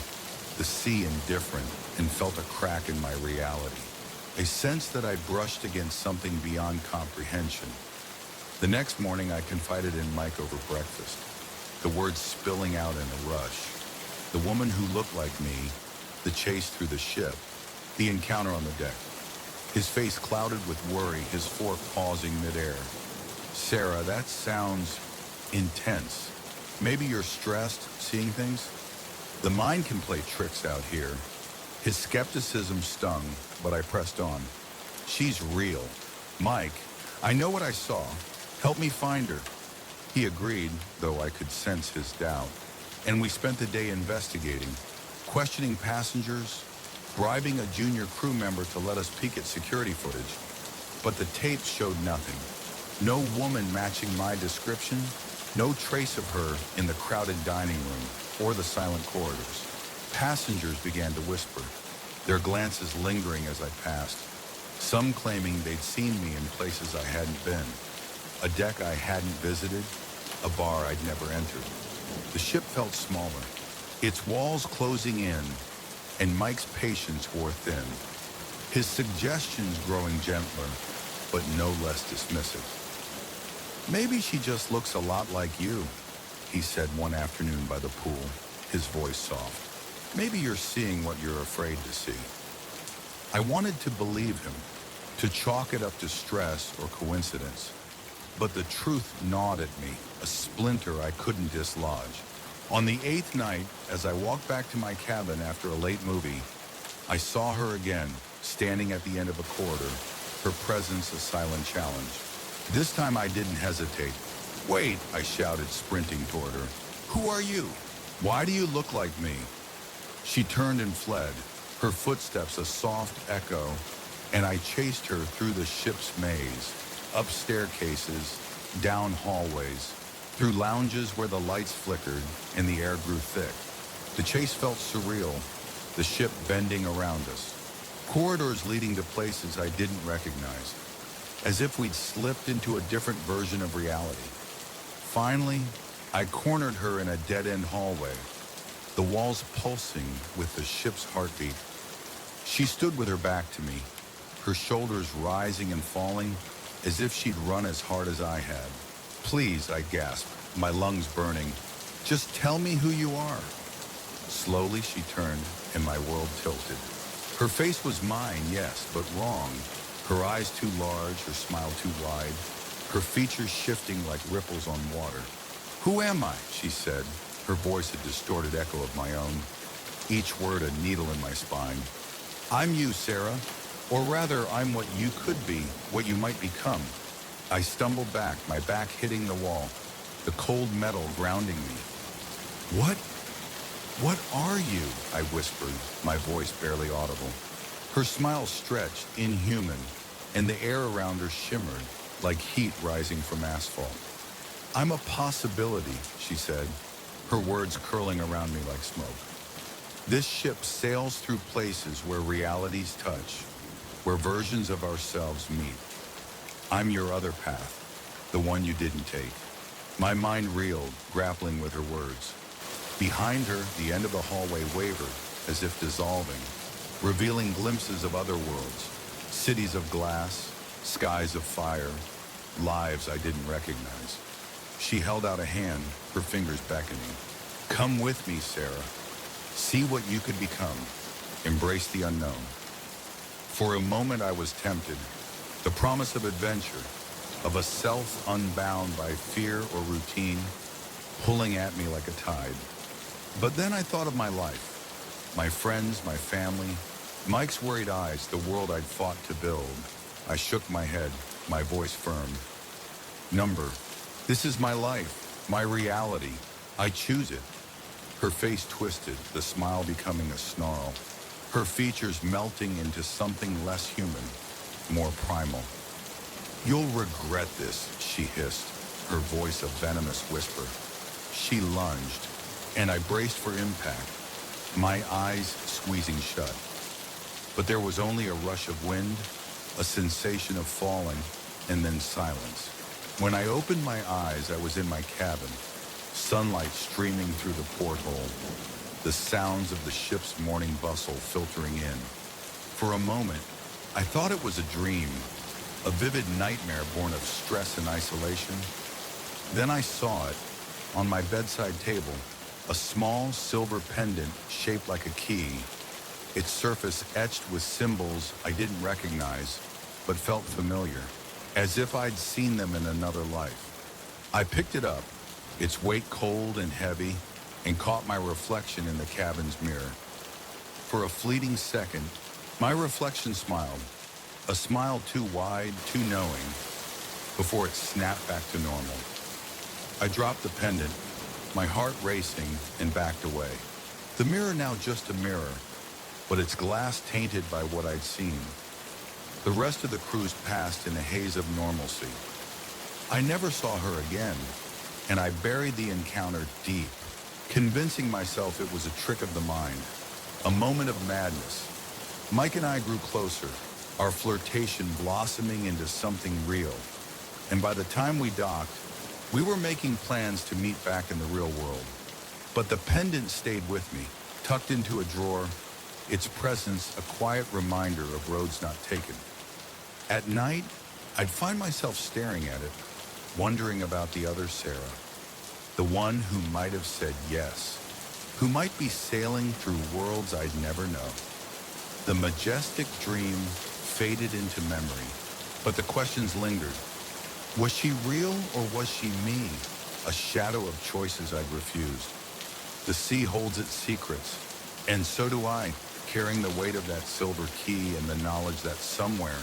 the sea indifferent, and felt a crack in my reality, a sense that I brushed against something beyond comprehension. The next morning, I confided in Mike over breakfast, the words spilling out in a rush. The woman who looked like me, the chase through the ship, the encounter on the deck. His face clouded with worry, his fork pausing midair. "Sarah, that sounds intense. Maybe you're stressed, seeing things?" The mind can play tricks out here. His skepticism stung, but I pressed on. "She's real. Mike, I know what I saw. Help me find her." He agreed, though I could sense his doubt. and we spent the day investigating, questioning passengers, bribing a junior crew member to let us peek at security footage. But the tape showed nothing. No woman matching my description, no trace of her in the crowded dining room or the silent corridors. Passengers began to whisper, their glances lingering as I passed, some claiming they'd seen me in places I hadn't been, a deck I hadn't visited, a bar I'd never entered. The ship felt smaller, its walls closing in, and Mike's patience wore thin, his suggestions growing gentler, but no less dismissive. "Maybe she just looks a lot like you," he said one afternoon by the pool, his voice soft. "Maybe you're seeing what you're afraid to see." I wanted to believe him, to chalk it up to stress or coincidence. But the truth gnawed at me, a splinter I couldn't dislodge. On the 8th night, as I walked back to my cabin after a late movie, I saw her again, standing at the end of a corridor, her presence a silent challenge. This time I didn't hesitate. "Wait," I shouted, sprinting toward her. "Who are you? Why do you look like me?" She turned and fled, her footsteps a soft echo, and I chased her through the ship's maze, up staircases, down hallways, through lounges where the lights flickered and the air grew thick. The chase felt surreal, the ship bending around us, corridors leading to places I didn't recognize, as if we'd slipped into a different version of reality. Finally, I cornered her in a dead-end hallway, the walls pulsing with the ship's heartbeat. She stood with her back to me, her shoulders rising and falling as if she'd run as hard as I had. "Please," I gasped, my lungs burning, "just tell me who you are." Slowly she turned and my world tilted. Her face was mine, yes, but wrong. Her eyes too large, her smile too wide, her features shifting like ripples on water. "Who am I?" she said, her voice a distorted echo of my own, each word a needle in my spine. "I'm you, Sarah. Or rather, I'm what you could be, what you might become." I stumbled back, my back hitting the wall, the cold metal grounding me. What are you?" I whispered, my voice barely audible. Her smile stretched, inhuman, and the air around her shimmered, like heat rising from asphalt. "I'm a possibility," she said, her words curling around me like smoke. "This ship sails through places where realities touch, where versions of ourselves meet. I'm your other path, the one you didn't take." My mind reeled, grappling with her words. Behind her, the end of the hallway wavered, as if dissolving, revealing glimpses of other worlds, cities of glass, skies of fire, lives I didn't recognize. She held out a hand, her fingers beckoning. "Come with me, Sarah. See what you could become. Embrace the unknown." For a moment I was tempted. The promise of adventure, of a self unbound by fear or routine, pulling at me like a tide. But then I thought of my life, my friends, my family, Mike's worried eyes, the world I'd fought to build. I shook my head, my voice firm. "Number, this is my life, my reality. I choose it." Her face twisted, the smile becoming a snarl, her features melting into something less human, more primal. "You'll regret this," she hissed, her voice a venomous whisper. She lunged, and I braced for impact, my eyes squeezing shut. But there was only a rush of wind, a sensation of falling, and then silence. When I opened my eyes, I was in my cabin, sunlight streaming through the porthole, the sounds of the ship's morning bustle filtering in. For a moment, I thought it was a dream, a vivid nightmare born of stress and isolation. Then I saw it, on my bedside table, a small silver pendant shaped like a key, its surface etched with symbols I didn't recognize, but felt familiar, as if I'd seen them in another life. I picked it up, its weight cold and heavy, and caught my reflection in the cabin's mirror. For a fleeting second, my reflection smiled, a smile too wide, too knowing, before it snapped back to normal. I dropped the pendant, my heart racing, and backed away. The mirror now just a mirror, but its glass tainted by what I'd seen. The rest of the cruise passed in a haze of normalcy. I never saw her again, and I buried the encounter deep, convincing myself it was a trick of the mind, a moment of madness. Mike and I grew closer, our flirtation blossoming into something real. And by the time we docked, we were making plans to meet back in the real world. But the pendant stayed with me, tucked into a drawer, its presence a quiet reminder of roads not taken. At night, I'd find myself staring at it, wondering about the other Sarah, the one who might have said yes, who might be sailing through worlds I'd never know. The majestic dream faded into memory, but the questions lingered. Was she real or was she me? A shadow of choices I'd refused. The sea holds its secrets, and so do I, carrying the weight of that silver key and the knowledge that somewhere,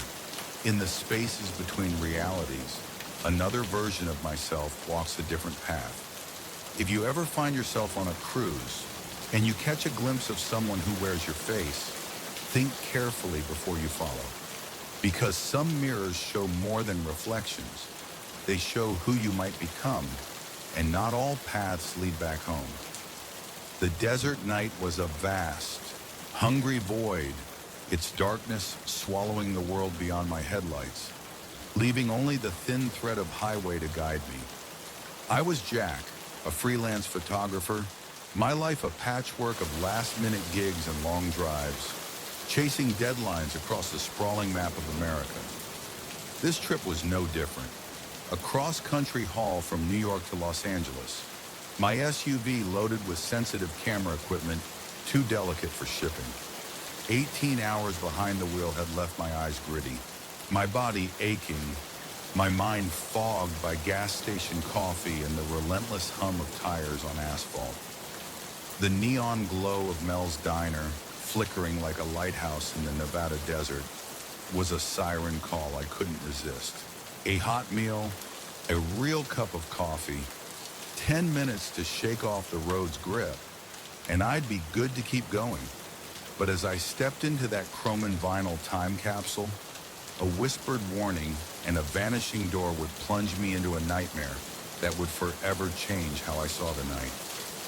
in the spaces between realities, another version of myself walks a different path. If you ever find yourself on a cruise and you catch a glimpse of someone who wears your face, think carefully before you follow. Because some mirrors show more than reflections. They show who you might become, and not all paths lead back home. The desert night was a vast, hungry void, its darkness swallowing the world beyond my headlights, leaving only the thin thread of highway to guide me. I was Jack, a freelance photographer, my life a patchwork of last-minute gigs and long drives, chasing deadlines across the sprawling map of America. This trip was no different. A cross-country haul from New York to Los Angeles. My SUV loaded with sensitive camera equipment, too delicate for shipping. 18 hours behind the wheel had left my eyes gritty, my body aching, my mind fogged by gas station coffee and the relentless hum of tires on asphalt. The neon glow of Mel's Diner, flickering like a lighthouse in the Nevada desert, was a siren call I couldn't resist. A hot meal, a real cup of coffee, 10 minutes to shake off the road's grip, and I'd be good to keep going. But as I stepped into that chrome and vinyl time capsule, a whispered warning and a vanishing door would plunge me into a nightmare that would forever change how I saw the night.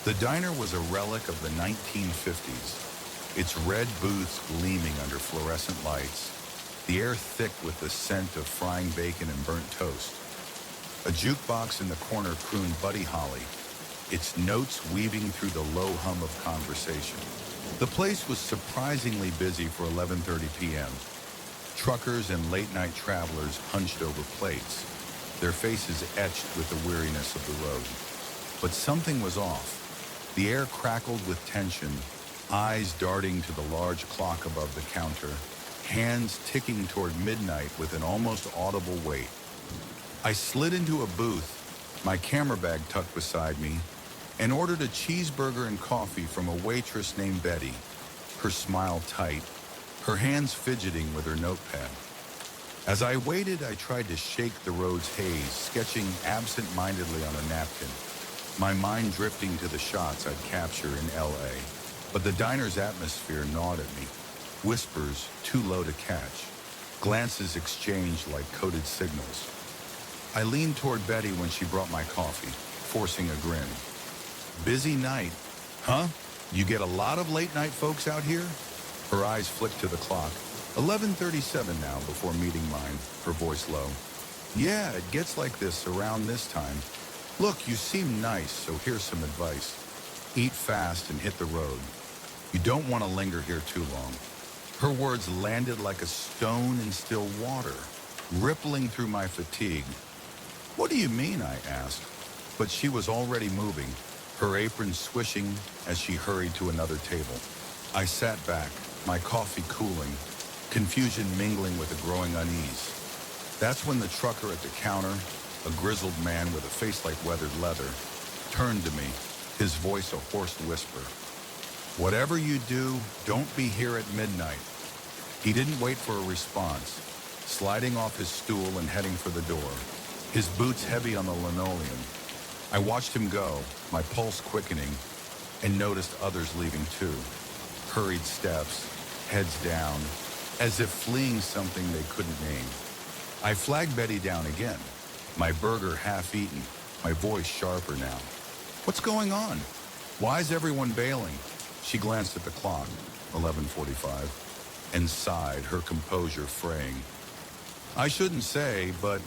The diner was a relic of the 1950s, its red booths gleaming under fluorescent lights, the air thick with the scent of frying bacon and burnt toast. A jukebox in the corner crooned Buddy Holly, its notes weaving through the low hum of conversation. The place was surprisingly busy for 11:30 p.m. Truckers and late-night travelers hunched over plates, their faces etched with the weariness of the road. But something was off. The air crackled with tension, eyes darting to the large clock above the counter, hands ticking toward midnight with an almost audible wait. I slid into a booth, my camera bag tucked beside me, and ordered a cheeseburger and coffee from a waitress named Betty, her smile tight, her hands fidgeting with her notepad. As I waited, I tried to shake the road's haze, sketching absent-mindedly on a napkin, my mind drifting to the shots I'd capture in L.A. But the diner's atmosphere gnawed at me, whispers too low to catch, glances exchanged like coded signals. I leaned toward Betty when she brought my coffee, forcing a grin. Busy night, huh? You get a lot of late-night folks out here? Her eyes flicked to the clock. 11:37 now before meeting mine, her voice low. Yeah, it gets like this around this time. Look, you seem nice, so here's some advice. Eat fast and hit the road. You don't want to linger here too long. Her words landed like a stone in still water, rippling through my fatigue. What do you mean? I asked. But she was already moving, her apron swishing as she hurried to another table. I sat back, my coffee cooling, confusion mingling with a growing unease. That's when the trucker at the counter, a grizzled man with a face like weathered leather, turned to me, his voice a hoarse whisper. Whatever you do, don't be here at midnight. He didn't wait for a response, sliding off his stool and heading for the door, his boots heavy on the linoleum. I watched him go, my pulse quickening, and noticed others leaving too. Hurried steps, heads down, as if fleeing something they couldn't name. I flagged Betty down again, my burger half eaten, my voice sharper now. What's going on? Why is everyone bailing? She glanced at the clock, 11:45, and sighed, her composure fraying. I shouldn't say, but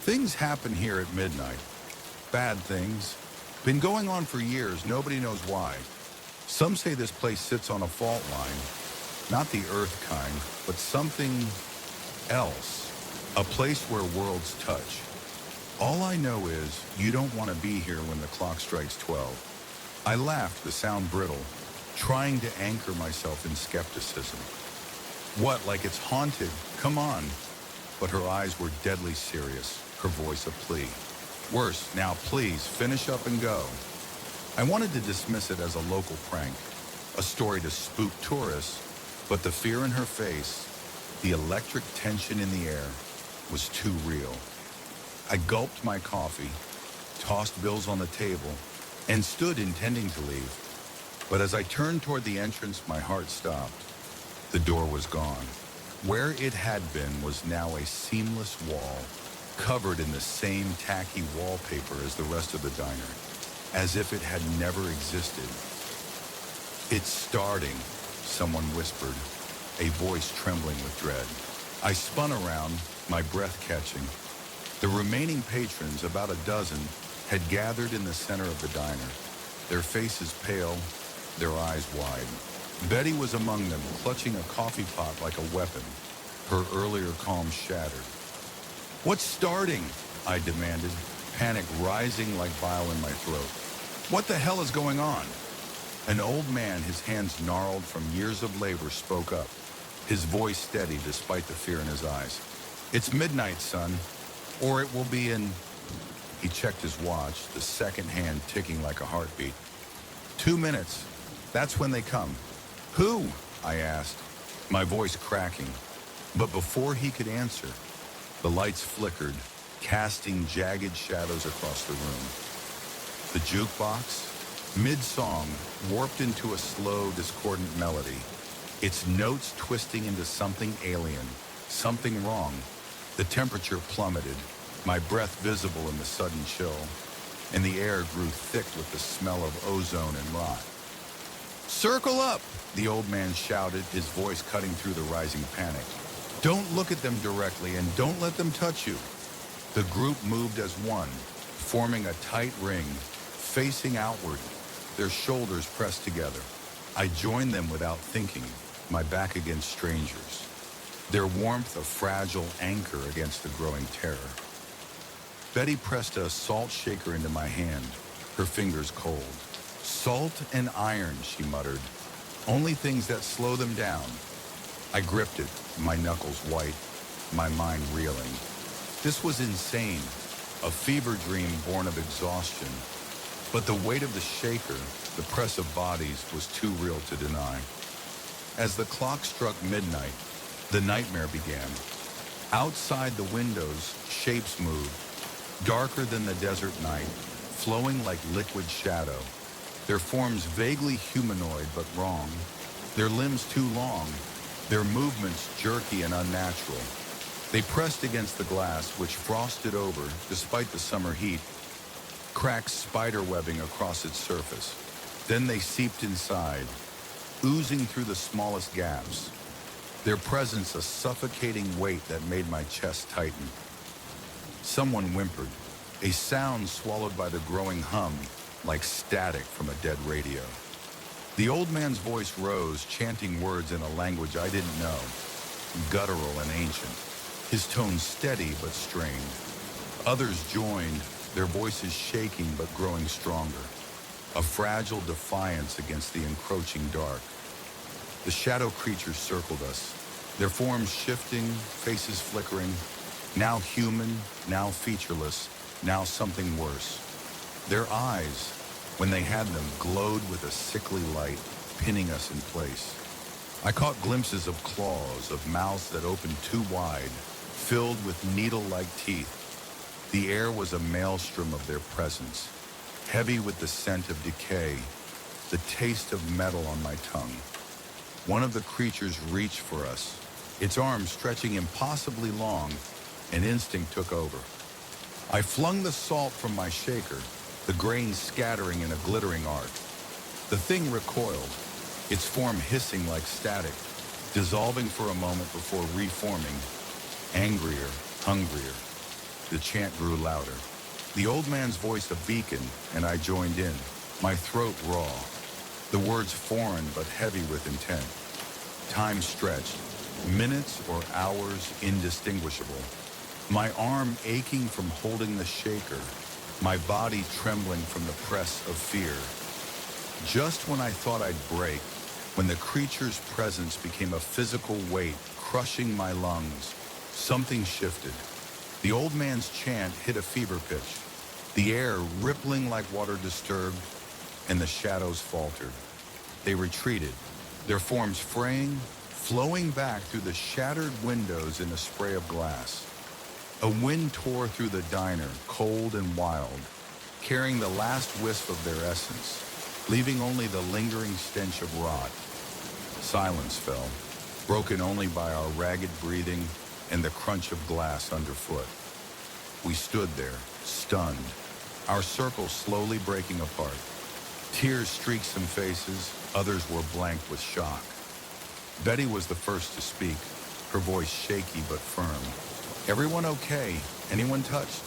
things happen here at midnight. Bad things. Been going on for years, nobody knows why. Some say this place sits on a fault line. Not the Earth kind, but something else. A place where worlds touch. All I know is you don't want to be here when the clock strikes 12. I laughed, the sound brittle, trying to anchor myself in skepticism. What, like it's haunted? Come on. But her eyes were deadly serious, her voice a plea. Worse, now please, finish up and go. I wanted to dismiss it as a local prank, a story to spook tourists, but the fear in her face, the electric tension in the air, was too real. I gulped my coffee, tossed bills on the table, and stood intending to leave. But as I turned toward the entrance, my heart stopped. The door was gone. Where it had been was now a seamless wall, covered in the same tacky wallpaper as the rest of the diner, as if it had never existed. It's starting, someone whispered, a voice trembling with dread. I spun around, my breath catching. The remaining patrons, about a dozen, had gathered in the center of the diner, their faces pale, their eyes wide. Betty was among them, clutching a coffee pot like a weapon, her earlier calm shattered. What's starting? I demanded, panic rising like bile in my throat. What the hell is going on? An old man, his hands gnarled from years of labor, spoke up, his voice steady despite the fear in his eyes. It's midnight, son, or it will be in... He checked his watch, the second hand ticking like a heartbeat. 2 minutes. That's when they come. Who? I asked, my voice cracking. But before he could answer, the lights flickered, casting jagged shadows across the room. The jukebox, mid-song, warped into a slow, discordant melody, its notes twisting into something alien, something wrong. The temperature plummeted, my breath visible in the sudden chill, and the air grew thick with the smell of ozone and rot. Circle up, the old man shouted, his voice cutting through the rising panic. Don't look at them directly and don't let them touch you. The group moved as one, forming a tight ring, facing outward, their shoulders pressed together. I joined them without thinking, my back against strangers, their warmth a fragile anchor against the growing terror. Betty pressed a salt shaker into my hand, her fingers cold. Salt and iron, she muttered. Only things that slow them down. I gripped it, my knuckles white, my mind reeling. This was insane, a fever dream born of exhaustion. But the weight of the shaker, the press of bodies, was too real to deny. As the clock struck midnight, the nightmare began. Outside the windows, shapes moved, darker than the desert night, flowing like liquid shadow. Their forms vaguely humanoid but wrong, their limbs too long, their movements jerky and unnatural. They pressed against the glass, which frosted over despite the summer heat, cracks spiderwebbing across its surface. Then they seeped inside, oozing through the smallest gaps, their presence a suffocating weight that made my chest tighten. Someone whimpered, a sound swallowed by the growing hum, like static from a dead radio. The old man's voice rose, chanting words in a language I didn't know, guttural and ancient, his tone steady but strained. Others joined, their voices shaking but growing stronger, a fragile defiance against the encroaching dark. The shadow creatures circled us, their forms shifting, faces flickering, now human, now featureless, now something worse. Their eyes, when they had them, glowed with a sickly light, pinning us in place. I caught glimpses of claws, of mouths that opened too wide, filled with needle-like teeth. The air was a maelstrom of their presence, heavy with the scent of decay, the taste of metal on my tongue. One of the creatures reached for us, its arms stretching impossibly long, and instinct took over. I flung the salt from my shaker, the grains scattering in a glittering arc. The thing recoiled, its form hissing like static, dissolving for a moment before reforming, angrier, hungrier. The chant grew louder. The old man's voice a beacon, and I joined in, my throat raw, the words foreign but heavy with intent. Time stretched, minutes or hours indistinguishable. My arm aching from holding the shaker, my body trembling from the press of fear. Just when I thought I'd break, when the creature's presence became a physical weight crushing my lungs, something shifted. The old man's chant hit a fever pitch, the air rippling like water disturbed, and the shadows faltered. They retreated, their forms fraying, flowing back through the shattered windows in a spray of glass. A wind tore through the diner, cold and wild, carrying the last wisp of their essence, leaving only the lingering stench of rot. Silence fell, broken only by our ragged breathing and the crunch of glass underfoot. We stood there, stunned, our circle slowly breaking apart. Tears streaked some faces, others were blank with shock. Betty was the first to speak, her voice shaky but firm. "Everyone okay? Anyone touched?"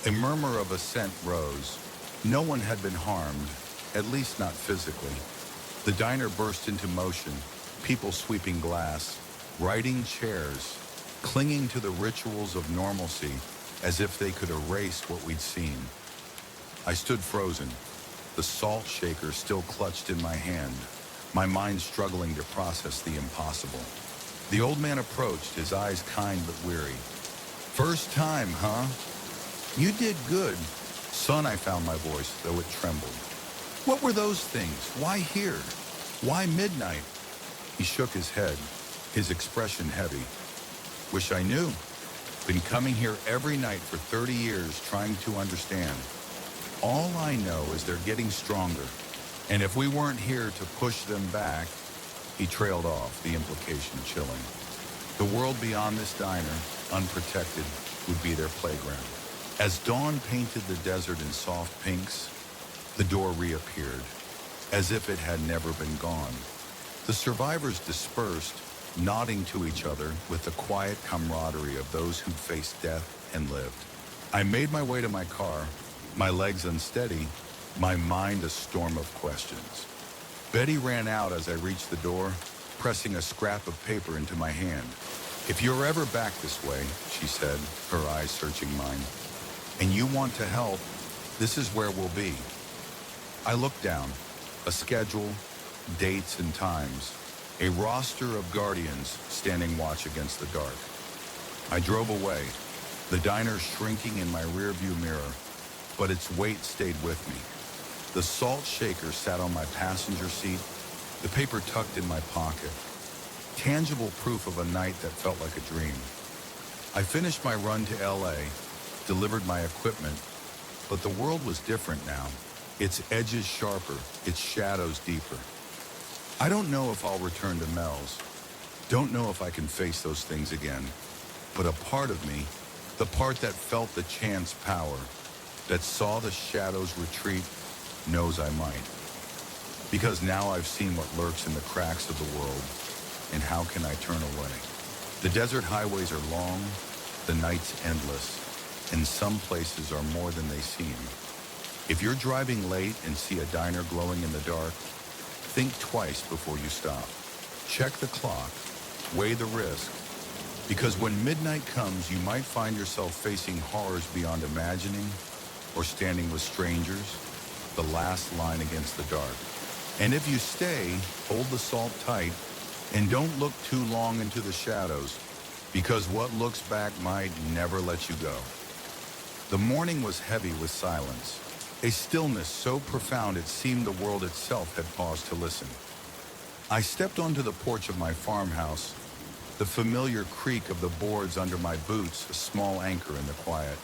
A murmur of assent rose. No one had been harmed, at least not physically. The diner burst into motion, people sweeping glass, righting chairs, clinging to the rituals of normalcy as if they could erase what we'd seen. I stood frozen, the salt shaker still clutched in my hand, my mind struggling to process the impossible. The old man approached, his eyes kind but weary. "First time, huh? You did good." "Son," I found my voice, though it trembled. "What were those things? Why here? Why midnight?" He shook his head, his expression heavy. "Wish I knew. Been coming here every night for 30 years trying to understand. All I know is they're getting stronger. And if we weren't here to push them back..." He trailed off, the implication chilling. The world beyond this diner, unprotected, would be their playground. As dawn painted the desert in soft pinks, the door reappeared, as if it had never been gone. The survivors dispersed, nodding to each other with the quiet camaraderie of those who'd faced death and lived. I made my way to my car, my legs unsteady, my mind a storm of questions. Betty ran out as I reached the door, pressing a scrap of paper into my hand. "If you're ever back this way," she said, her eyes searching mine, "and you want to help, this is where we'll be." I looked down, a schedule, dates and times, a roster of guardians standing watch against the dark. I drove away, the diner shrinking in my rearview mirror, but its weight stayed with me. The salt shaker sat on my passenger seat, the paper tucked in my pocket. Tangible proof of a night that felt like a dream. I finished my run to LA, delivered my equipment, but the world was different now. Its edges sharper, its shadows deeper. I don't know if I'll return to Mel's. Don't know if I can face those things again. But a part of me, the part that felt the chance power, that saw the shadows retreat, knows I might. Because now I've seen what lurks in the cracks of the world, and how can I turn away? The desert highways are long, the nights endless, and some places are more than they seem. If you're driving late and see a diner glowing in the dark, think twice before you stop. Check the clock, weigh the risk, because when midnight comes, you might find yourself facing horrors beyond imagining, or standing with strangers, the last line against the dark. And if you stay, hold the salt tight, and don't look too long into the shadows, because what looks back might never let you go. The morning was heavy with silence, a stillness so profound it seemed the world itself had paused to listen. I stepped onto the porch of my farmhouse, the familiar creak of the boards under my boots a small anchor in the quiet.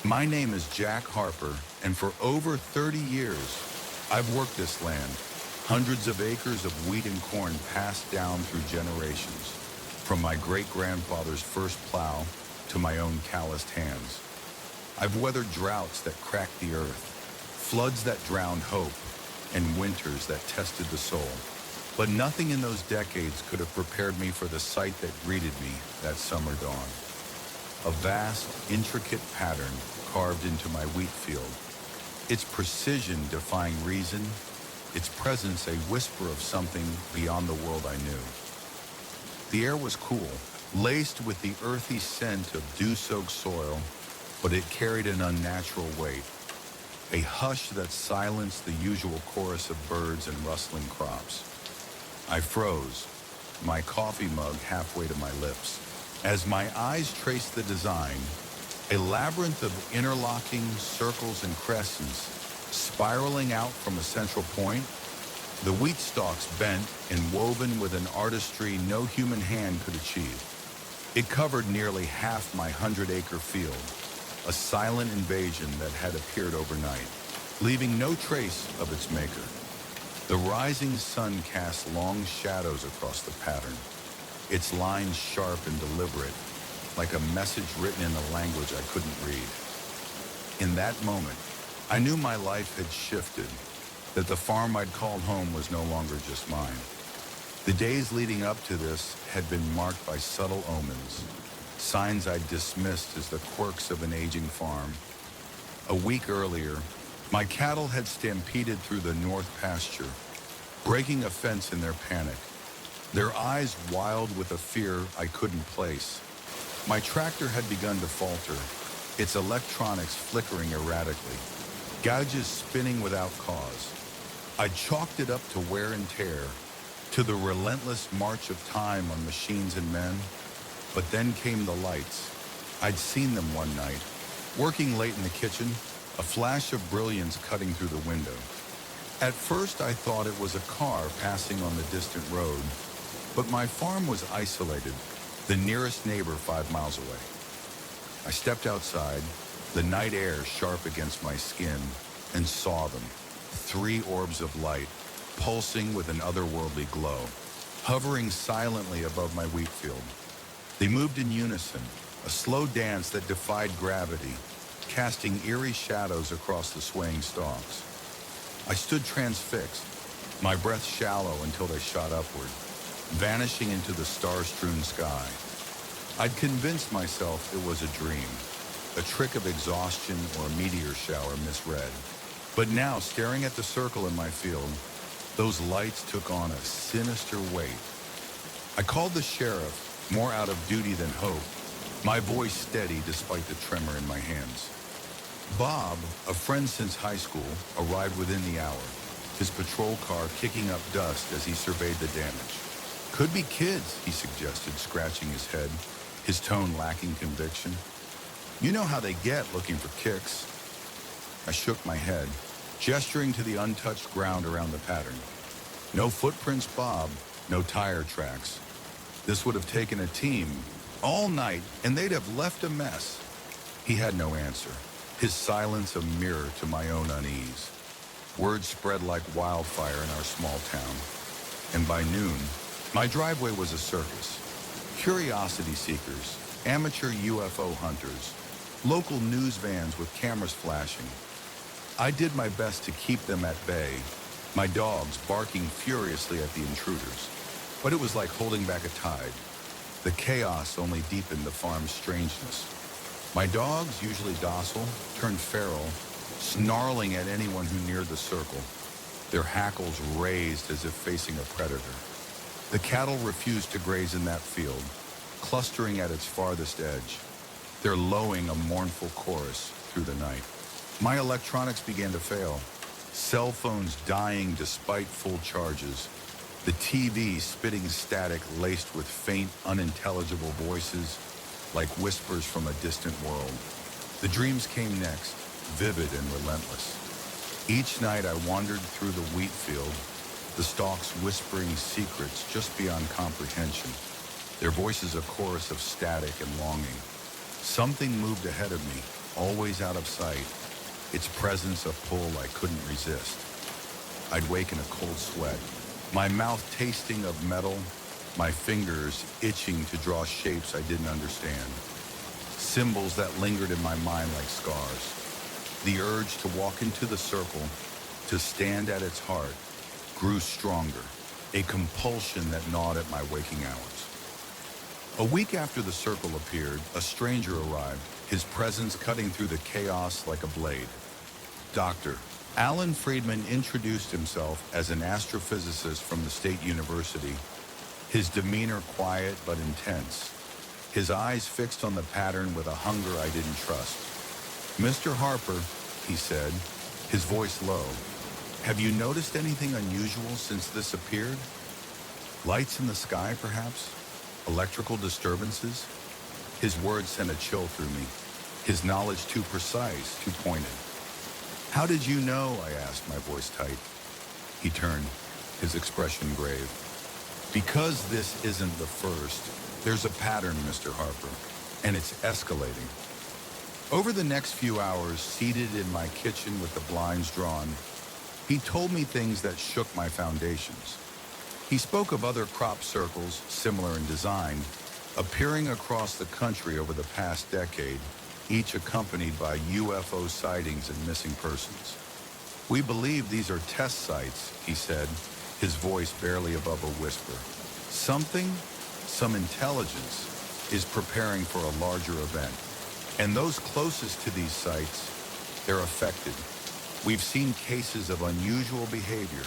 My name is Jack Harper, and for over 30 years, I've worked this land. Hundreds of acres of wheat and corn passed down through generations, from my great-grandfather's first plow to my own calloused hands. I've weathered droughts that cracked the earth, floods that drowned hope, and winters that tested the soul. But nothing in those decades could have prepared me for the sight that greeted me that summer dawn. A vast, intricate pattern carved into my wheat field, its precision defying reason, its presence a whisper of something beyond the world I knew. The air was cool, laced with the earthy scent of dew-soaked soil, but it carried an unnatural weight, a hush that silenced the usual chorus of birds and rustling crops. I froze, my coffee mug halfway to my lips. As my eyes traced the design, a labyrinth of interlocking circles and crescents spiraling out from a central point, the wheat stalks bent and woven with an artistry no human hand could achieve. It covered nearly half my 100-acre field, a silent invasion that had appeared overnight, leaving no trace of its maker. The rising sun cast long shadows across the pattern, its lines sharp and deliberate, like a message written in a language I couldn't read. In that moment, I knew my life had shifted, that the farm I'd called home was no longer just mine. The days leading up to this had been marked by subtle omens, signs I'd dismissed as the quirks of an aging farm. A week earlier, my cattle had stampeded through the north pasture, breaking a fence in their panic, their eyes wild with a fear I couldn't place. My tractor had begun to falter, its electronics flickering erratically, gouges spinning without cause. I chalked it up to wear and tear, to the relentless march of time on machines and men. But then came the lights. I'd seen them one night, working late in the kitchen, a flash of brilliance cutting through the window. At first, I thought it was a car passing on the distant road, but my farm was isolated, the nearest neighbor 5 miles away. I stepped outside, the night air sharp against my skin, and saw them, 3 orbs of light, pulsing with an otherworldly glow, hovering silently above my wheat field. They moved in unison, a slow dance that defied gravity, casting eerie shadows across the swaying stalks. I stood transfixed, my breath shallow until they shot upward, vanishing into the star-strewn sky. I'd convinced myself it was a dream, a trick of exhaustion or a meteor shower misread. But now, staring at the circle in my field, those lights took on a sinister weight. I called the sheriff, more out of duty than hope, my voice steady despite the tremor in my hands. Bob, a friend since high school, arrived within the hour, his patrol car kicking up dust as he surveyed the damage. Could be kids, he suggested, scratching his head, his tone lacking conviction. You know how they get looking for kicks. I shook my head, gesturing to the untouched ground around the pattern. No footprints, Bob, no tire tracks. This would have taken a team all night, and they'd have left a mess. He had no answer, his silence a mirror to my own unease. Word spread like wildfire in our small town, and by noon, my driveway was a circus. Curiosity seekers, amateur UFO hunters, local news vans with cameras flashing. I did my best to keep them at bay, my dogs barking furiously at the intruders. But it was like holding back a tide. The chaos only deepened the farm's strangeness. My dogs, usually docile, turned feral, snarling at anyone who neared the circle, their hackles raised as if facing a predator. The cattle refused to graze in that field, clustering at its farthest edge, their lowing a mournful chorus through the night. My electronics began to fail, cell phones dying despite full charges, the TV spitting static laced with faint, unintelligible voices like whispers from a distant world. The dreams came next, vivid and relentless. Each night I wandered through the wheat field, the stalks whispering secrets just beyond comprehension, their voices a chorus of static and longing. Something moved ahead of me, always out of sight, its presence a pull I couldn't resist. I'd wake in a cold sweat, my mouth tasting of metal, my fingers itching to draw shapes I didn't understand, symbols that lingered in my mind like scars. The urge to walk into the circle, to stand at its heart, grew stronger, a compulsion that gnawed at my waking hours. A week after the circle appeared, a stranger arrived, his presence cutting through the chaos like a blade. Dr. Alan Friedman introduced himself as an astrophysicist from the State University, his demeanor quiet but intense, his eyes fixed on the pattern with a hunger I didn't trust. "Mr. Harper," he said, his voice low, "have you noticed anything unusual since this appeared? Lights in the sky, perhaps? Electrical disturbances?" His words sent a chill through me, his knowledge too precise, too pointed. "How did you know?" I asked, my voice tight. He turned, his expression grave. "Because this isn't the first. There's a pattern, Mr. Harper, and it's escalating." Over the next few hours, seated in my kitchen with the blinds drawn, he told me things that shook my foundations. He spoke of other crop circles, similar in design, appearing across the country over the past decade, each accompanied by UFO sightings and missing persons. "We believe these are test sites," he said, his voice barely above a whisper. Some intelligence, is preparing for a larger event. And those closest to these sites, they're affected. We've seen cases of unusual behavior,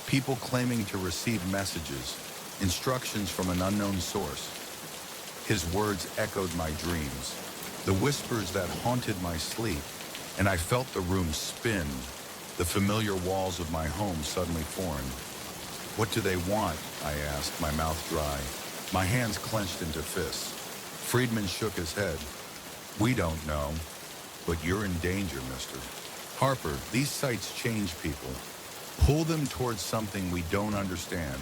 people claiming to receive messages, instructions from an unknown source." His words echoed my dreams, the whispers that haunted my sleep, and I felt the room spin, the familiar walls of my home suddenly foreign. "What do they want?" I asked, my mouth dry, my hands clenched into fists. Friedman shook his head. "We don't know, but you're in danger, Mr. Harper. These sites change people. Pull them towards something we don't understand.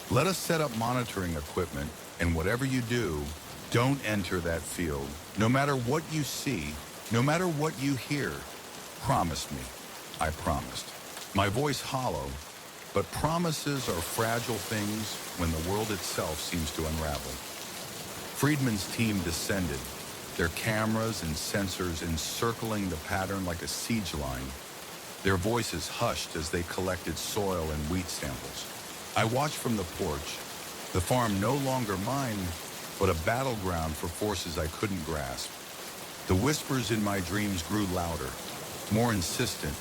Let us set up monitoring equipment, and whatever you do, don't enter that field. No matter what you see, no matter what you hear, promise me." I promised. My voice hollow, but promises are fragile things when the world itself seems to unravel. Friedman's team descended, their cameras and sensors encircling the pattern like a siege line. Their voices hushed as they collected soil and wheat samples. I watched from the porch, the farm no longer mine, but a battleground for forces I couldn't grasp. The whispers in my dreams grew louder, more insistent,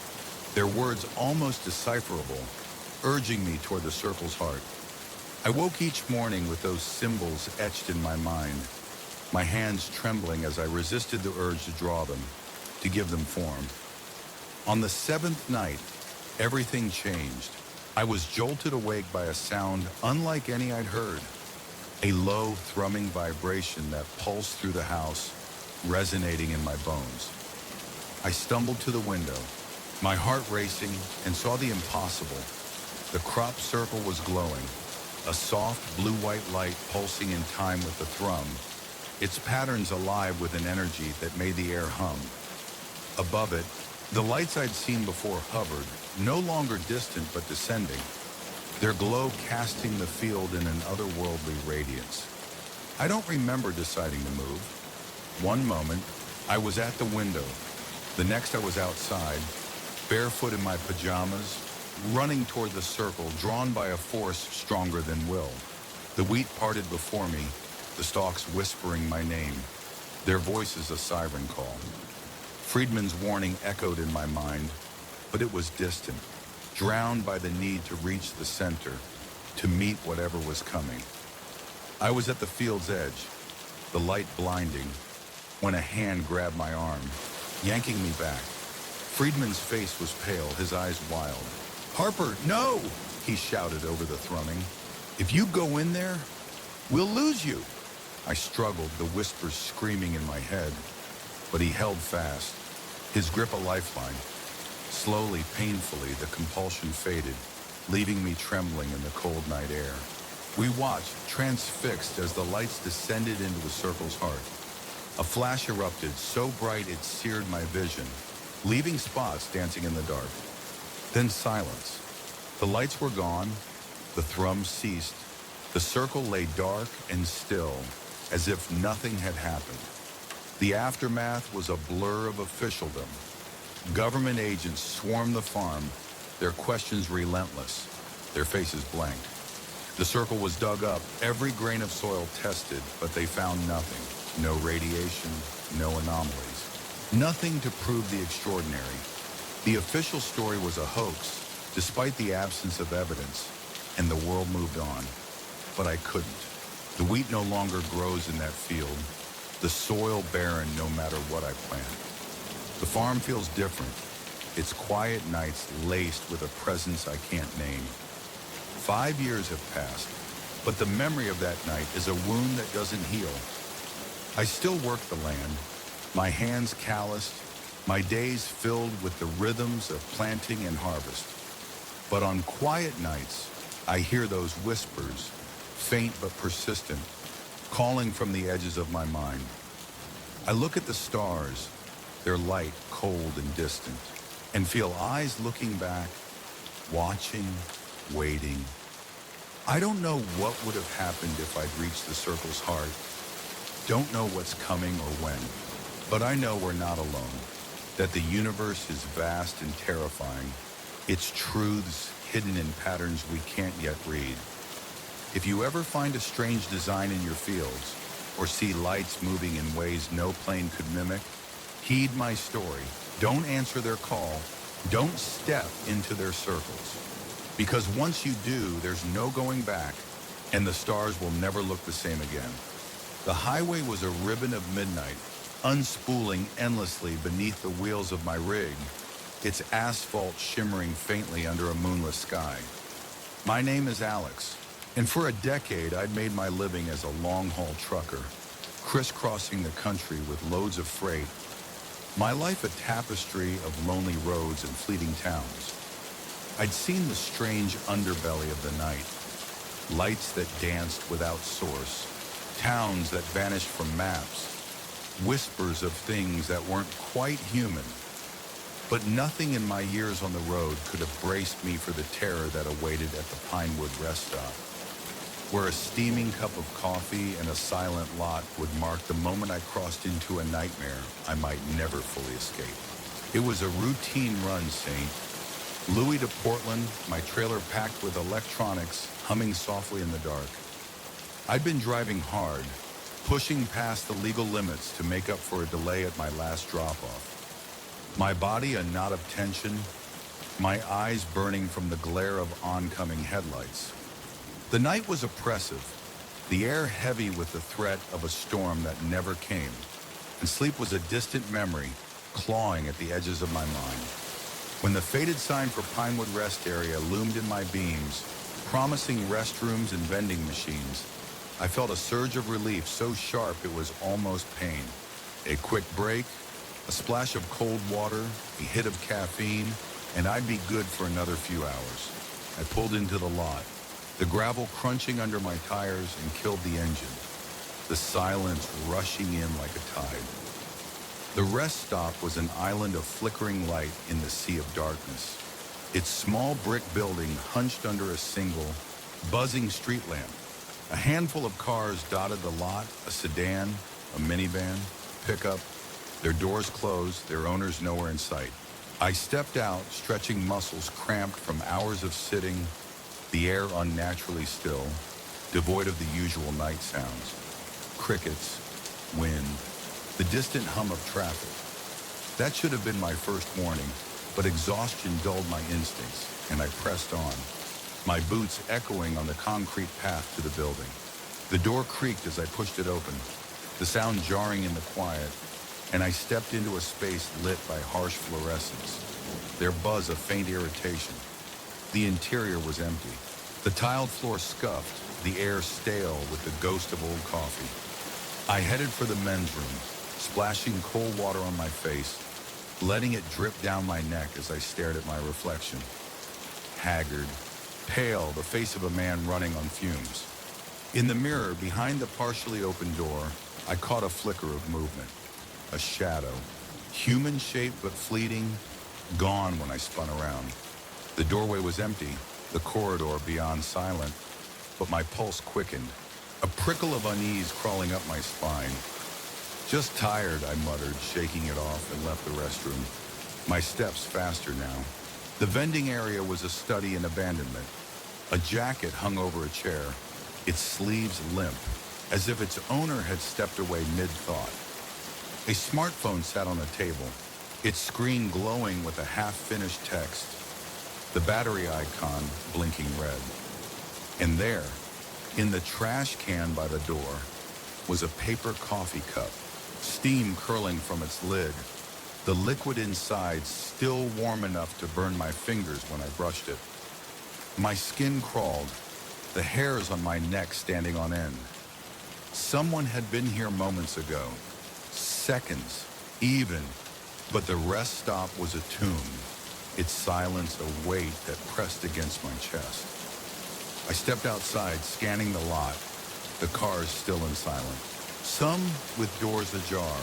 their words almost decipherable, urging me toward the circle's heart. I woke each morning with those symbols etched in my mind, my hands trembling as I resisted the urge to draw them, to give them form. On the seventh night, everything changed. I was jolted awake by a sound unlike any I'd heard, a low, thrumming vibration that pulsed through the house, resonating in my bones. I stumbled to the window, my heart racing, and saw the impossible. The crop circle was glowing, a soft blue-white light pulsing in time with the thrum, its patterns alive with an energy that made the air hum. Above it, the lights I'd seen before hovered, no longer distant but descending, their glow casting the field in an otherworldly radiance. I don't remember deciding to move. One moment, I was at the window. The next I was outside, barefoot in my pajamas, running toward the circle, drawn by a force stronger than will. The wheat parted before me, the stalks whispering my name, their voices a siren call. Friedman's warning echoed in my mind, but it was distant, drowned by the need to reach the center, to meet whatever was coming. I was at the field's edge, the light blinding, when a hand grabbed my arm, yanking me back. Friedman's face was pale, his eyes wild. "Harper, no!" he shouted over the thrumming. "If you go in there, we'll lose you." I struggled, the whispers screaming in my head, but he held fast, his grip a lifeline. Slowly, painfully, the compulsion faded, leaving me trembling in the cold night air. We watched, transfixed, as the lights descended into the circle's heart. A flash erupted so bright it seared my vision, leaving spots dancing in the dark. Then silence. The lights were gone, the thrum ceased, the circle lay dark and still, as if nothing had happened. The aftermath was a blur of officialdom. Government agents swarmed the farm, their questions relentless, their faces blank. The circle was dug up, every grain of soil tested, but they found nothing. No radiation, no anomalies. Nothing to prove the extraordinary. The official story was a hoax, despite the absence of evidence, and the world moved on. But I couldn't. The wheat no longer grows in that field. The soil barren no matter what I plant. The farm feels different. Its quiet nights laced with a presence I can't name. 5 years have passed, but the memory of that night is a wound that doesn't heal. I still work the land, my hands calloused, my days filled with the rhythms of planting and harvest. But on quiet nights, I hear those whispers, faint but persistent, calling from the edges of my mind. I look at the stars, their light cold and distant, and feel eyes looking back, watching, waiting. I don't know what would have happened if I'd reached the circle's heart. Don't know what's coming or when, but I know we're not alone, that the universe is vast and terrifying, its truths hidden in patterns we can't yet read. If you ever find a strange design in your fields, or see lights moving in ways no plane could mimic, heed my story. Don't answer their call. Don't step into their circles. Because once you do, there's no going back, and the stars will never look the same again. The highway was a ribbon of midnight, unspooling endlessly beneath the wheels of my rig, its asphalt shimmering faintly under a moonless sky. My name is Alex, and for a decade I'd made my living as a long-haul trucker, crisscrossing the country with loads of freight. My life a tapestry of lonely roads and fleeting towns. I'd seen the strange underbelly of the night, lights that danced without source, towns that vanished from maps, whispers of things that weren't quite human. But nothing in my years on the road could have braced me for the terror that awaited at the Pinewood rest stop, where a steaming cup of coffee and a silent lot would mark the moment I crossed into a nightmare I might never fully escape. It was a routine run, Saint. Louis to Portland, my trailer packed with electronics, humming softly in the dark. I'd been driving hard, pushing past the legal limits to make up for a delay at my last drop-off. My body a knot of tension, my eyes burning from the glare of oncoming headlights. The night was oppressive, the air heavy with the threat of a storm that never came, and sleep was a distant memory, clawing at the edges of my mind. When the faded sign for Pinewood Rest Area loomed in my beams, promising restrooms and vending machines, I felt a surge of relief so sharp it was almost pain. A quick break, a splash of cold water, a hit of caffeine, and I'd be good for another few hours. I pulled into the lot, the gravel crunching under my tires and killed the engine, the silence rushing in like a tide. The rest stop was an island of flickering light in the sea of darkness. Its small brick building hunched under a single, buzzing street lamp. A handful of cars dotted the lot, a sedan, a minivan, pickup, their doors closed, their owners nowhere in sight. I stepped out, stretching muscles cramped from hours of sitting, the air unnaturally still, devoid of the usual night sounds. Crickets, wind, the distant hum of traffic. That should have been my first warning, but exhaustion dulled my instincts, and I pressed on, my boots echoing on the concrete path to the building. The door creaked as I pushed it open, the sound jarring in the quiet, and I stepped into a space lit by harsh fluorescence, their buzz of faint irritation. The interior was empty. The tiled floor scuffed, the air stale with the ghost of old coffee. I headed for the men's room, splashing cold water on my face, letting it drip down my neck as I stared at my reflection. Haggard, pale, the face of a man running on fumes. In the mirror behind the partially open door, I caught a flicker of movement, a shadow, human shaped but fleeting, gone when I spun around. The doorway was empty, the corridor beyond silent, but my pulse quickened, a prickle of unease crawling up my spine. Just tired, I muttered, shaking it off, and left the restroom. My steps faster now. The vending area was a study in abandonment. A jacket hung over a chair, its sleeves limp, as if its owner had stepped away mid-thought. A smartphone sat on a table, its screen glowing with a half-finished text, the battery icon blinking red. And there, in the trash can by the door, was a paper coffee cup, steam curling from its lid, the liquid inside still warm enough to burn my fingers when I brushed it. My skin crawled, the hairs on my neck standing on end. Someone had been here moments ago, seconds, even, but the rest stop was a tomb, its silence a weight that pressed against my chest. I stepped outside, scanning the lot, the cars still in silence. Some with doors ajar,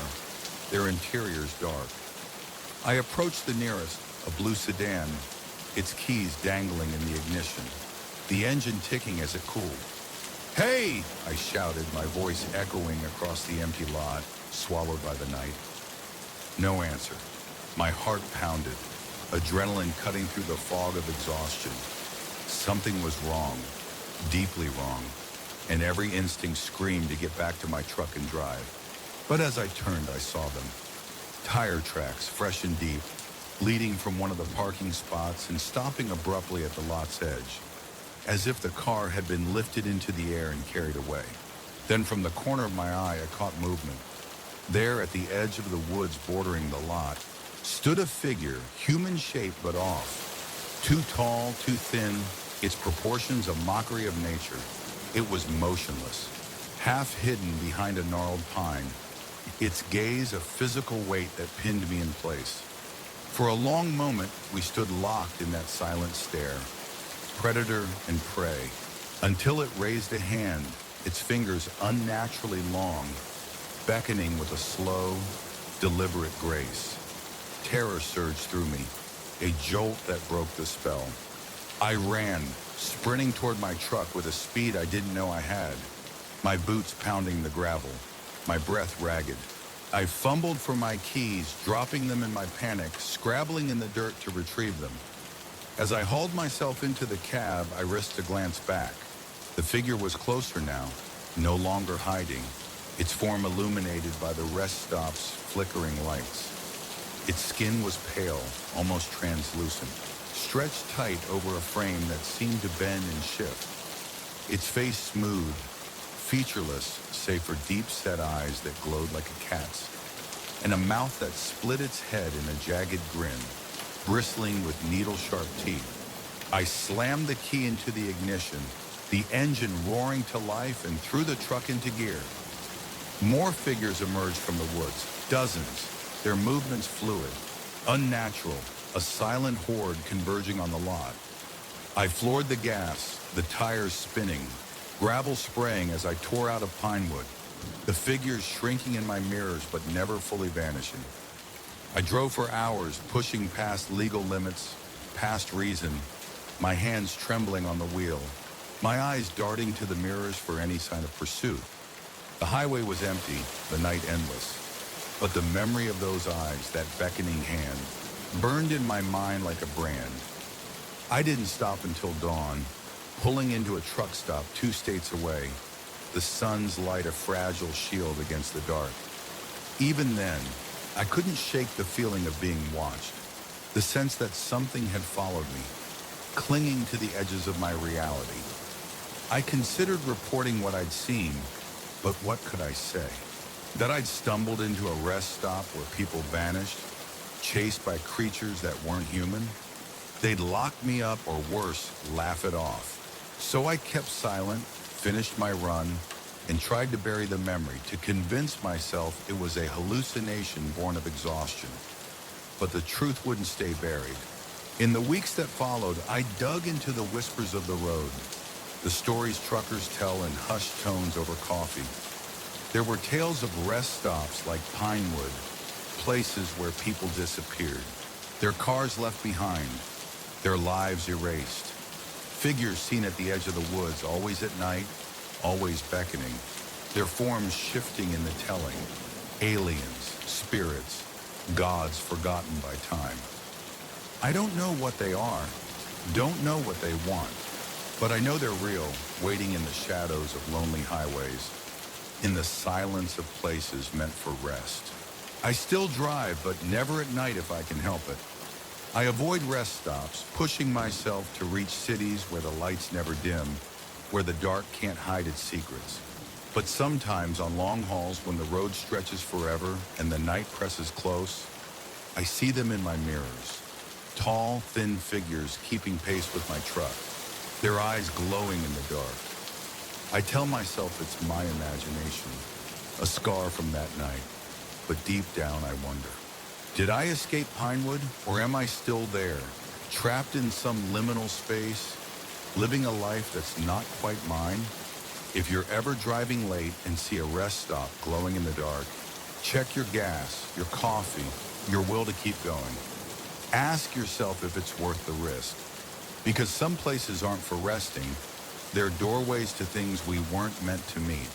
their interiors dark. I approached the nearest, a blue sedan, its keys dangling in the ignition, the engine ticking as it cooled. "Hey!" I shouted, my voice echoing across the empty lot, swallowed by the night. No answer. My heart pounded, adrenaline cutting through the fog of exhaustion. Something was wrong, deeply wrong, and every instinct screamed to get back to my truck and drive. But as I turned, I saw them. Tire tracks, fresh and deep, leading from one of the parking spots and stopping abruptly at the lot's edge, as if the car had been lifted into the air and carried away. Then from the corner of my eye, I caught movement. There, at the edge of the woods bordering the lot, stood a figure, human-shaped but off. Too tall, too thin, its proportions a mockery of nature. It was motionless, half hidden behind a gnarled pine, its gaze a physical weight that pinned me in place. For a long moment, we stood locked in that silent stare, predator and prey, until it raised a hand, its fingers unnaturally long, beckoning with a slow, deliberate grace. Terror surged through me, a jolt that broke the spell. I ran, sprinting toward my truck with a speed I didn't know I had, my boots pounding the gravel, my breath ragged. I fumbled for my keys, dropping them in my panic, scrabbling in the dirt to retrieve them. As I hauled myself into the cab, I risked a glance back. The figure was closer now, no longer hiding, its form illuminated by the rest stop's flickering lights. Its skin was pale, almost translucent, stretched tight over a frame that seemed to bend and shift. Its face smooth, featureless, save for deep-set eyes that glowed like a cat's, and a mouth that split its head in a jagged grin, bristling with needle-sharp teeth. I slammed the key into the ignition, the engine roaring to life, and threw the truck into gear. More figures emerged from the woods, dozens, their movements fluid, unnatural, a silent horde converging on the lot. I floored the gas, the tires spinning, gravel spraying as I tore out of pinewood, the figures shrinking in my mirrors but never fully vanishing. I drove for hours, pushing past legal limits, past reason, my hands trembling on the wheel, my eyes darting to the mirrors for any sign of pursuit. The highway was empty, the night endless, but the memory of those eyes, that beckoning hand, burned in my mind like a brand. I didn't stop until dawn, pulling into a truck stop 2 states away, the sun's light a fragile shield against the dark. Even then, I couldn't shake the feeling of being watched, the sense that something had followed me, clinging to the edges of my reality. I considered reporting what I'd seen, but what could I say? That I'd stumbled into a rest stop where people vanished, chased by creatures that weren't human? They'd lock me up or worse, laugh it off. So I kept silent, finished my run, and tried to bury the memory, to convince myself it was a hallucination born of exhaustion. But the truth wouldn't stay buried. In the weeks that followed, I dug into the whispers of the road, the stories truckers tell in hushed tones over coffee. There were tales of rest stops like Pinewood, places where people disappeared, their cars left behind, their lives erased. Figures seen at the edge of the woods, always at night, always beckoning, their forms shifting in the telling. Aliens, spirits, gods forgotten by time. I don't know what they are, don't know what they want, but I know they're real, waiting in the shadows of lonely highways, in the silence of places meant for rest. I still drive, but never at night if I can help it. I avoid rest stops, pushing myself to reach cities where the lights never dim, where the dark can't hide its secrets. But sometimes on long hauls when the road stretches forever and the night presses close, I see them in my mirrors. Tall, thin figures keeping pace with my truck, their eyes glowing in the dark. I tell myself it's my imagination, a scar from that night, but deep down I wonder. Did I escape Pinewood, or am I still there, trapped in some liminal space, living a life that's not quite mine? If you're ever driving late and see a rest stop glowing in the dark, check your gas, your coffee, your will to keep going. Ask yourself if it's worth the risk. Because some places aren't for resting, they're doorways to things we weren't meant to meet.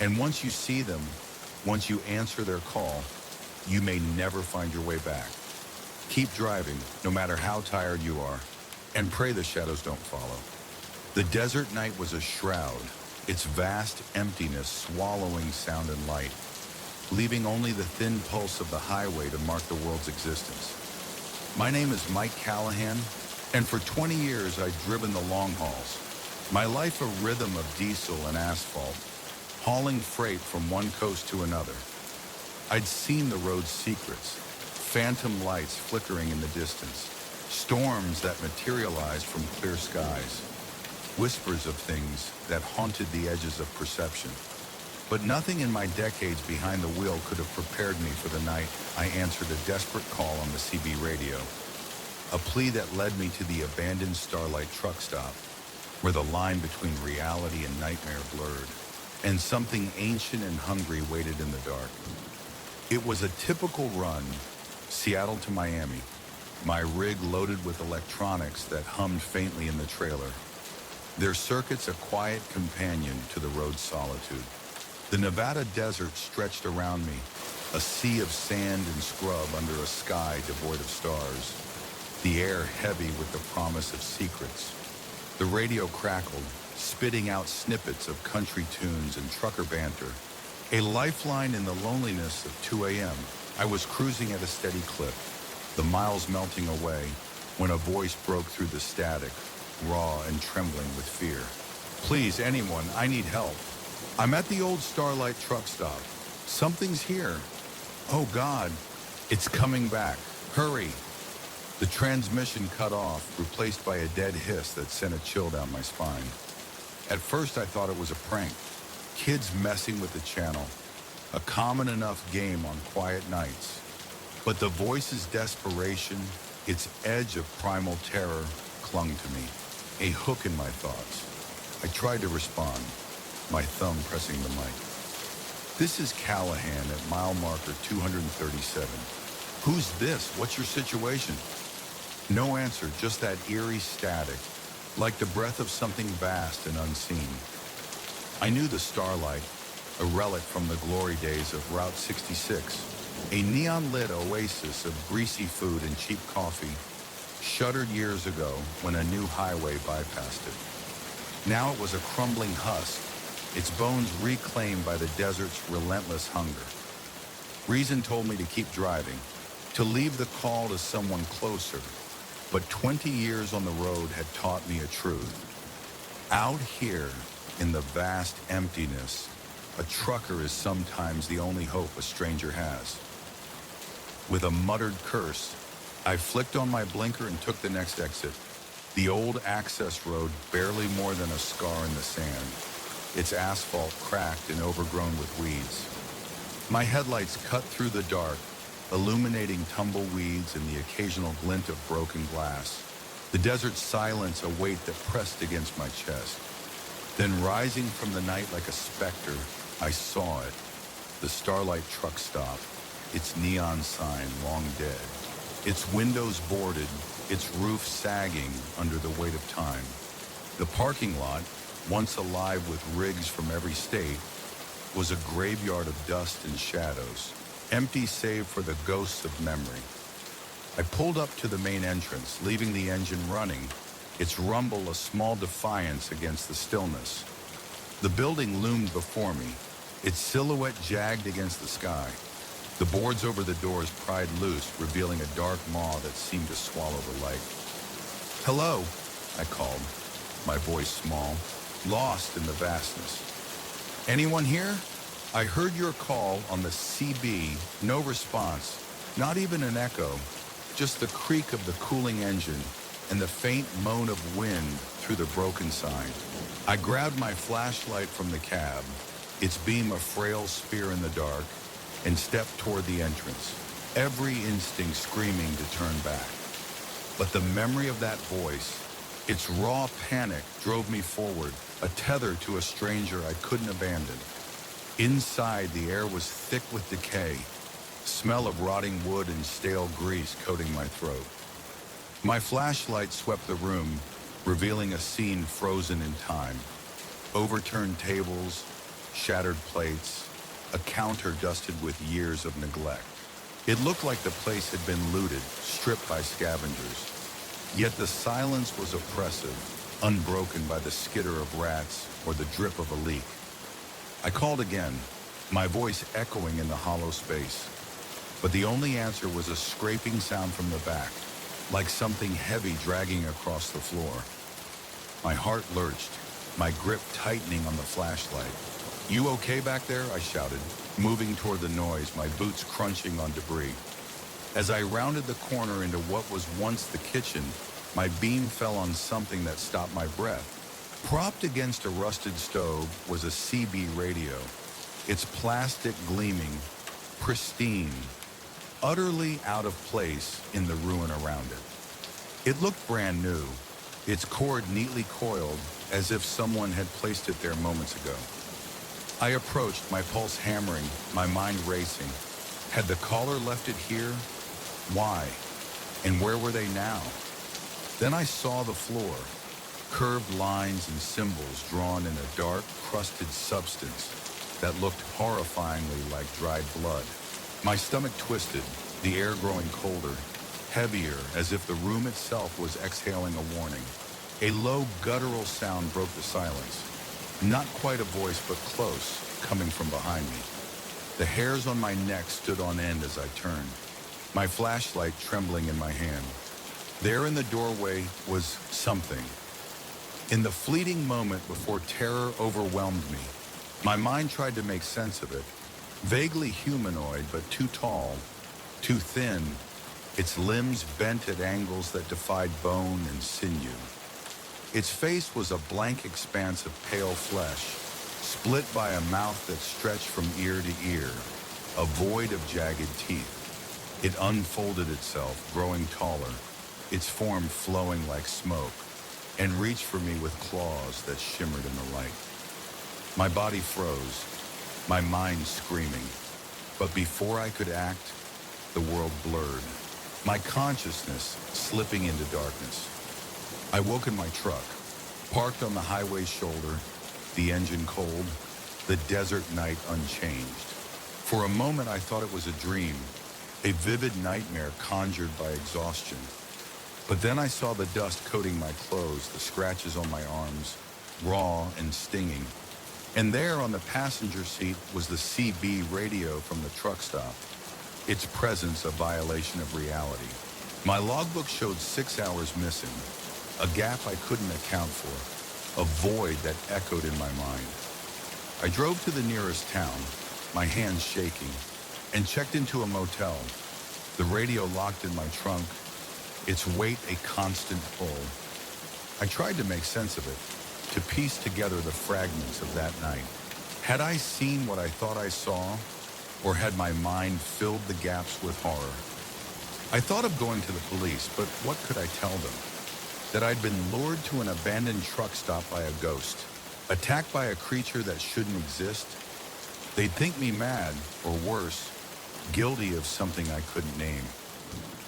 And once you see them, once you answer their call, you may never find your way back. Keep driving, no matter how tired you are, and pray the shadows don't follow. The desert night was a shroud, its vast emptiness swallowing sound and light, leaving only the thin pulse of the highway to mark the world's existence. My name is Mike Callahan, and for 20 years I've driven the long hauls. My life a rhythm of diesel and asphalt, hauling freight from one coast to another. I'd seen the road's secrets, phantom lights flickering in the distance, storms that materialized from clear skies, whispers of things that haunted the edges of perception. But nothing in my decades behind the wheel could have prepared me for the night I answered a desperate call on the CB radio, a plea that led me to the abandoned Starlight truck stop, where the line between reality and nightmare blurred, and something ancient and hungry waited in the dark. It was a typical run, Seattle to Miami, my rig loaded with electronics that hummed faintly in the trailer. Their circuits a quiet companion to the road's solitude. The Nevada desert stretched around me, a sea of sand and scrub under a sky devoid of stars, the air heavy with the promise of secrets. The radio crackled, spitting out snippets of country tunes and trucker banter, a lifeline in the loneliness of 2 a.m. I was cruising at a steady clip, the miles melting away, when a voice broke through the static, raw and trembling with fear. Please, anyone, I need help. I'm at the old Starlight truck stop. Something's here. Oh God, it's coming back. Hurry. The transmission cut off, replaced by a dead hiss that sent a chill down my spine. At first I thought it was a prank. Kids messing with the channel. A common enough game on quiet nights. But the voice's desperation, its edge of primal terror, clung to me. A hook in my thoughts. I tried to respond, my thumb pressing the mic. This is Callahan at mile marker 237. Who's this? What's your situation? No answer, just that eerie static, like the breath of something vast and unseen. I knew the Starlight, a relic from the glory days of Route 66, a neon-lit oasis of greasy food and cheap coffee, shuttered years ago when a new highway bypassed it. Now it was a crumbling husk, its bones reclaimed by the desert's relentless hunger. Reason told me to keep driving, to leave the call to someone closer, but 20 years on the road had taught me a truth. Out here, in the vast emptiness, a trucker is sometimes the only hope a stranger has. With a muttered curse, I flicked on my blinker and took the next exit. The old access road barely more than a scar in the sand, its asphalt cracked and overgrown with weeds. My headlights cut through the dark, illuminating tumbleweeds and the occasional glint of broken glass. The desert's silence a weight that pressed against my chest. Then rising from the night like a specter, I saw it, the Starlight truck stop, its neon sign long dead, its windows boarded, its roof sagging under the weight of time. The parking lot, once alive with rigs from every state, was a graveyard of dust and shadows, empty save for the ghosts of memory. I pulled up to the main entrance, leaving the engine running, its rumble a small defiance against the stillness. The building loomed before me, its silhouette jagged against the sky. The boards over the doors pried loose, revealing a dark maw that seemed to swallow the light. "Hello," I called, my voice small, lost in the vastness. "Anyone here? I heard your call on the CB, no response, not even an echo, just the creak of the cooling engine and the faint moan of wind through the broken sign." I grabbed my flashlight from the cab, its beam a frail spear in the dark, and stepped toward the entrance, every instinct screaming to turn back. But the memory of that voice, its raw panic, drove me forward, a tether to a stranger I couldn't abandon. Inside, the air was thick with decay, smell of rotting wood and stale grease coating my throat. My flashlight swept the room, revealing a scene frozen in time. Overturned tables, shattered plates, a counter dusted with years of neglect. It looked like the place had been looted, stripped by scavengers. Yet the silence was oppressive, unbroken by the skitter of rats or the drip of a leak. I called again, my voice echoing in the hollow space. But the only answer was a scraping sound from the back, like something heavy dragging across the floor. My heart lurched, my grip tightening on the flashlight. "You okay back there?" I shouted, moving toward the noise, my boots crunching on debris. As I rounded the corner into what was once the kitchen, my beam fell on something that stopped my breath. Propped against a rusted stove was a CB radio, its plastic gleaming, pristine, utterly out of place in the ruin around it. It looked brand new, its cord neatly coiled, as if someone had placed it there moments ago. I approached, my pulse hammering, my mind racing. Had the caller left it here? Why? And where were they now? Then I saw the floor, curved lines and symbols drawn in a dark, crusted substance that looked horrifyingly like dried blood. My stomach twisted, the air growing colder, heavier, as if the room itself was exhaling a warning. A low, guttural sound broke the silence. Not quite a voice, but close, coming from behind me. The hairs on my neck stood on end as I turned, my flashlight trembling in my hand. There in the doorway was something. In the fleeting moment before terror overwhelmed me, my mind tried to make sense of it. Vaguely humanoid, but too tall, too thin, its limbs bent at angles that defied bone and sinew. Its face was a blank expanse of pale flesh, split by a mouth that stretched from ear to ear, a void of jagged teeth. It unfolded itself, growing taller, its form flowing like smoke, and reached for me with claws that shimmered in the light. My body froze, my mind screaming. But before I could act, the world blurred, my consciousness slipping into darkness. I woke in my truck, parked on the highway's shoulder, the engine cold, the desert night unchanged. For a moment I thought it was a dream, a vivid nightmare conjured by exhaustion. But then I saw the dust coating my clothes, the scratches on my arms, raw and stinging. And there on the passenger seat was the CB radio from the truck stop, its presence a violation of reality. My logbook showed 6 hours missing, a gap I couldn't account for, a void that echoed in my mind. I drove to the nearest town, my hands shaking, and checked into a motel, the radio locked in my trunk, its weight a constant pull. I tried to make sense of it, to piece together the fragments of that night. Had I seen what I thought I saw, or had my mind filled the gaps with horror? I thought of going to the police, but what could I tell them? That I'd been lured to an abandoned truck stop by a ghost, Attacked by a creature that shouldn't exist? They'd think me mad, or worse, guilty of something I couldn't name.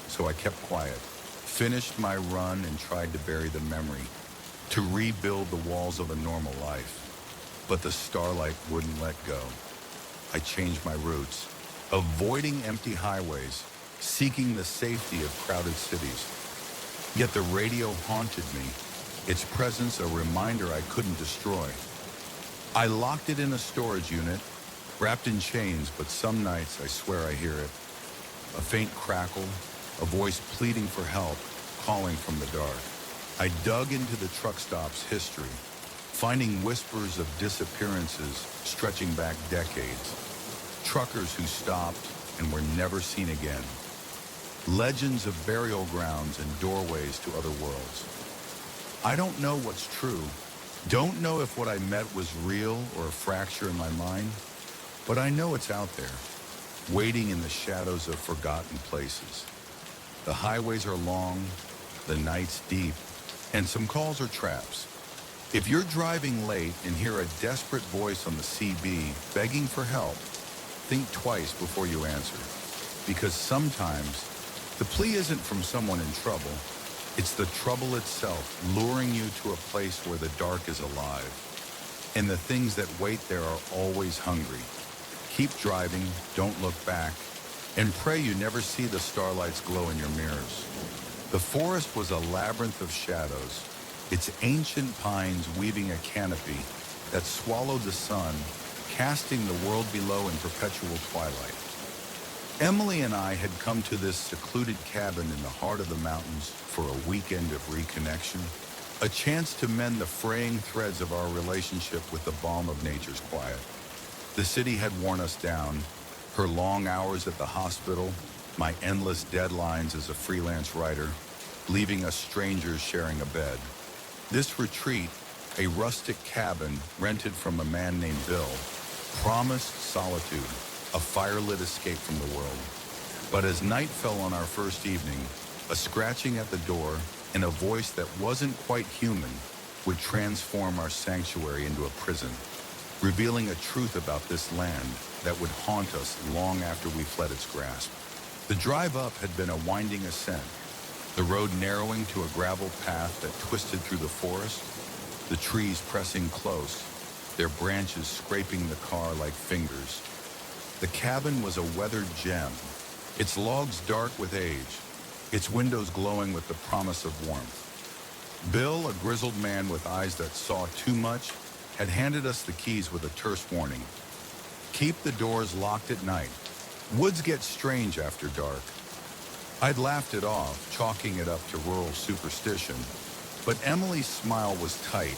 So I kept quiet, finished my run and tried to bury the memory, to rebuild the walls of a normal life. But the starlight wouldn't let go. I changed my routes, avoiding empty highways, seeking the safety of crowded cities. Yet the radio haunted me, its presence a reminder I couldn't destroy. I locked it in a storage unit, wrapped in chains, but some nights I swear I hear it. A faint crackle, a voice pleading for help, calling from the dark. I dug into the truck stop's history, finding whispers of disappearances stretching back decades. Truckers who stopped and were never seen again. Legends of burial grounds and doorways to other worlds. I don't know what's true. Don't know if what I met was real or a fracture in my mind, but I know it's out there, waiting in the shadows of forgotten places. The highways are long, the nights deep, and some calls are traps. If you're driving late and hear a desperate voice on the CB begging for help, think twice before you answer, because sometimes the plea isn't from someone in trouble. It's the trouble itself luring you to a place where the dark is alive, and the things that wait there are always hungry. Keep driving, don't look back, and pray you never see the starlight's glow in your mirrors. The forest was a labyrinth of shadows, its ancient pines weaving a canopy that swallowed the sun, casting the world below in perpetual twilight. Emily and I had come to this secluded cabin in the heart of the mountains for a weekend of reconnection, a chance to mend the fraying threads of our relationship with the balm of nature's quiet. The city had worn us down, her long hours at the hospital, my endless deadlines as a freelance writer, leaving us strangers sharing a bed. This retreat, a rustic cabin rented from a man named Bill, promised solitude, a firelit escape from the world. But as night fell on our first evening, a scratching at the door and a voice that wasn't quite human would transform our sanctuary into a prison, revealing a truth about this land that would haunt us long after we fled its grasp. The drive up had been a winding ascent, the road narrowing to a gravel path that twisted through the forest, the trees pressing close, their branches scraping the car like fingers. The cabin was a weathered gem, its logs dark with age, its windows glowing with the promise of warmth. Bill, a grizzled man with eyes that saw too much, had handed us the keys with a terse warning. Keep the doors locked at night. Woods get strange after dark. I'd laughed it off, chalking it up to rural superstition, but Emily's smile was tight,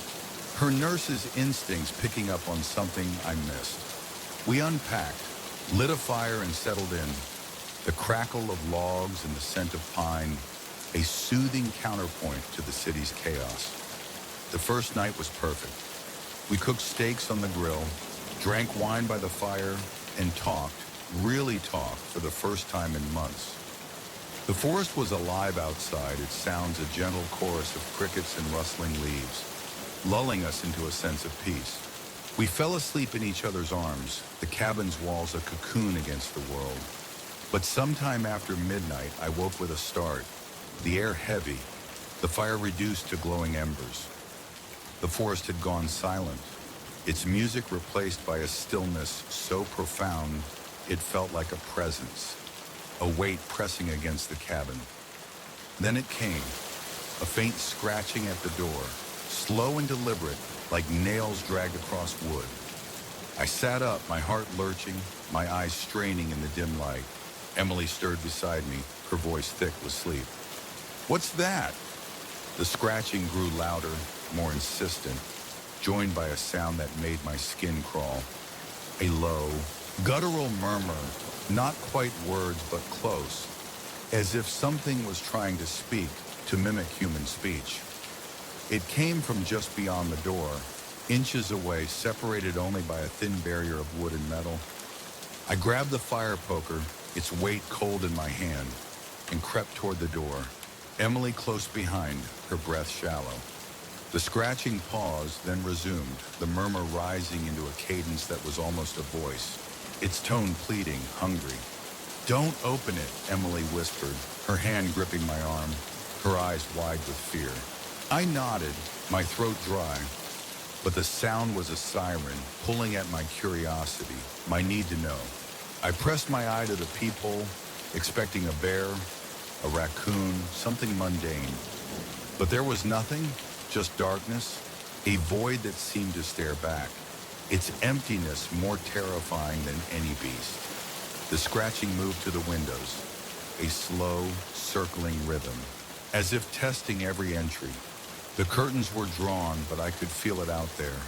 her nurse's instincts picking up on something I missed. We unpacked, lit a fire and settled in, the crackle of logs and the scent of pine, a soothing counterpoint to the city's chaos. The first night was perfect. We cooked steaks on the grill, drank wine by the fire, and talked, really talked, for the first time in months. The forest was alive outside, its sounds a gentle chorus of crickets and rustling leaves, lulling us into a sense of peace. We fell asleep in each other's arms, the cabin's walls a cocoon against the world. But sometime after midnight, I woke with a start, the air heavy, the fire reduced to glowing embers. The forest had gone silent, its music replaced by a stillness so profound it felt like a presence, a weight pressing against the cabin. Then it came, a faint scratching at the door, slow and deliberate, like nails dragged across wood. I sat up, my heart lurching, my eyes straining in the dim light. Emily stirred beside me, her voice thick with sleep. "What's that?" The scratching grew louder, more insistent, joined by a sound that made my skin crawl. A low, guttural murmur, not quite words but close, as if something was trying to speak, to mimic human speech. It came from just beyond the door, inches away, separated only by a thin barrier of wood and metal. I grabbed the fire poker, its weight cold in my hand, and crept toward the door, Emily close behind, her breath shallow. The scratching paused, then resumed, the murmur rising into a cadence that was almost a voice, its tone pleading, hungry. "Don't open it," Emily whispered, her hand gripping my arm, her eyes wide with fear. I nodded, my throat dry, but the sound was a siren, pulling at my curiosity, my need to know. I pressed my eye to the peephole, expecting a bear, a raccoon, something mundane. But there was nothing, just darkness, a void that seemed to stare back, its emptiness more terrifying than any beast. The scratching moved to the windows, a slow, circling rhythm, as if testing every entry. The curtains were drawn, but I could feel it out there.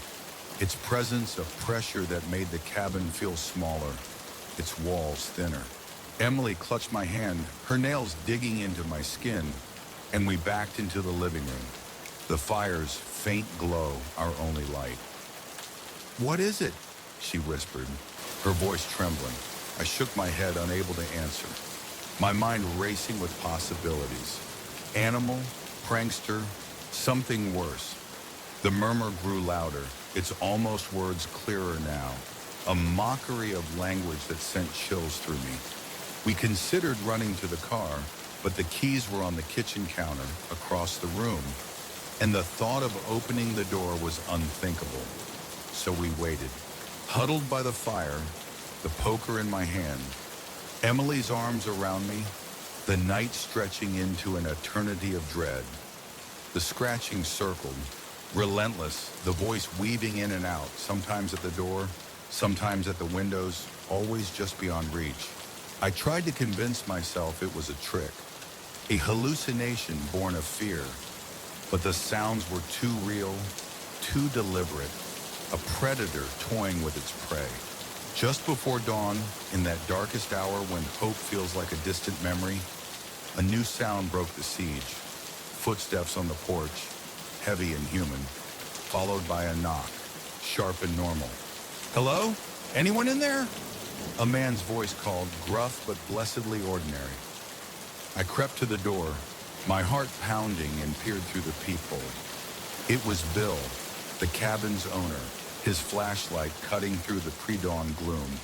Its presence a pressure that made the cabin feel smaller, its walls thinner. Emily clutched my hand, her nails digging into my skin, and we backed into the living room. The fire's faint glow, our only light. "What is it?" she whispered, her voice trembling. I shook my head, unable to answer, my mind racing with possibilities. Animal, prankster, something worse. The murmur grew louder, its almost words clearer now, a mockery of language that sent chills through me. We considered running to the car, but the keys were on the kitchen counter across the room, and the thought of opening the door was unthinkable. So we waited, huddled by the fire, the poker in my hand, Emily's arms around me, the night stretching into an eternity of dread. The scratching circled, relentless, the voice weaving in and out, sometimes at the door, sometimes at the windows, always just beyond reach. I tried to convince myself it was a trick, a hallucination born of fear, but the sounds were too real, too deliberate, a predator toying with its prey. Just before dawn, in that darkest hour when hope feels like a distant memory, a new sound broke the siege. Footsteps on the porch, heavy and human, followed by a knock, sharp and normal. "Hello? Anyone in there?" A man's voice called, gruff but blessedly ordinary. I crept to the door, my heart pounding, and peered through the peephole. It was Bill, the cabin's owner, his flashlight cutting through the pre-dawn gloom,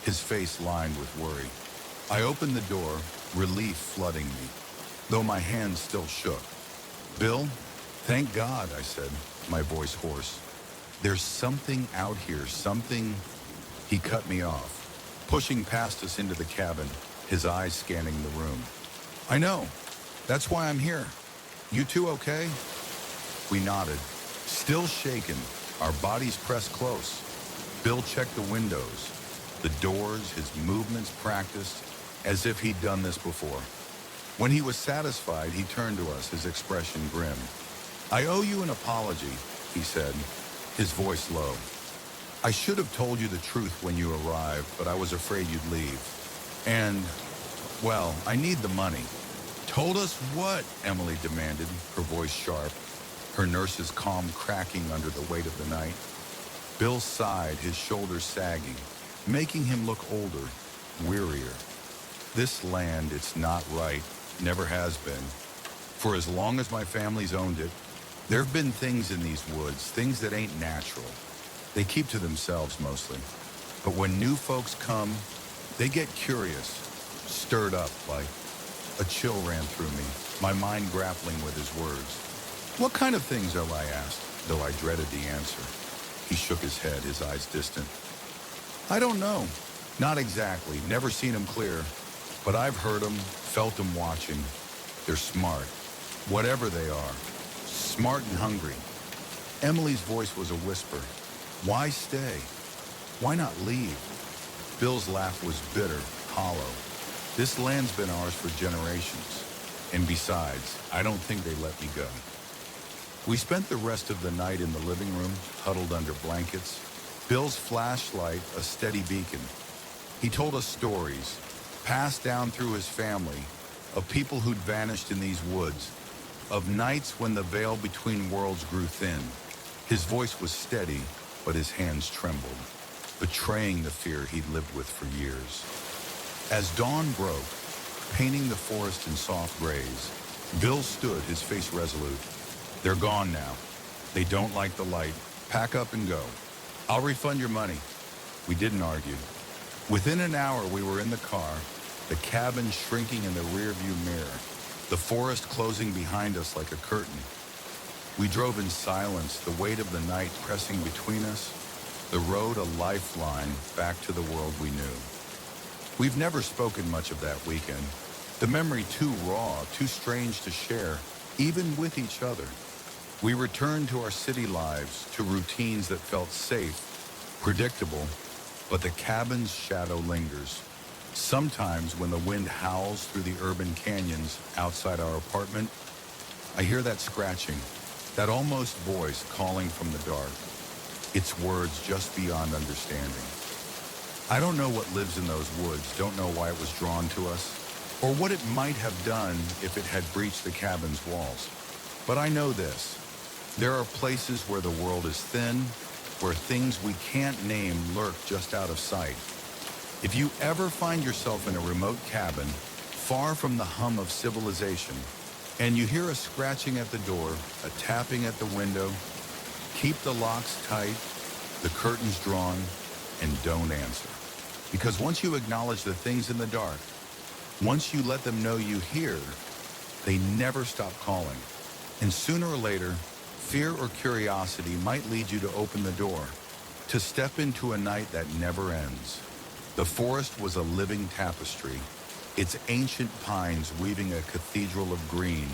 his face lined with worry. I opened the door, relief flooding me, though my hands still shook. "Bill, thank God," I said, my voice hoarse. "There's something out here, something—" He cut me off, pushing past us into the cabin, his eyes scanning the room. "I know. That's why I'm here. You two okay?" We nodded, still shaken, our bodies pressed close. Bill checked the windows, the doors, his movements practiced, as if he'd done this before. When he was satisfied, he turned to us, his expression grim. "I owe you an apology," he said, his voice low. "I should have told you the truth when you arrived, but I was afraid you'd leave. And, well, I need the money." "Told us what?" Emily demanded, her voice sharp, her nurse's calm cracking under the weight of the night. Bill sighed, his shoulders sagging, making him look older, wearier. "This land, it's not right, never has been. For as long as my family's owned it, there have been things in these woods, things that ain't natural. They keep to themselves mostly. But when new folks come, they get curious, stirred up like..." A chill ran through me, my mind grappling with his words. "What kind of things?" I asked, though I dreaded the answer. He shook his head, his eyes distant. "I don't know. Not exactly. Never seen them clear. But I've heard them, felt them watching. They're smart. Whatever they are. Smart and hungry." Emily's voice was a whisper. "Why stay? Why not leave?" Bill's laugh was bitter, hollow. "This land's been ours for generations. And besides, I don't think they let me go." We spent the rest of the night in the living room, huddled under blankets, Bill's flashlight a steady beacon. He told us stories, passed down through his family, of people who'd vanished in these woods, of nights when the veil between worlds grew thin. His voice was steady, but his hands trembled, betraying the fear he'd lived with for years. As dawn broke, painting the forest in soft grays, Bill stood, his face resolute. "They're gone now. They don't like the light. Pack up and go. I'll refund your money. We didn't argue. Within an hour, we were in the car, the cabin shrinking in the rearview mirror, the forest closing behind us like a curtain. We drove in silence, the weight of the night pressing between us, the road a lifeline back to the world we knew. We've never spoken much of that weekend, the memory too raw, too strange to share, even with each other. We returned to our city lives, to routines that felt safe, predictable, but the cabin's shadow lingers. Sometimes when the wind howls through the urban canyons outside our apartment, I hear that scratching, that almost voice calling from the dark. Its words just beyond understanding. I don't know what lives in those woods, don't know why it was drawn to us, or what it might have done if it had breached the cabin's walls. But I know this. There are places where the world is thin, where things we can't name lurk just out of sight. If you ever find yourself in a remote cabin, far from the hum of civilization, and you hear a scratching at the door, a tapping at the window, keep the locks tight, the curtains drawn, and don't answer. Because once you acknowledge the things in the dark, once you let them know you hear, they never stop calling. And sooner or later, fear or curiosity might lead you to open the door, to step into a night that never ends. The forest was a living tapestry, its ancient pines weaving a cathedral of green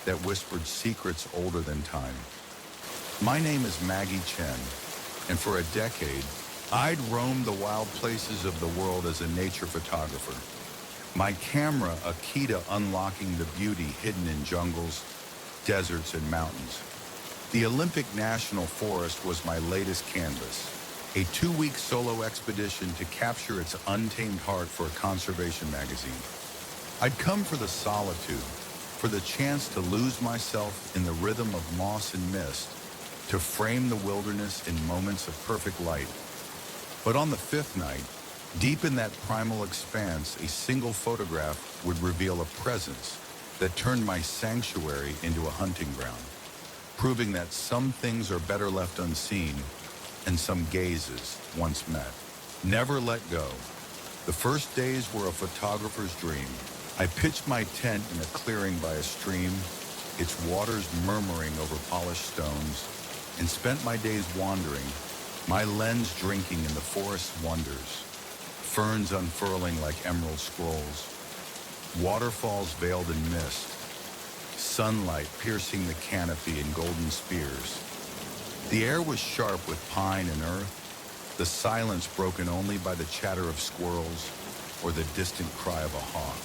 that whispered secrets older than time. My name is Maggie Chen, and for a decade, I'd roamed the wild places of the world as a nature photographer. My camera a key to unlocking the beauty hidden in jungles, deserts, and mountains. The Olympic National Forest was my latest canvas, a 2-week solo expedition to capture its untamed heart for a conservation magazine. I'd come for the solitude, for the chance to lose myself in the rhythm of moss and mist, to frame the wilderness in moments of perfect light. But on the 5th night, deep in that primal expanse, a single photograph would reveal a presence that turned my sanctuary into a hunting ground, proving that some things are better left unseen and some gazes once met. Never let go. The first days were a photographer's dream. I pitched my tent in a clearing by a stream, its waters murmuring over polished stones, and spent my days wandering, my lens drinking in the forest's wonders, ferns unfurling like emerald scrolls, waterfalls veiled in mist, sunlight piercing the canopy in golden spears. The air was sharp with pine and earth, the silence broken only by the chatter of squirrels or the distant cry of a hawk.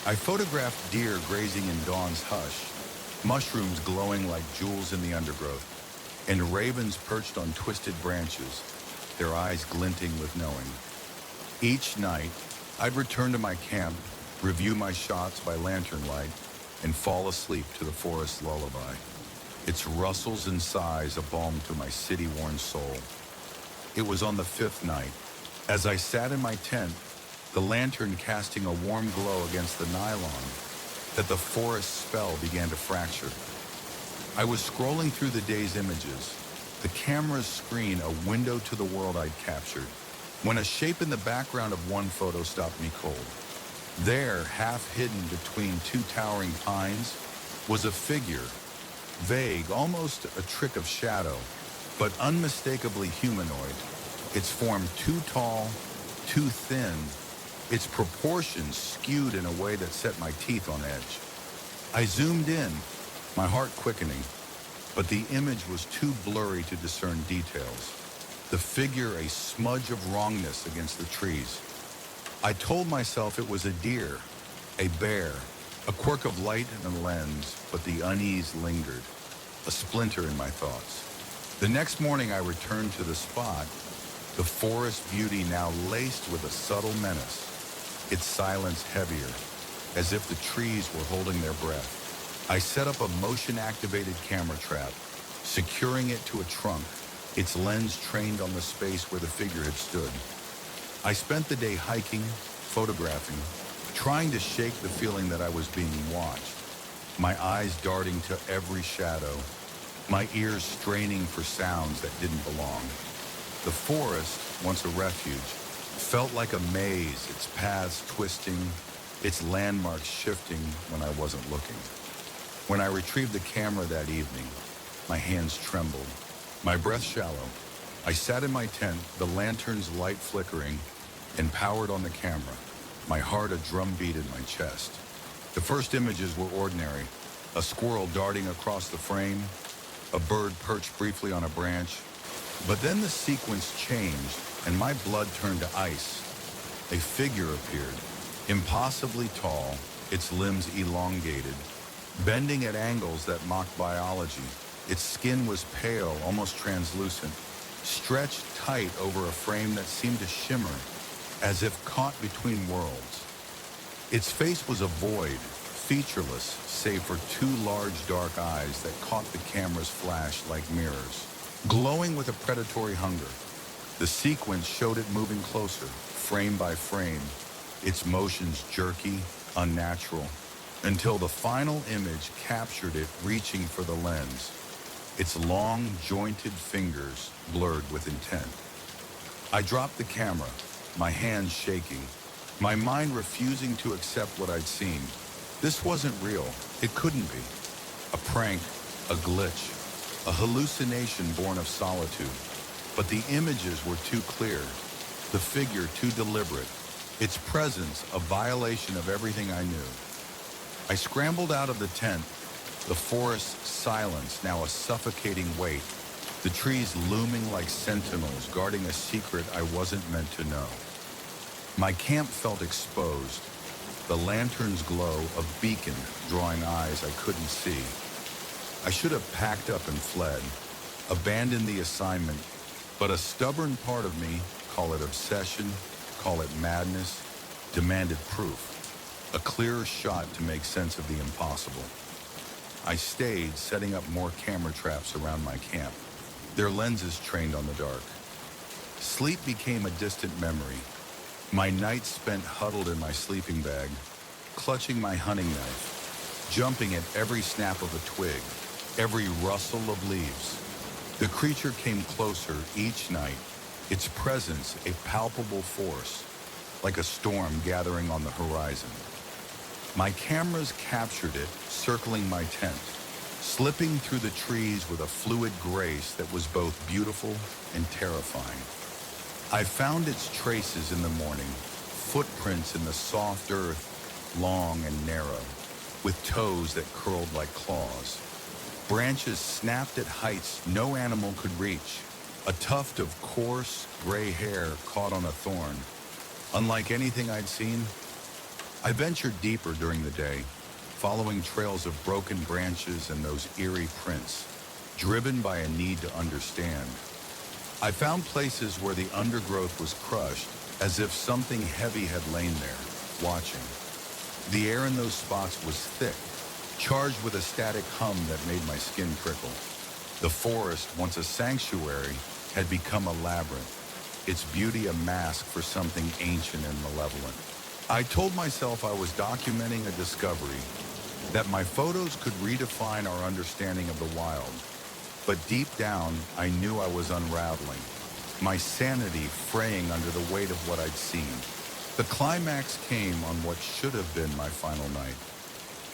I photographed deer grazing in dawn's hush, mushrooms glowing like jewels in the undergrowth, and ravens perched on twisted branches, their eyes glinting with knowing. Each night, I'd return to my camp, review my shots by lantern light, and fall asleep to the forest's lullaby, its rustles and sighs a balm to my city-worn soul. It was on the 5th night, as I sat in my tent, the lantern casting a warm glow against the nylon, that the forest spell began to fracture. I was scrolling through the day's images, the camera's screen a window to the world I'd captured, when a shape in the background of one photo stopped me cold. There, half hidden between 2 towering pines, was a figure, vague, almost a trick of shadow, but unmistakably humanoid, its form too tall, too thin, its proportions skewed in a way that set my teeth on edge. I zoomed in, my heart quickening, but the image was too blurry to discern details. The figure a smudge of wrongness against the trees. I told myself it was a deer, a bear, a quirk of light and a lens, but the unease lingered, a splinter in my thoughts. The next morning I returned to the spot, the forest beauty now laced with a subtle menace, its silence heavier, as if the trees were holding their breath. I set up a motion-activated camera trap, securing it to a trunk, its lens trained on the space where the figure had stood. I spent the day hiking, photographing, trying to shake the feeling that I was being watched, my eyes darting to every shadow, my ears straining for sounds that didn't belong. The forest, once a refuge, felt like a maze, its paths twisting, its landmarks shifting when I wasn't looking. When I retrieved the camera that evening, my hands trembled, my breath shallow. I sat in my tent, the lantern's light flickering, and powered on the camera, my heart a drumbeat in my chest. The first images were ordinary, a squirrel darting across the frame, a bird perched briefly on a branch. But then the sequence changed, and my blood turned to ice. A figure appeared, impossibly tall, its limbs elongated, bending at angles that mocked biology. Its skin was pale, almost translucent, stretched tight over a frame that seemed to shimmer, as if caught between worlds. Its face was a void, featureless, save for two large dark eyes that caught the camera's flash like mirrors, glowing with a predatory hunger. The sequence showed it moving closer, frame by frame, its motions jerky, unnatural, until the final image captured it reaching for the lens, its long, jointed fingers blurred with intent. I dropped the camera, my hands shaking, my mind refusing to accept what I'd seen. This wasn't real. It couldn't be. A prank, a glitch, a hallucination born of solitude. But the images were too clear, the figure too deliberate, its presence a violation of everything I knew. I scrambled out of the tent, the forest's silence now a suffocating weight, the trees looming like sentinels guarding a secret I wasn't meant to know. My camp felt exposed, the lantern's glow a beacon drawing eyes I couldn't see. I should have packed up and fled, abandoned the assignment, but a stubborn part of me, call it obsession, call it madness, demanded proof, a clearer shot to make sense of the impossible. I stayed, setting up more camera traps around my camp, their lenses trained on the dark. Sleep became a distant memory, my nights spent huddled in my sleeping bag, clutching my hunting knife, jumping at every snap of a twig, every rustle of leaves. The creature came closer each night, its presence a palpable force, like a storm gathering on the horizon. My cameras captured it, circling my tent, slipping through the trees with a fluid grace that was both beautiful and terrifying. I found its traces in the morning, footprints in the soft earth, long and narrow, with toes that curled like claws. Branches snapped at heights no animal could reach, a tuft of coarse, gray hair caught on a thorn. Unlike anything I'd seen, I ventured deeper during the day, following trails of broken branches and those eerie prints, driven by a need to understand. I found places where the undergrowth was crushed, as if something heavy had lain there, watching. The air in those spots was thick, charged with a static hum that made my skin prickle. The forest, once a sanctuary, had become a labyrinth, its beauty a mask for something ancient and malevolent. I told myself I was documenting a discovery, that my photos could redefine our understanding of the wild. But deep down, I knew I was unraveling, my sanity fraying under the weight of what I'd seen. The climax came on what should have been my final night.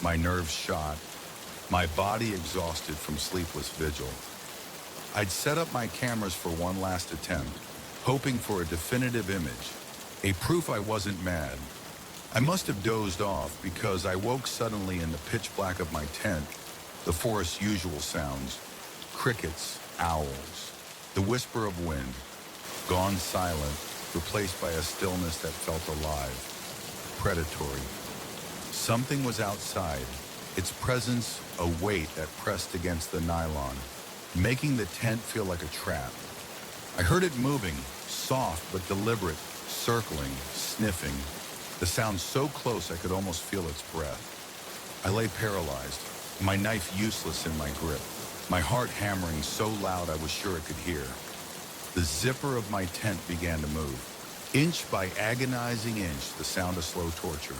My nerves shot, my body exhausted from sleepless vigil. I'd set up my cameras for one last attempt, hoping for a definitive image, a proof I wasn't mad. I must have dozed off because I woke suddenly in the pitch black of my tent, the forest's usual sounds, crickets, owls, the whisper of wind, gone silent, replaced by a stillness that felt alive, predatory. Something was outside, its presence a weight that pressed against the nylon, making the tent feel like a trap. I heard it moving, soft but deliberate, circling, sniffing, the sound so close I could almost feel its breath. I lay paralyzed, my knife useless in my grip, my heart hammering so loud I was sure it could hear. The zipper of my tent began to move, inch by agonizing inch, the sound of slow torture.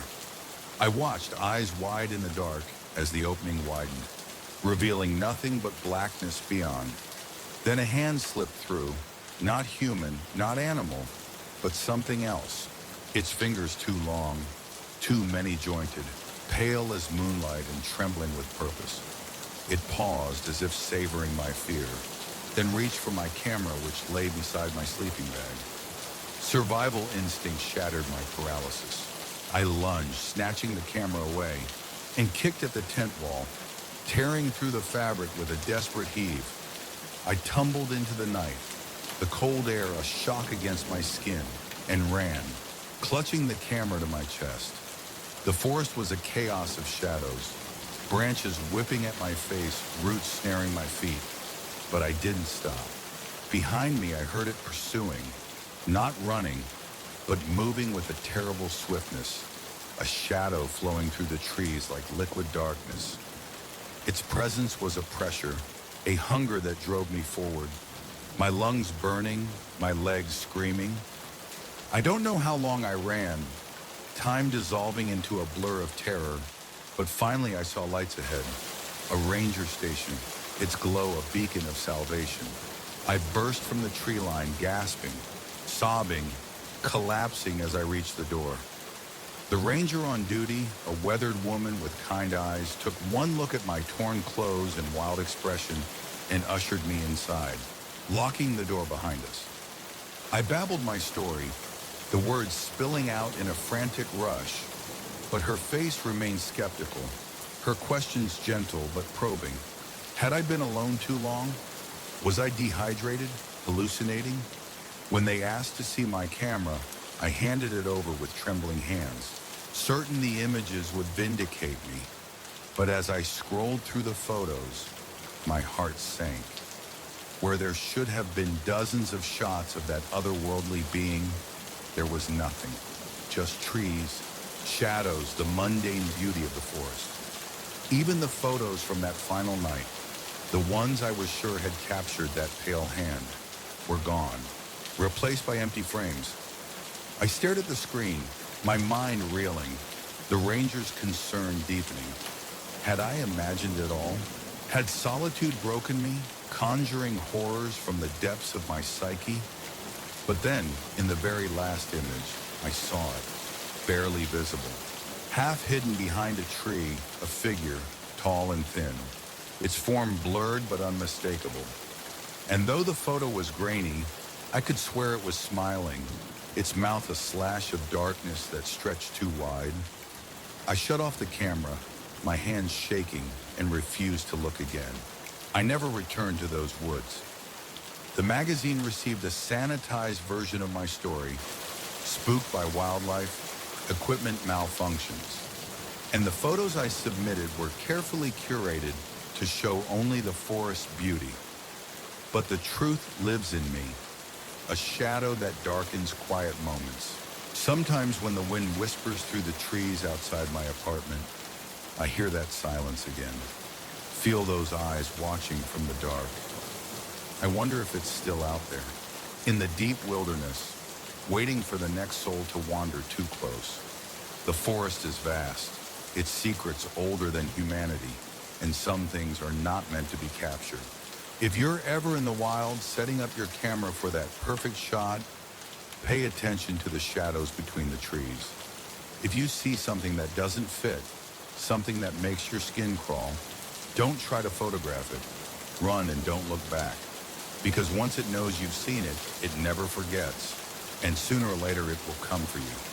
I watched, eyes wide in the dark, as the opening widened. revealing nothing but blackness beyond. Then a hand slipped through, not human, not animal, but something else. Its fingers too long, too many-jointed, pale as moonlight and trembling with purpose. It paused as if savoring my fear, then reached for my camera which lay beside my sleeping bag. Survival instinct shattered my paralysis. I lunged, snatching the camera away, and kicked at the tent wall, tearing through the fabric with a desperate heave. I tumbled into the night, the cold air a shock against my skin, and ran, clutching the camera to my chest. The forest was a chaos of shadows, branches whipping at my face, roots snaring my feet. But I didn't stop. Behind me, I heard it pursuing, not running, but moving with a terrible swiftness, a shadow flowing through the trees like liquid darkness. Its presence was a pressure, a hunger that drove me forward, my lungs burning, my legs screaming. I don't know how long I ran, time dissolving into a blur of terror, but finally I saw lights ahead, a ranger station, its glow a beacon of salvation. I burst from the tree line, gasping, sobbing, collapsing as I reached the door. The ranger on duty, a weathered woman with kind eyes, took one look at my torn clothes and wild expression and ushered me inside, locking the door behind us. I babbled my story, the words spilling out in a frantic rush, but her face remained skeptical, her questions gentle but probing. Had I been alone too long? Was I dehydrated, hallucinating? When they asked to see my camera, I handed it over with trembling hands, certain the images would vindicate me. But as I scrolled through the photos, my heart sank. Where there should have been dozens of shots of that otherworldly being, there was nothing. Just trees, shadows, the mundane beauty of the forest. Even the photos from that final night, the ones I was sure had captured that pale hand, were gone, replaced by empty frames. I stared at the screen, my mind reeling, the ranger's concern deepening. Had I imagined it all? Had solitude broken me, conjuring horrors from the depths of my psyche? But then, in the very last image, I saw it, barely visible. Half hidden behind a tree, a figure, tall and thin, its form blurred but unmistakable. And though the photo was grainy, I could swear it was smiling, its mouth a slash of darkness that stretched too wide. I shut off the camera, my hands shaking, and refused to look again. I never returned to those woods. The magazine received a sanitized version of my story, spooked by wildlife, equipment malfunctions. And the photos I submitted were carefully curated to show only the forest's beauty. But the truth lives in me, a shadow that darkens quiet moments. Sometimes when the wind whispers through the trees outside my apartment, I hear that silence again, feel those eyes watching from the dark. I wonder if it's still out there, in the deep wilderness, waiting for the next soul to wander too close. The forest is vast, its secrets older than humanity, and some things are not meant to be captured. If you're ever in the wild, setting up your camera for that perfect shot, pay attention to the shadows between the trees. If you see something that doesn't fit, something that makes your skin crawl, don't try to photograph it. Run and don't look back. Because once it knows you've seen it, it never forgets. And sooner or later it will come for you.